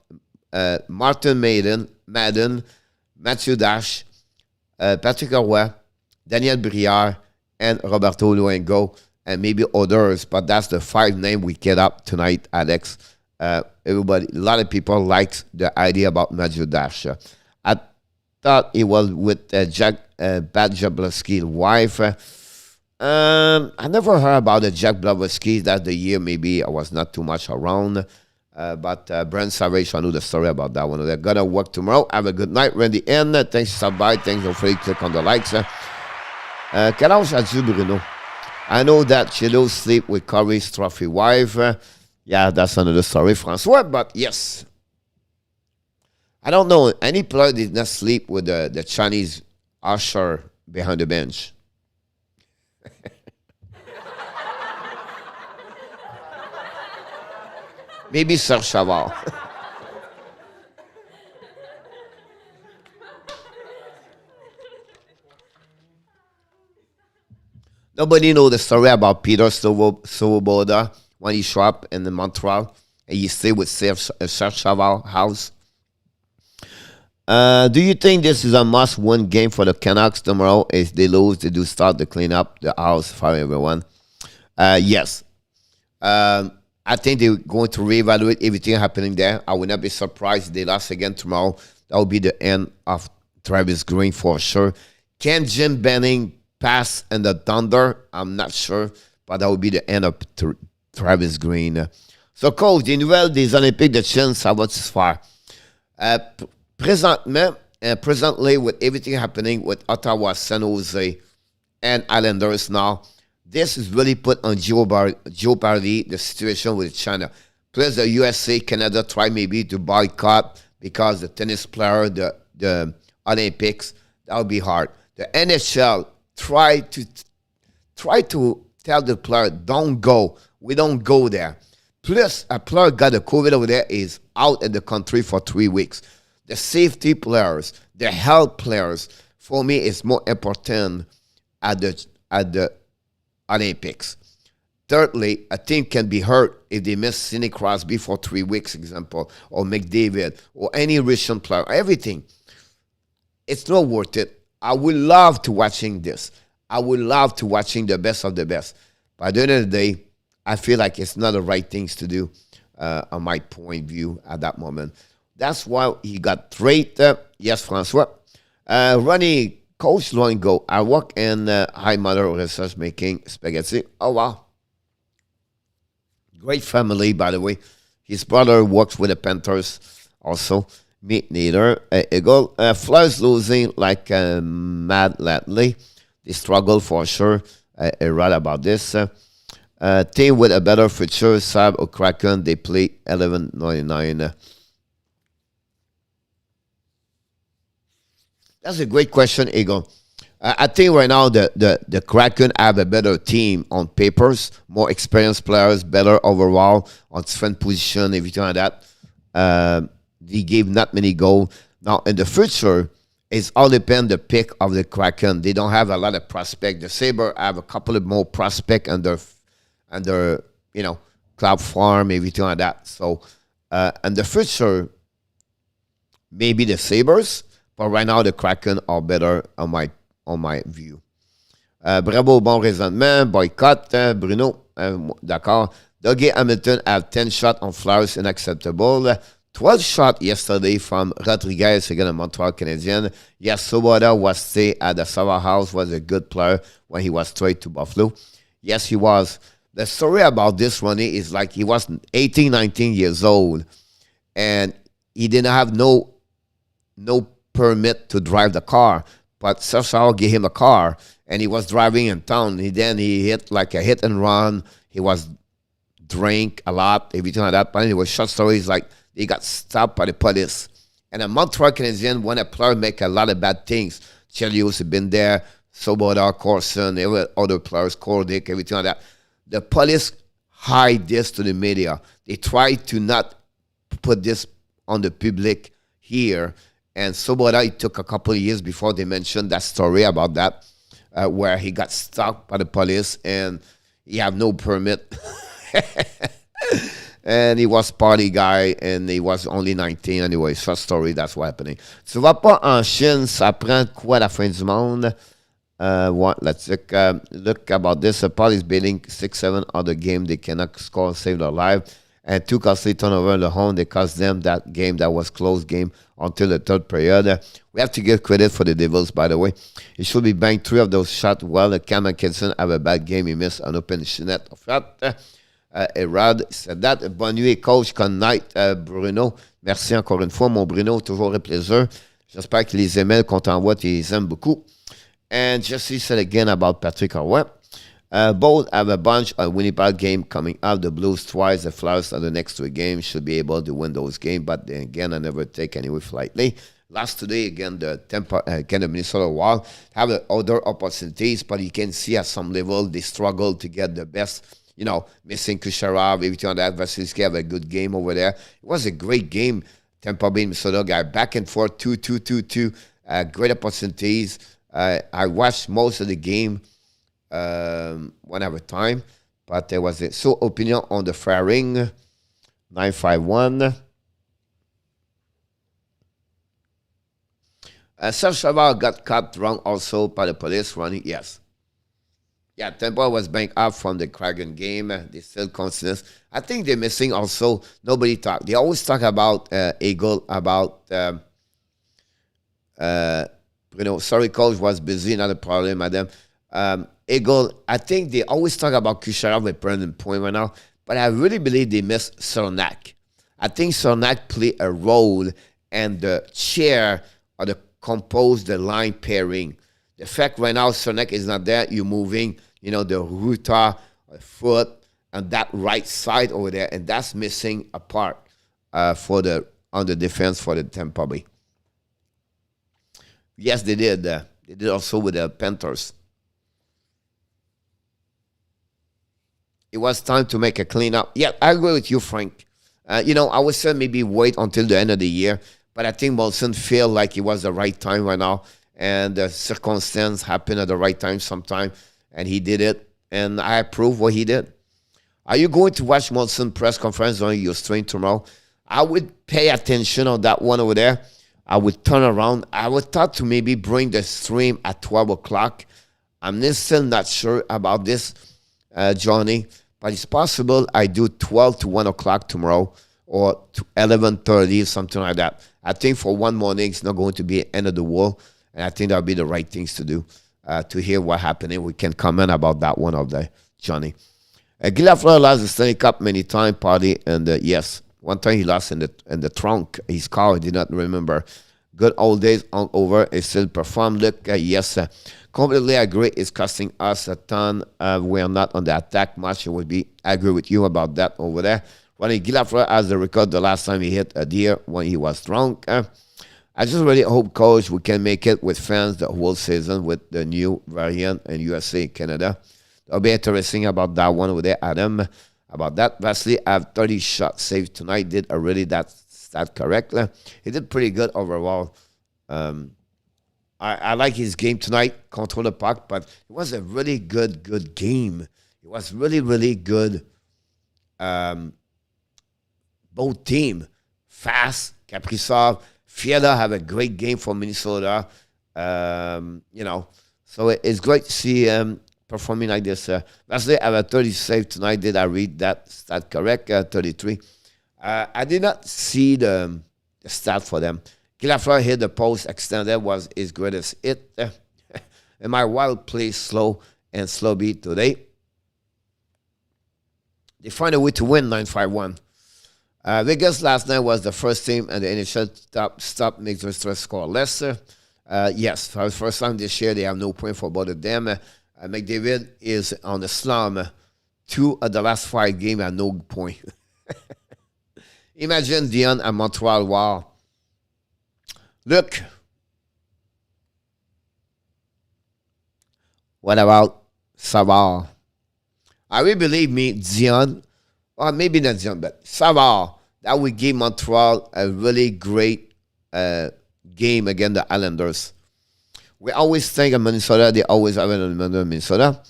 Martin Madden, Matthew Dash, Patrick Roy, Daniel Brière, and Roberto Luengo, and maybe others, but that's the 5 names we get up tonight, Alex. Everybody, a lot of people liked the idea about Matthew Dash. I thought it was with Jack Jablonski's wife. I never heard about the Jack Blavatsky. That's the year maybe I was not too much around. But Brent Savage, I know the story about that one. They're going to work tomorrow. Have a good night, Randy. And thanks for stopping by. Thanks for click on the likes. Quel âge as-tu, Bruno? I know that Chilo sleep with Corey's trophy wife. Yeah, that's another story, François. But yes. I don't know. Any player did not sleep with the Chinese usher behind the bench? Maybe Serge Savard. Nobody know the story about Peter Svoboda when he showed up in the Montreal and he stayed with Serge Savard house. Do you think this is a must-win game for the Canucks tomorrow? If they lose, they do start to clean up the house for everyone. Yes. I think they're going to reevaluate everything happening there. I would not be surprised if they lost again tomorrow. That will be the end of Travis Green for sure. Can Jim Benning pass in the Thunder? I'm not sure, but that will be the end of Travis Green. So, coach, des nouvelles des Olympiques de Chine, ça va-tu se faire? Presently, with everything happening with Ottawa, San Jose, and Islanders now, this is really put on jeopardy the situation with China. Plus, the USA, Canada try maybe to boycott because the tennis player, the Olympics, that would be hard. The NHL try to tell the player, don't go. We don't go there. Plus, a player got the COVID over there, is out in the country for 3 weeks. The safety players, the health players, for me, is more important at the Olympics. Thirdly, a team can be hurt if they miss Sidney Crosby for 3 weeks, example, or McDavid, or any Russian player, everything. It's not worth it. I would love to watching this. I would love to watching the best of the best. But at the end of the day, I feel like it's not the right things to do on my point of view at that moment. That's why he got traded. Yes, Francois. Ronnie, Coach long ago, I work in High Mother Research making spaghetti. Oh, wow. Great family, by the way. His brother works with the Panthers also. Me neither. Eagle. Flyers losing like mad lately. They struggle for sure. I read about this. Team with a better future, Sabres or Kraken, they play 11.99. That's a great question, Eagle. I think right now the Kraken have a better team on papers, more experienced players, better overall on different position, everything like that. They gave not many goals. Now, in the future, it's all depend the pick of the Kraken. They don't have a lot of prospect. The Sabres have a couple of more prospect under Cloud Farm, everything like that. So, in the future, maybe the Sabres, but right now the Kraken are better on my view. Bravo, bon raisonnement, boycott, Bruno, d'accord. Dougie Hamilton have 10 shots on Flyers, unacceptable. 12 shots yesterday from Rodriguez against the Montreal Canadiens. Yes, Svoboda was stay at the Savard House, was a good player when he was traded to Buffalo. Yes, he was. The story about this, Ronnie, is like he was 18, 19 years old, and he didn't have no permit to drive the car. But Savard gave him a car, and he was driving in town. He hit like a hit and run. He was drink a lot, everything like that. But anyway, short story is like he got stopped by the police. And a Montreal Canadiens, when a player make a lot of bad things, Chelios had been there, Svoboda, Corson, other players, Kordic, everything like that. The police hide this to the media. They try to not put this on the public here. And Svoboda, it took a couple of years before they mentioned that story about that, where he got stopped by the police and he had no permit. And he was party guy and he was only 19 anyway. Short story, that's what happening. Tu vas pas en Chine, ça prend quoi la fin du monde? Let's look about this. Paul is beating 6-7 other game. They cannot score, save their life. And 2 costly turnover in the home. They cost them that game that was close game until the third period. We have to give credit for the Devils, by the way. He should be banked 3 of those shots. Well, Cam McKinson have a bad game. He missed an open net of shot. Rod said that. Bonne nuit, coach. Good night, Bruno. Merci encore une fois, mon Bruno. Toujours un plaisir. J'espère que les emails qu'on t'envoie, tu les aimes beaucoup. And Jesse said again about Patrick Roy. Both have a bunch of Winnipeg game coming up. The Blues twice. The Flyers are the next 2 games. Should be able to win those games. But then again, I never take any lightly. lost today again the Tampa, again the Minnesota Wild. Have other opportunities, but you can see at some level they struggle to get the best. Missing Kucherov, everything on that. Vasilevsky have a good game over there. It was a great game. Tampa Bay, Minnesota got back and forth, 2-2-2-2. Great opportunities. I watched most of the game one at a time, but there was a opinion on the firing 951. Serge Savard got caught wrong also by the police running. Yes. Yeah, Tampa was banked up from the Kraken game. They still constant. I think they're missing also. Nobody talk. They always talk about Eagle, about sorry, coach was busy, not a problem, madam. Eagle, I think they always talk about Kucherov with Brandon Point right now, but I really believe they miss Cernak. I think Cernak played a role and the chair or the compose the line pairing. The fact right now Cernak is not there, you're moving, the Ruta, foot, and that right side over there, and that's missing a part on the defense for the Tampa Bay. Yes, they did. They did also with the Panthers. It was time to make a cleanup. Yeah, I agree with you, Frank. I would say maybe wait until the end of the year, but I think Molson feel like it was the right time right now, and the circumstance happened at the right time sometime, and he did it, and I approve what he did. Are you going to watch Molson press conference on your stream tomorrow? I would pay attention on that one over there. I would turn around. I would thought to maybe bring the stream at 12 o'clock. I'm still not sure about this, Johnny, but it's possible I do 12 to 1 o'clock tomorrow or 11:30, something like that. I think for one morning, it's not going to be end of the world, and I think that'll be the right things to do to hear what happening. We can comment about that one of the Johnny. Guy Lafleur lost the Stanley Cup many times, party, and yes, one time he lost in the trunk. His car, he did not remember. Good old days on over. He still performed. Look, yes, completely agree. It's costing us a ton. We are not on the attack much. I agree with you about that over there. Ronnie Guy Lafleur has the record the last time he hit a deer when he was drunk. I just really hope, Coach, we can make it with fans the whole season with the new variant in USA, Canada. That'll be interesting about that one over there, Adam. About that, Vasily, I have 30 shots saved tonight. Did already that correctly. He did pretty good overall. I like his game tonight, control the puck, but it was a really good game. It was really, really good. Both team, fast, Kaprizov, Fiala have a great game for Minnesota. So it's great to see performing like this. Lastly, I have a 30 save tonight. Did I read that stat correct? 33. I did not see the stat for them. Guy Lafleur hit the post extended was his greatest hit. And my Wild plays slow and slow beat today. They find a way to win 9-5-1. Vegas last night was the first team and the initial stop makes the stress score lesser. Yes, for the first time this year, they have no point for both of them. McDavid is on the slum. 2 of the last 5 games have no point. Imagine Dion at Montreal. Wow. Look. What about Savard? I really believe me, Dion, or maybe not Dion, but Savard, that would give Montreal a really great game against the Islanders. We always think of Minnesota, they always have it in Minnesota.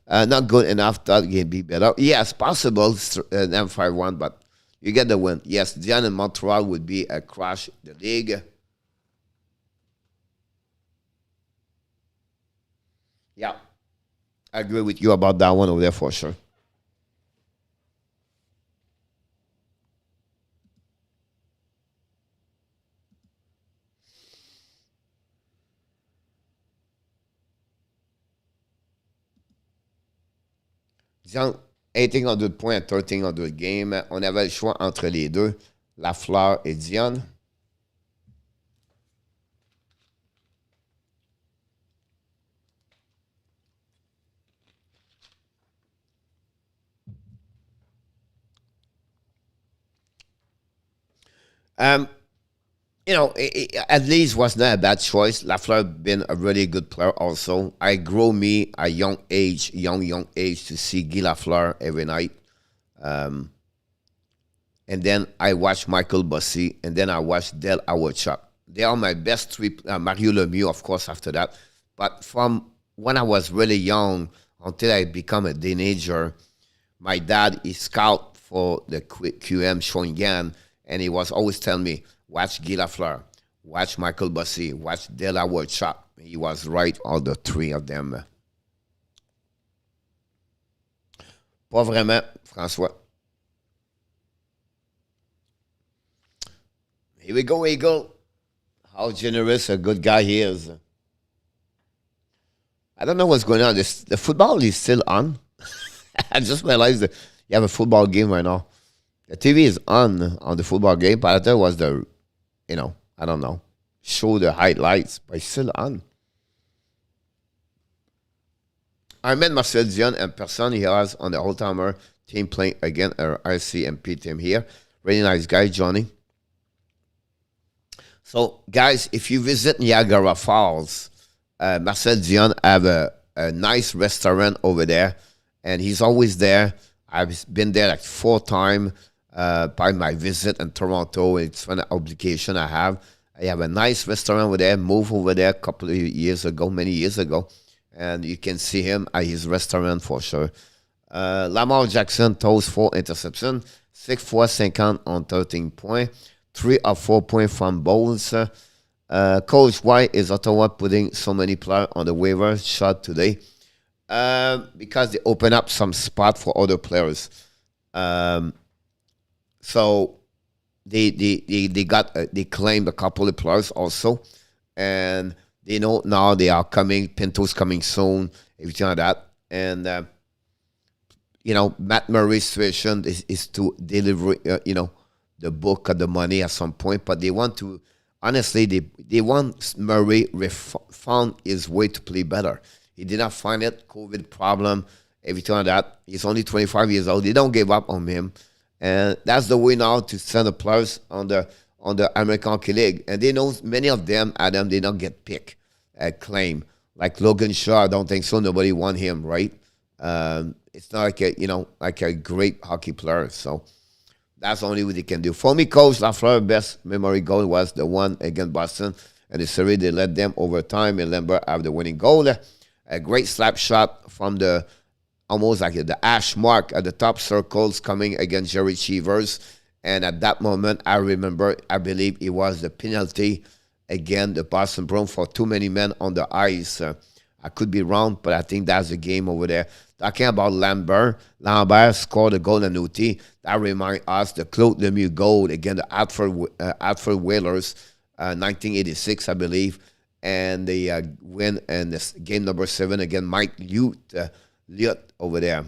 Not good enough, that can be better. Yes, possible, M5-1, but you get the win. Yes, Dion and Montreal would be a crush the league. Yeah, I agree with you about that one over there for sure. Disons, 1800 points, 1300 games. On avait le choix entre les deux, Lafleur et Dion. at least was not a bad choice. Lafleur been a really good player also. I grow me a young age to see Guy Lafleur every night. And then I watch Michael Bossy, and then I watch Del Awachuk. They are my best three. Mario Lemieux, of course, after that. But from when I was really young until I become a teenager, my dad is scout for the QM Shawinigan, and he was always telling me, watch Guy Lafleur, watch Michael Bossy, watch Del Awachuk. He was right, all the three of them. Pas vraiment, François. Here we go, Eagle. How generous a good guy he is. I don't know what's going on. The football is still on. I just realized that you have a football game right now. The TV is on the football game, but I thought it was I don't know, show the highlights, but it's still on. I met Marcel Dion in person. He was on the old-timer team playing against our RCMP team here. Really nice guy, Johnny. So, guys, if you visit Niagara Falls, Marcel Dion have a nice restaurant over there, and he's always there. I've been there like 4 times by my visit in Toronto. It's an obligation I have. I have a nice restaurant over there, moved over there a couple of years ago, many years ago, and you can see him at his restaurant for sure. Lamar Jackson throws 4 interceptions, 6 fois 50 on 13 points. 3 or 4 points from bowls. Coach, why is Ottawa putting so many players on the waiver shot today? Because they open up some spot for other players. So they claimed a couple of players also, and they know now they are coming. Pinto's coming soon. Everything like that, and Matt Murray's situation is to deliver. The book or the money at some point, but they want to, honestly, they want Murray found his way to play better. He did not find it, COVID problem, everything like that. He's only 25 years old. They don't give up on him. And that's the way now to send the players on the American Hockey League. And they know many of them, Adam, they don't get picked, claim. Like Logan Shaw, I don't think so. Nobody want him, right? It's not like a great hockey player, so that's the only way they can do. For me, Coach Lafleur's best memory goal was the one against Boston. And the series, they led them overtime. And Lambert have the winning goal. A great slap shot from almost like the ash mark at the top circles coming against Jerry Cheevers. And at that moment, I believe it was the penalty against the Boston Bruins for too many men on the ice. I could be wrong, but I think that's the game over there. Talking about Lambert scored a goal in OT. That reminds us the Claude Lemieux goal against the Hartford Whalers, 1986, I believe. And they win in this game number 7 against Mike Liot over there.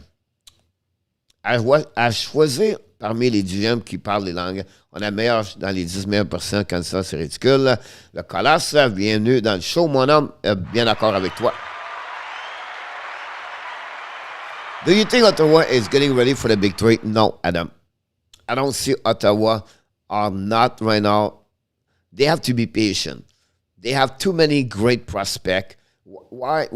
À choisir parmi les 10e qui parlent les langues, on a meilleur dans les 10 meilleures personnes comme ça, c'est ridicule. Le Colas, bienvenue dans le show, mon homme. Bien d'accord avec toi. Do you think Ottawa is getting ready for the big 3? No, Adam. I don't see Ottawa are not right now. They have to be patient. They have too many great prospects. Why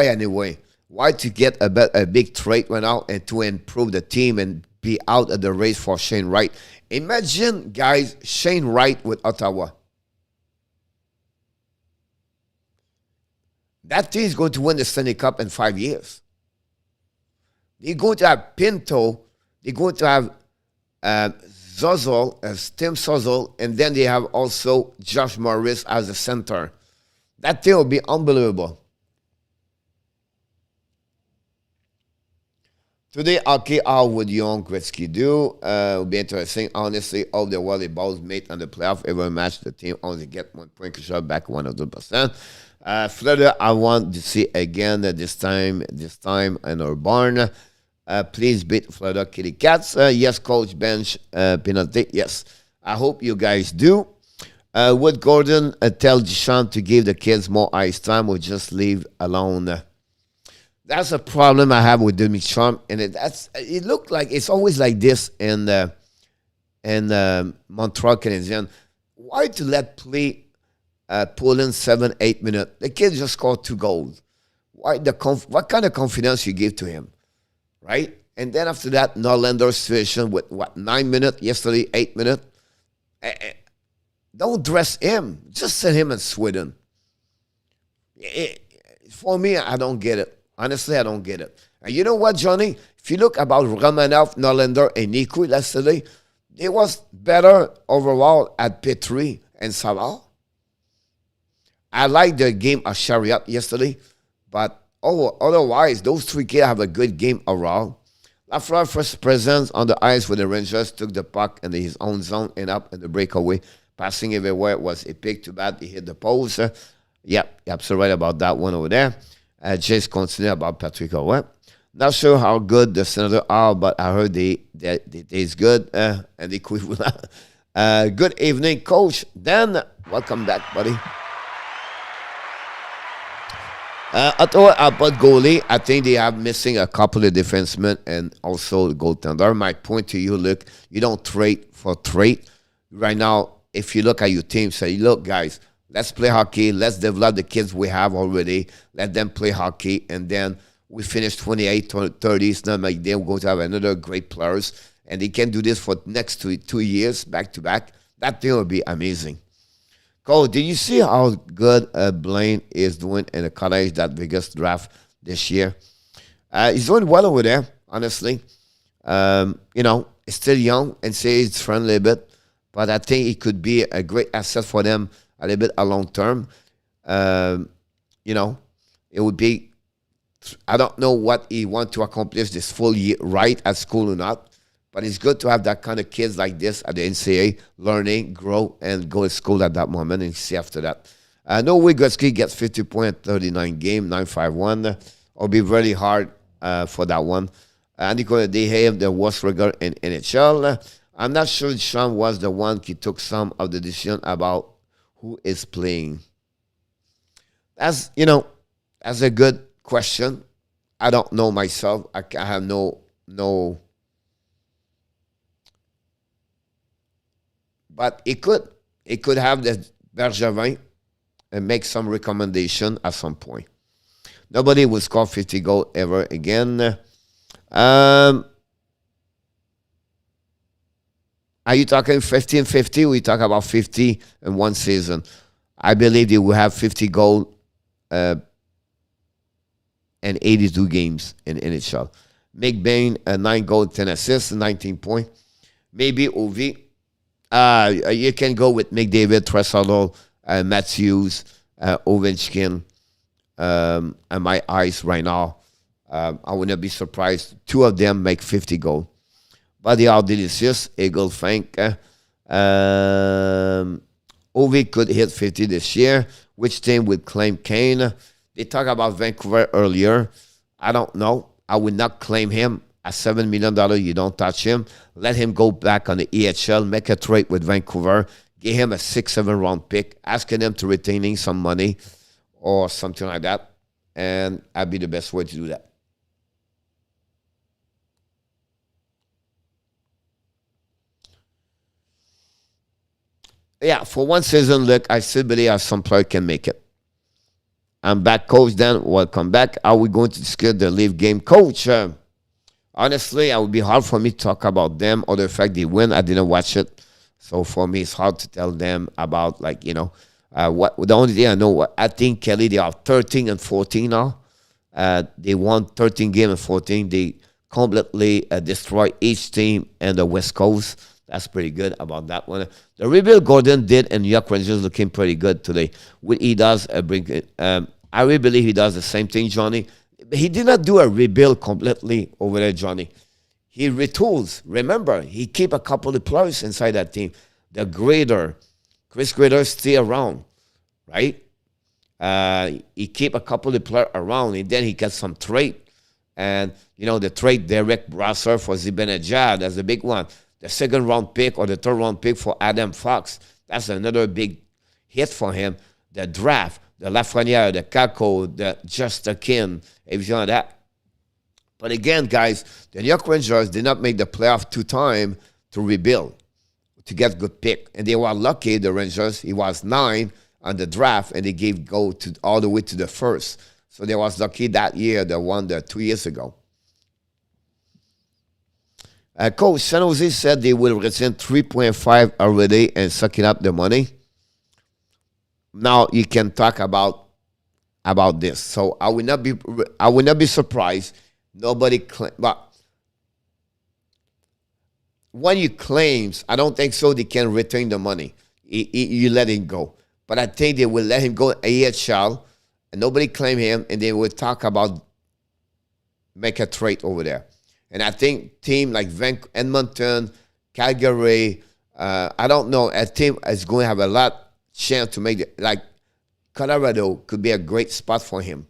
anyway? Why to get a big trade right now and to improve the team and be out of the race for Shane Wright? Imagine, guys, Shane Wright with Ottawa. That team is going to win the Stanley Cup in 5 years. They're going to have Pinto. They're going to have Tim Zuzzle, and then they have also Josh Morris as a center. That team will be unbelievable. Today, hockey, how would Young Gretzky do? Will be interesting. Honestly, all the volleyballs made on the playoff every match, the team only get 1 point shot back 100%. Florida, I want to see again this time in our barn. Please beat Florida Kitty Cats. Yes, coach, bench penalty. Yes, I hope you guys do. Would Gordon tell Deschamps to give the kids more ice time or just leave alone? That's a problem I have with Deschamps, and it looked like it's always like this in Montreal Canadiens. why to let play pull in 7-8 minutes? The kid just scored 2 goals. What kind of confidence you give to him, right? And then after that, Norlander situation with 9 minutes yesterday, 8 minutes. Don't dress him. Just send him in Sweden. For me, I don't get it. Honestly, I don't get it. And you know what, Johnny? If you look about Romanov, Norlander, and Niku yesterday, it was better overall at Petrie and Savard. I like the game of Chariot yesterday, but otherwise, those 3 kids have a good game overall. Lafleur first presence on the ice with the Rangers, took the puck in his own zone and up in the breakaway. Passing everywhere was epic. Too bad he hit the post. Yep, you're absolutely right about that one over there. Jace continued about Patrick Owen. Not sure how good the Senators are, but I heard they is good. And they quit. Good evening, Coach. Dan, welcome back, buddy. Ottawa output goalie, I think they are missing a couple of defensemen and also the goaltender. My point to you, look, you don't trade for trade. Right now, if you look at your team, say, look, guys, let's play hockey. Let's develop the kids we have already. Let them play hockey. And then we finish 28, 30. It's not like they're going to have another great players. And they can do this for next 2 years, back to back. That thing would be amazing. Cole, did you see how good Blaine is doing in the college, that biggest draft this year? He's doing well over there, honestly. He's still young and say he's friendly a bit. But I think he could be a great asset for them a little bit a long term. It would be, I don't know what he wants to accomplish this full year right at school or not. But it's good to have that kind of kids like this at the NCAA, learning, grow, and go to school at that moment and see after that. No way Gretzky gets 50 points, 39 game, 9-5-1. It'll be really hard for that one. They have the worst record in NHL. I'm not sure Sean was the one who took some of the decision about who is playing. That's a good question. I don't know myself. I have no. But it could have the Bergevin and make some recommendation at some point. Nobody will score 50 goals ever again. Are you talking 50 and 50? We talk about 50 in one season. I believe they will have 50 goals and 82 games in NHL. McBain, 9 goals, 10 assists, 19 points. Maybe Ovi. You can go with McDavid, Tresolo, Matthews, Ovechkin, and my eyes right now. I would not be surprised. 2 of them make 50 goals. But they are delicious. Eagle Frank. Ovi could hit 50 this year. Which team would claim Kane? They talked about Vancouver earlier. I don't know. I would not claim him. At $7 million, you don't touch him. Let him go back on the EHL, make a trade with Vancouver, give him a 6-7 round pick, asking him to retaining some money or something like that. And that'd be the best way to do that. Yeah, for one season, look, I still believe some player can make it. I'm back, Coach Dan. Welcome back. Are we going to discuss the Leaf game? Coach, honestly, it would be hard for me to talk about them or the fact they win. I didn't watch it. So for me, it's hard to tell them about, what the only thing I know, I think, Kelly, they are 13 and 14 now. They won 13 games and 14. They completely destroyed each team in the West Coast. That's pretty good about that one. The rebuild Gordon did in New York Rangers looking pretty good today. What he does, I really believe he does the same thing, Johnny. He did not do a rebuild completely over there, Johnny. He retools. Remember, he keep a couple of players inside that team. The Grader, Chris Grader, stay around, right? He keep a couple of players around, and then he got some trade. And, the trade Derek Brasser for Zibanejad, that's a big one. The second round pick or the third round pick for Adam Fox, that's another big hit for him. The draft, the Lafreniere, the Kako, the Justakin, everything like that. But again, guys, the New York Rangers did not make the playoff 2 times to rebuild. to get good pick. And they were lucky, the Rangers. He was 9 on the draft, and they gave go to all the way to the first. So they was lucky that year, the one that 2 years ago. Coach, San Jose said they will return 3.5 already and sucking up the money. Now you can talk about this. So I will not be surprised. Nobody but when you claims, I don't think so they can return the money. You let him go. But I think they will let him go AHL and nobody claim him, and they will talk about make a trade over there. And I think team like Edmonton, Calgary, I don't know, a team is going to have a lot chance to make it. Like Colorado could be a great spot for him.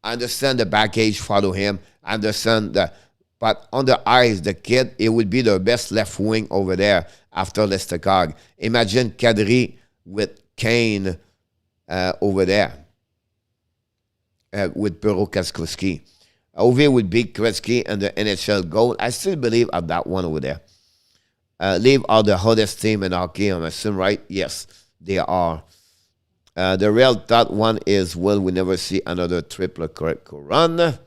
I understand the baggage follow him. I understand that. But on the ice, the kid, it would be the best left wing over there after Lestegard. Imagine Kadri with Kane over there with Burrow Kaskowski. Ove would beat Gretzky and the NHL goal. I still believe at that one over there. Leave are the hottest team in hockey, I'm assuming, right? Yes, they are. The real thought one is, will we never see another triple correct run?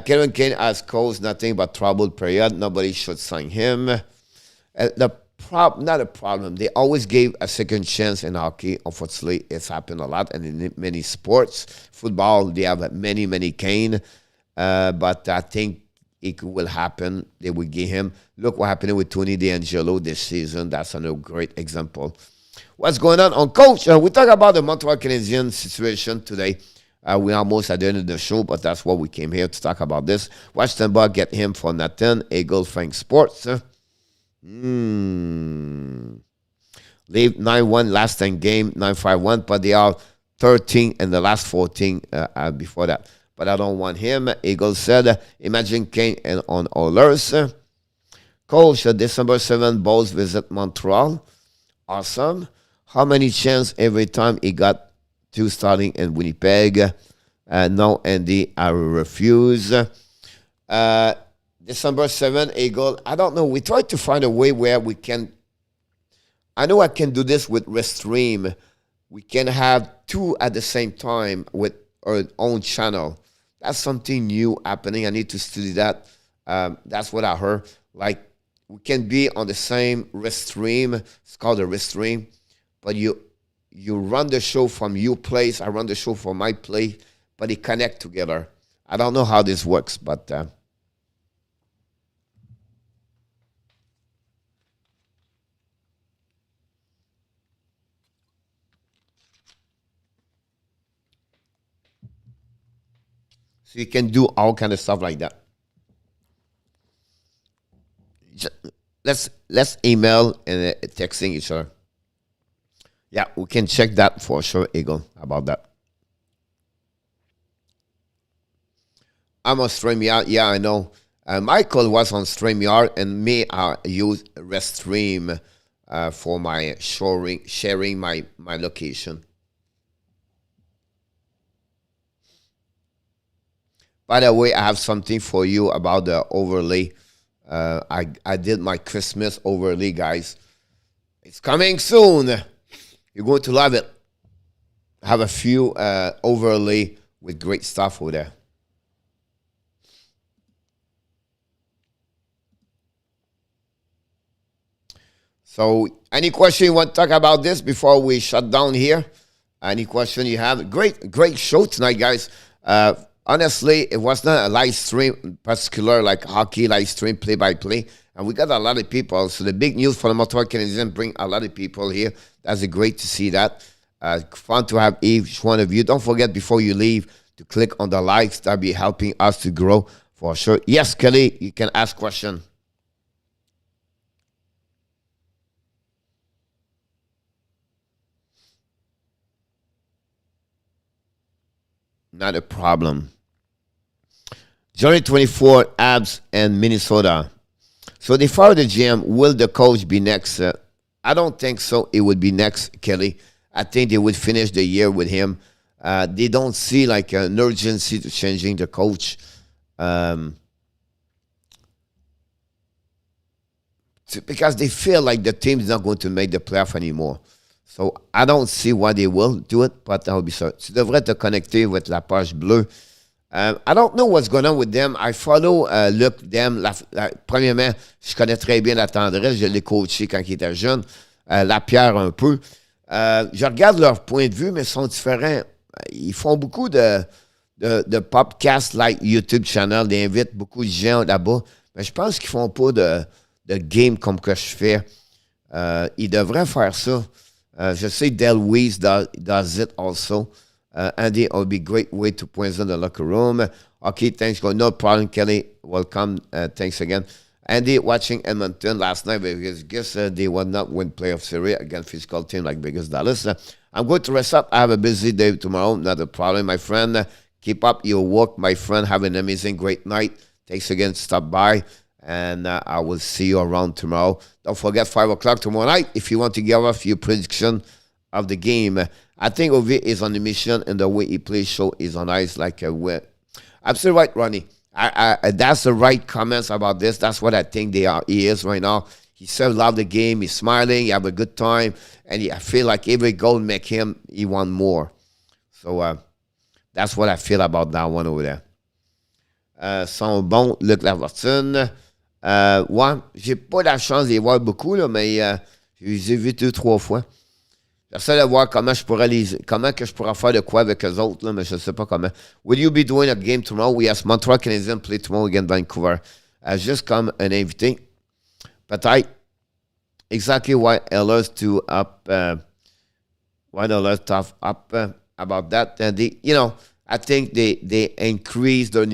Kevin Kane has caused nothing but troubled period. Nobody should sign him. Not a problem. They always gave a second chance in hockey. Unfortunately, it's happened a lot, and in many sports. Football, they have many, many Kane. But I think it will happen. They will give him. Look what happened with Tony DeAngelo this season. That's another great example. What's going on Coach? We talk about the Montreal Canadiens situation today. We're almost at the end of the show, but that's what we came here to talk about this. Watch them get him for Nathan, Eagle Frank Sports. Leave 9-1 last 10 game, 9-5-1, but they are 13 in the last 14 before that. But I don't want him. Eagle said, imagine Kane and on Oilers. Coach, December 7, Bulls visit Montreal. Awesome. How many chance every time he got 2 starting in Winnipeg? No, Andy, I refuse. December 7, Eagle. I don't know. We tried to find a way where we can. I know I can do this with RESTREAM. We can have 2 at the same time with our own channel. That's something new happening. I need to study that. That's what I heard. Like, we can be on the same RESTREAM. It's called a RESTREAM. But you run the show from your place. I run the show from my place. But they connect together. I don't know how this works, but... So you can do all kind of stuff like that. Let's email and texting each other. Yeah, we can check that for sure, Eagle, about that. I'm on StreamYard. Yeah, I know. Michael was on StreamYard, and me, I use RESTREAM for my sharing my location. By the way, I have something for you about the overlay. I did my Christmas overlay, guys. It's coming soon. You're going to love it. I have a few overlay with great stuff over there. So, any question you want to talk about this before we shut down here? Any question you have? Great show tonight, guys. Honestly, it was not a live stream, particular like hockey live stream, play-by-play. And we got a lot of people. So the big news for the Montreal Canadiens bring a lot of people here. That's great to see that. Fun to have each one of you. Don't forget before you leave to click on the likes. That'll be helping us to grow for sure. Yes, Kelly, you can ask question. Not a problem. January 24, Habs and Minnesota. So they fired the GM. Will the coach be next? I don't think so. It would be next, Kelly. I think they would finish the year with him. They don't see like an urgency to changing the coach. because they feel like the team is not going to make the playoff anymore. So, I don't see why they will do it, but I'll be sorry. Tu devrais te connecter avec la page bleue. I don't know what's going on with them. I follow Luc Dem. Premièrement, je connais très bien la tendresse. Je l'ai coaché quand il était jeune. La pierre un peu. Je regarde leur point de vue, mais ils sont différents. Ils font beaucoup de podcasts like YouTube channel. Ils invitent beaucoup de gens là-bas. Mais je pense qu'ils font pas de game comme que je fais. Ils devraient faire ça. Je sais Del Weiss does it also. Andy, it would be a great way to poison the locker room. Okay, thanks. No problem, Kelly. Welcome. Thanks again. Andy, watching Edmonton last night, because I guess they will not win playoff series against physical team like biggest Dallas. I'm going to rest up. I have a busy day tomorrow. Not a problem, my friend. Keep up your work, my friend. Have an amazing, great night. Thanks again. Stop by. And I will see you around tomorrow. Don't forget 5 o'clock tomorrow night if you want to give us your prediction of the game. I think Ovi is on the mission, and the way he plays show is on ice like a wet. Absolutely right, Ronnie. I that's the right comments about this. That's what I think he is right now. He still love the game. He's smiling. He have a good time. And I feel like every goal make him, he want more. So that's what I feel about that one over there. Sont bons, Luc Lafortune. Ouais, j'ai pas la chance de les voir beaucoup, là, mais je les ai vus 2-3 fois. J'essaie de voir comment que je pourrais faire de quoi avec eux autres, là, mais je ne sais pas comment. Will you be doing a game tomorrow? Yes, Montreal Canadiens play tomorrow against Vancouver. Juste comme un invité. Peut-être. Exactly why Oilers to up. Why the Oilers tough up about that? I think they increase the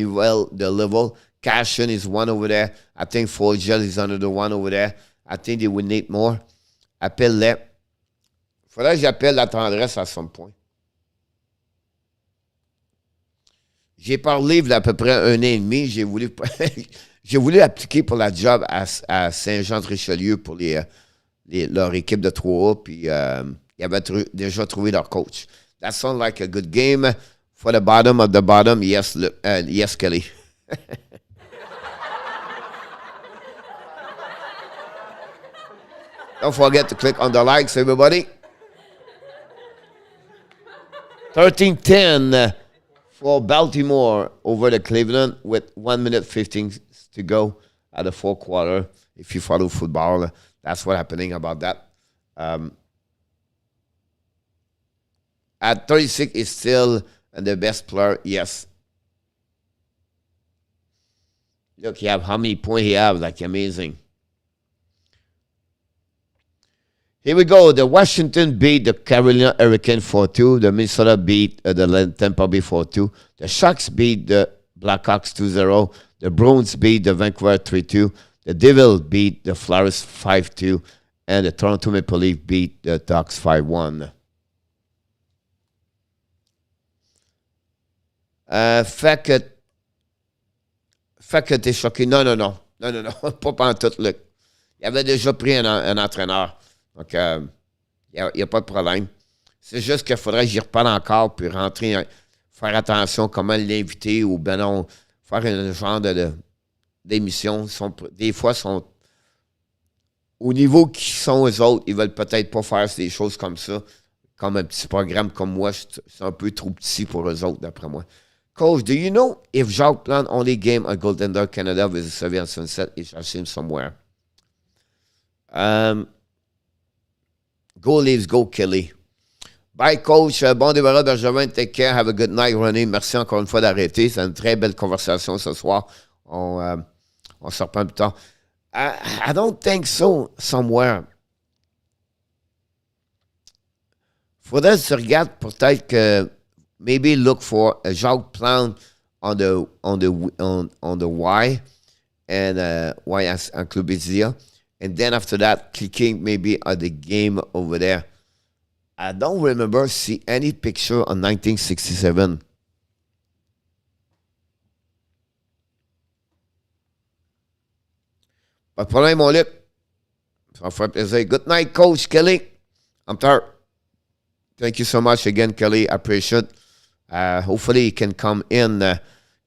level. Cashin is one over there. I think Fogel is another one over there. I think they will need more. Appelle-les. Faudrait que j'appelle la tendresse à some point. J'ai parlé il y a à peu près 1 an et demi. J'ai voulu appliquer pour la job à Saint-Jean-de-Richelieu pour leur équipe de 3A. Puis ils avaient déjà trouvé leur coach. That sounds like a good game. For the bottom of the bottom, yes, yes, Kelly. Don't forget to click on the likes, everybody. 13-10 for Baltimore over the Cleveland with 1 minute 15 to go at the fourth quarter. If you follow football, that's what's happening about that. At 36 is still the best player, yes. Look, he have how many points he have, like amazing. Here we go. The Washington beat the Carolina Hurricanes 4-2. The Minnesota beat the Tampa Bay 4-2. The Sharks beat the Blackhawks 2-0. The Bruins beat the Vancouver 3-2. The Devils beat the Flyers 5-2. And the Toronto Maple Leafs beat the Ducks 5-1. Fait que t'es choqué. Non. Pas pantoute, Luc. Il avait déjà pris un entraîneur. Donc, il n'y a pas de problème. C'est juste qu'il faudrait que j'y reparle encore puis rentrer, faire attention comment l'inviter ou ben non, faire un genre d'émission. Des fois, sont au niveau qui sont eux autres, ils veulent peut-être pas faire des choses comme ça. Comme un petit programme comme moi, c'est un peu trop petit pour eux autres, d'après moi. Coach, do you know if Jacques Plante only game at Golden Duck Canada with the Sevier Sunset is assumed somewhere? Go Leafs, go Kelly. Bye, coach. Bon débarras, Bergevin. Take care. Have a good night, René. Merci encore une fois d'arrêter. C'est une très belle conversation ce soir. On se reprend plus tard. I don't think so somewhere. Faudrait se regarder peut-être que maybe look for a Jacques Plante on the Y and Y as en Club Izia. And then after that, clicking maybe at the game over there. I don't remember see any picture on 1967. Pas de problème, mon Luc. Ça me fait plaisir. Good night, Coach Kelly. I'm tired. Thank you so much again, Kelly. I appreciate it. Hopefully he can come in.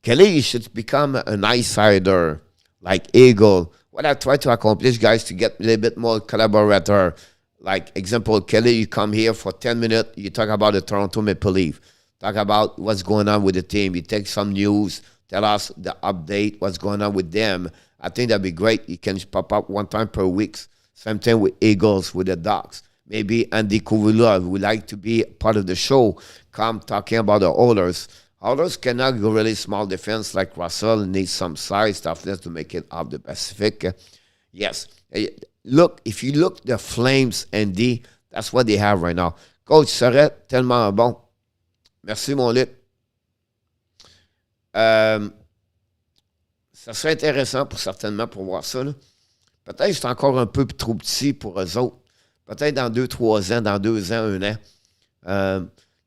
Kelly should become an insider like Eagle what I try to accomplish, guys, to get a little bit more collaborator. Like, example, Kelly, you come here for 10 minutes, you talk about the Toronto Maple Leaf, talk about what's going on with the team. You take some news, tell us the update, what's going on with them. I think that'd be great. You can pop up one time per week. Same thing with Eagles, with the Ducks. Maybe Andy Kuvula would like to be part of the show, come talking about the Oilers. Oilers cannot go really small defense like Russell, needs some size, toughness to make it up the Pacific. Yes. Look, if you look the Flames, Andy, that's what they have right now. Coach serait tellement bon. Merci, mon Luc. Ça serait intéressant certainement pour voir ça. Là. Peut-être que c'est encore un peu trop petit pour eux autres. Peut-être dans 2-3 ans, dans 2 ans, 1 an.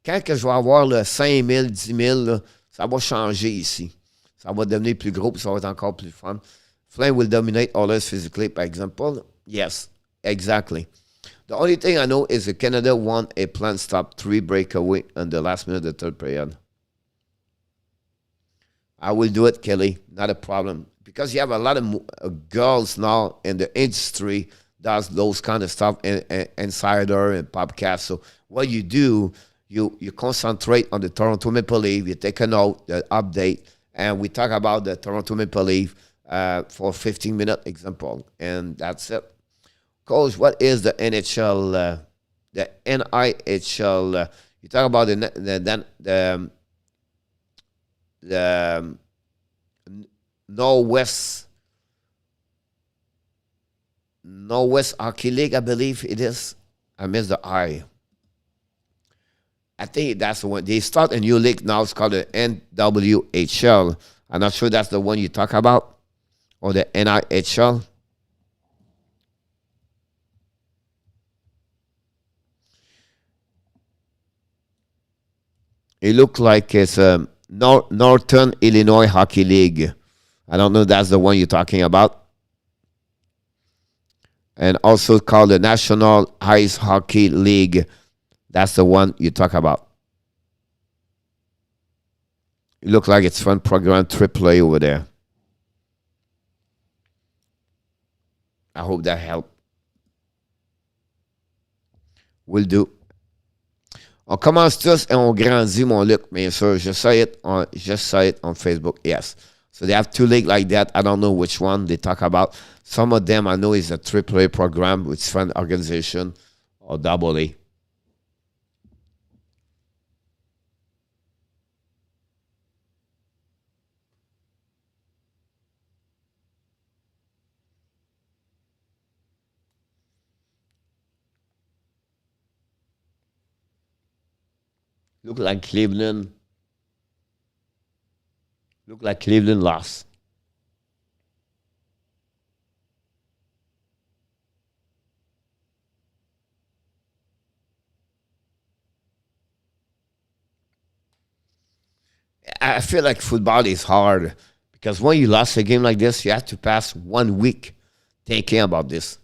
Quand que je vais avoir le 5 000, 10 000, là, ça va changer ici. Ça va devenir plus gros, puis ça va être encore plus fun. Flame will dominate Oilers physically, par exemple. Yes, exactly. The only thing I know is that Canada won a planned stop 3 breakaway in the last minute of the third period. I will do it, Kelly. Not a problem. Because you have a lot of girls now in the industry does those kind of stuff, insider and podcast. So what you do, you concentrate on the Toronto Maple Leaf. You take a note, the update, and we talk about the Toronto Maple Leaf for 15-minute example. And that's it. Coach, what is the NHL, the NIHL? You talk about the Northwest Hockey League, I believe it is. I missed the I. I think that's the one. They start a new league now. It's called the NWHL. I'm not sure that's the one you talk about, or the NIHL. It looks like it's a Northern Illinois Hockey League. I don't know if that's the one you're talking about. And also called the National Ice Hockey League. That's the one you talk about. It looks like it's fun program, AAA over there. I hope that helped. Will do. On commence tous et on grandit, mon Luc, bien sûr. Just say it on Facebook, yes. So they have 2 leagues like that. I don't know which one they talk about. Some of them I know is a AAA program with friend organization or AA. Look like Cleveland lost. I feel like football is hard because when you lost a game like this, you have to pass 1 week thinking about this.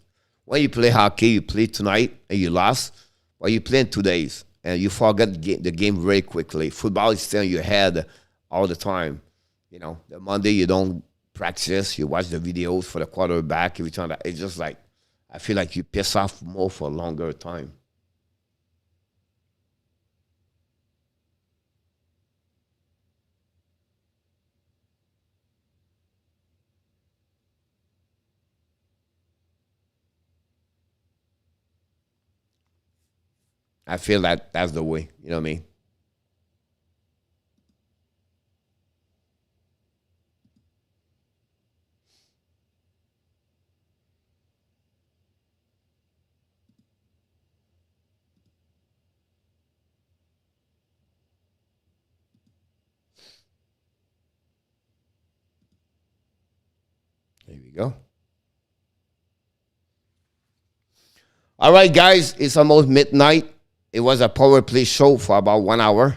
When you play hockey, you play tonight and you lost, or you play in 2 days. And you forget the game very quickly. Football is still in your head all the time. You know, the Monday you don't practice. You watch the videos for the quarterback. Every time it's just like, I feel like you piss off more for a longer time. I feel that that's the way. You know what I mean? There we go. All right, guys, it's almost midnight. It was a power play show for about 1 hour.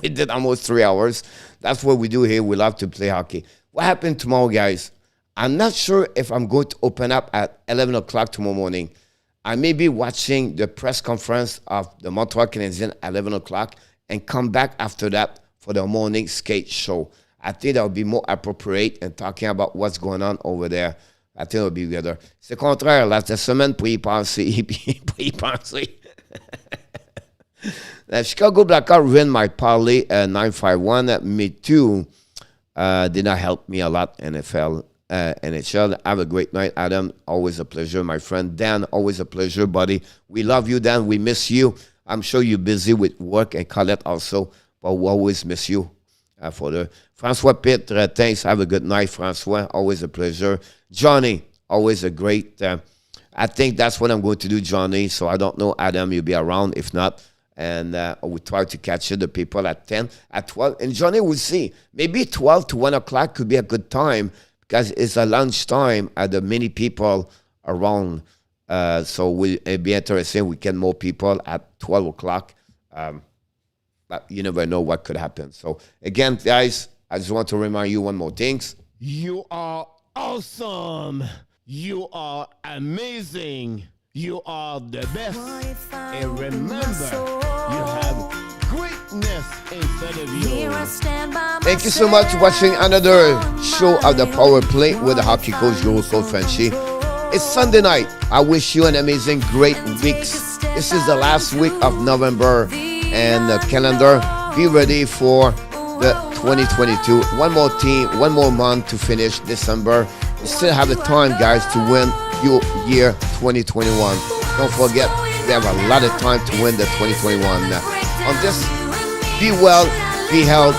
We did almost 3 hours. That's what we do here. We love to play hockey. What happened tomorrow, guys? I'm not sure if I'm going to open up at 11 o'clock tomorrow morning. I may be watching the press conference of the Montreal Canadiens at 11 o'clock and come back after that for the morning skate show. I think that would be more appropriate in talking about what's going on over there. I think it'll be better. C'est le contraire. La semaine pour y penser. Pour y penser. Chicago Blackhawks win my parlay 951. Me too. Did not help me a lot, NHL. Have a great night, Adam. Always a pleasure, my friend. Dan, always a pleasure, buddy. We love you, Dan. We miss you. I'm sure you're busy with work, and Colette also, but we always miss you. François Pitre, thanks. Have a good night, François. Always a pleasure. Johnny, always a great. I think that's what I'm going to do, Johnny. So I don't know, Adam, you'll be around. If not, and we'll try to catch the people at 10, at 12. And Johnny, we'll see. Maybe 12 to 1 o'clock could be a good time because it's a lunchtime at the many people around. So it'll be interesting. We get more people at 12 o'clock. But you never know what could happen. So again, guys, I just want to remind you one more thing. You are awesome. You are amazing. You are the best. And remember, you have greatness inside of you. Thank you so much for watching another show of the Power Play with the hockey coach, Guru Coach Frenchy. It's Sunday night. I wish you an amazing, great week. This is the last week of November. And the calendar, be ready for the 2022. One more team, one more month to finish December. You still have the time, guys, to win your year 2021. Don't forget, we have a lot of time to win the 2021. On this, be well, be healthy,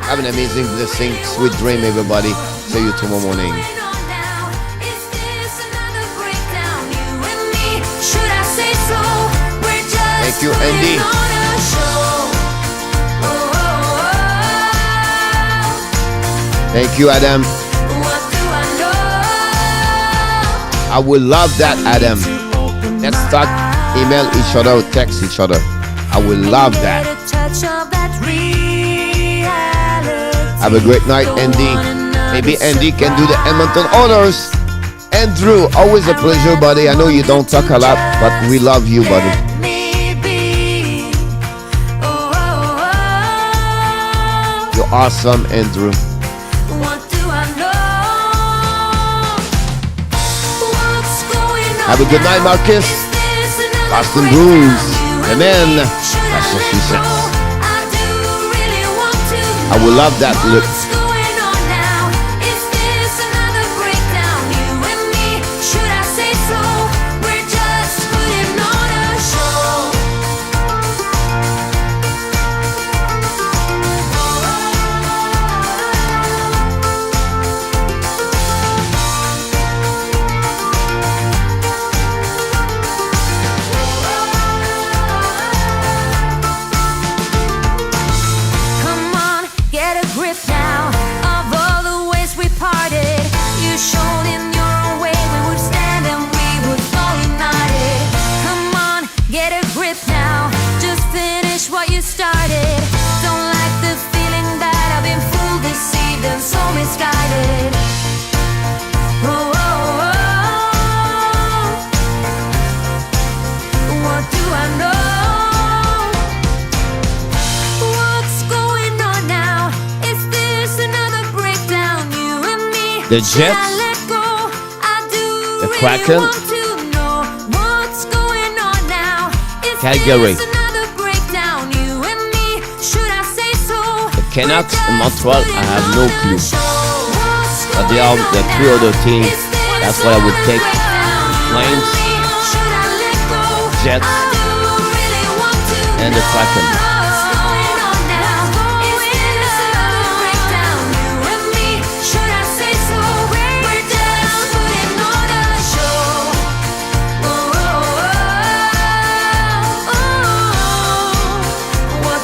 have an amazing blessing, sweet dream, everybody. See you tomorrow morning. Thank you, Andy. Thank you, Adam. I would love that, Adam. Let's start email each other or text each other. I would love that. Have a great night, Andy. Maybe Andy can do the Edmonton Oilers. Andrew, always a pleasure, buddy. I know you don't talk a lot, but we love you, buddy. You're awesome, Andrew. Have a good night, Marcus. Boston Bruins. Amen. That's what she says. I would love that look. The Jets, the Kraken, Calgary, the Canucks in Montreal. I have no clue, but they are the three other teams. That's what I would take: Flames, Jets, and the Kraken.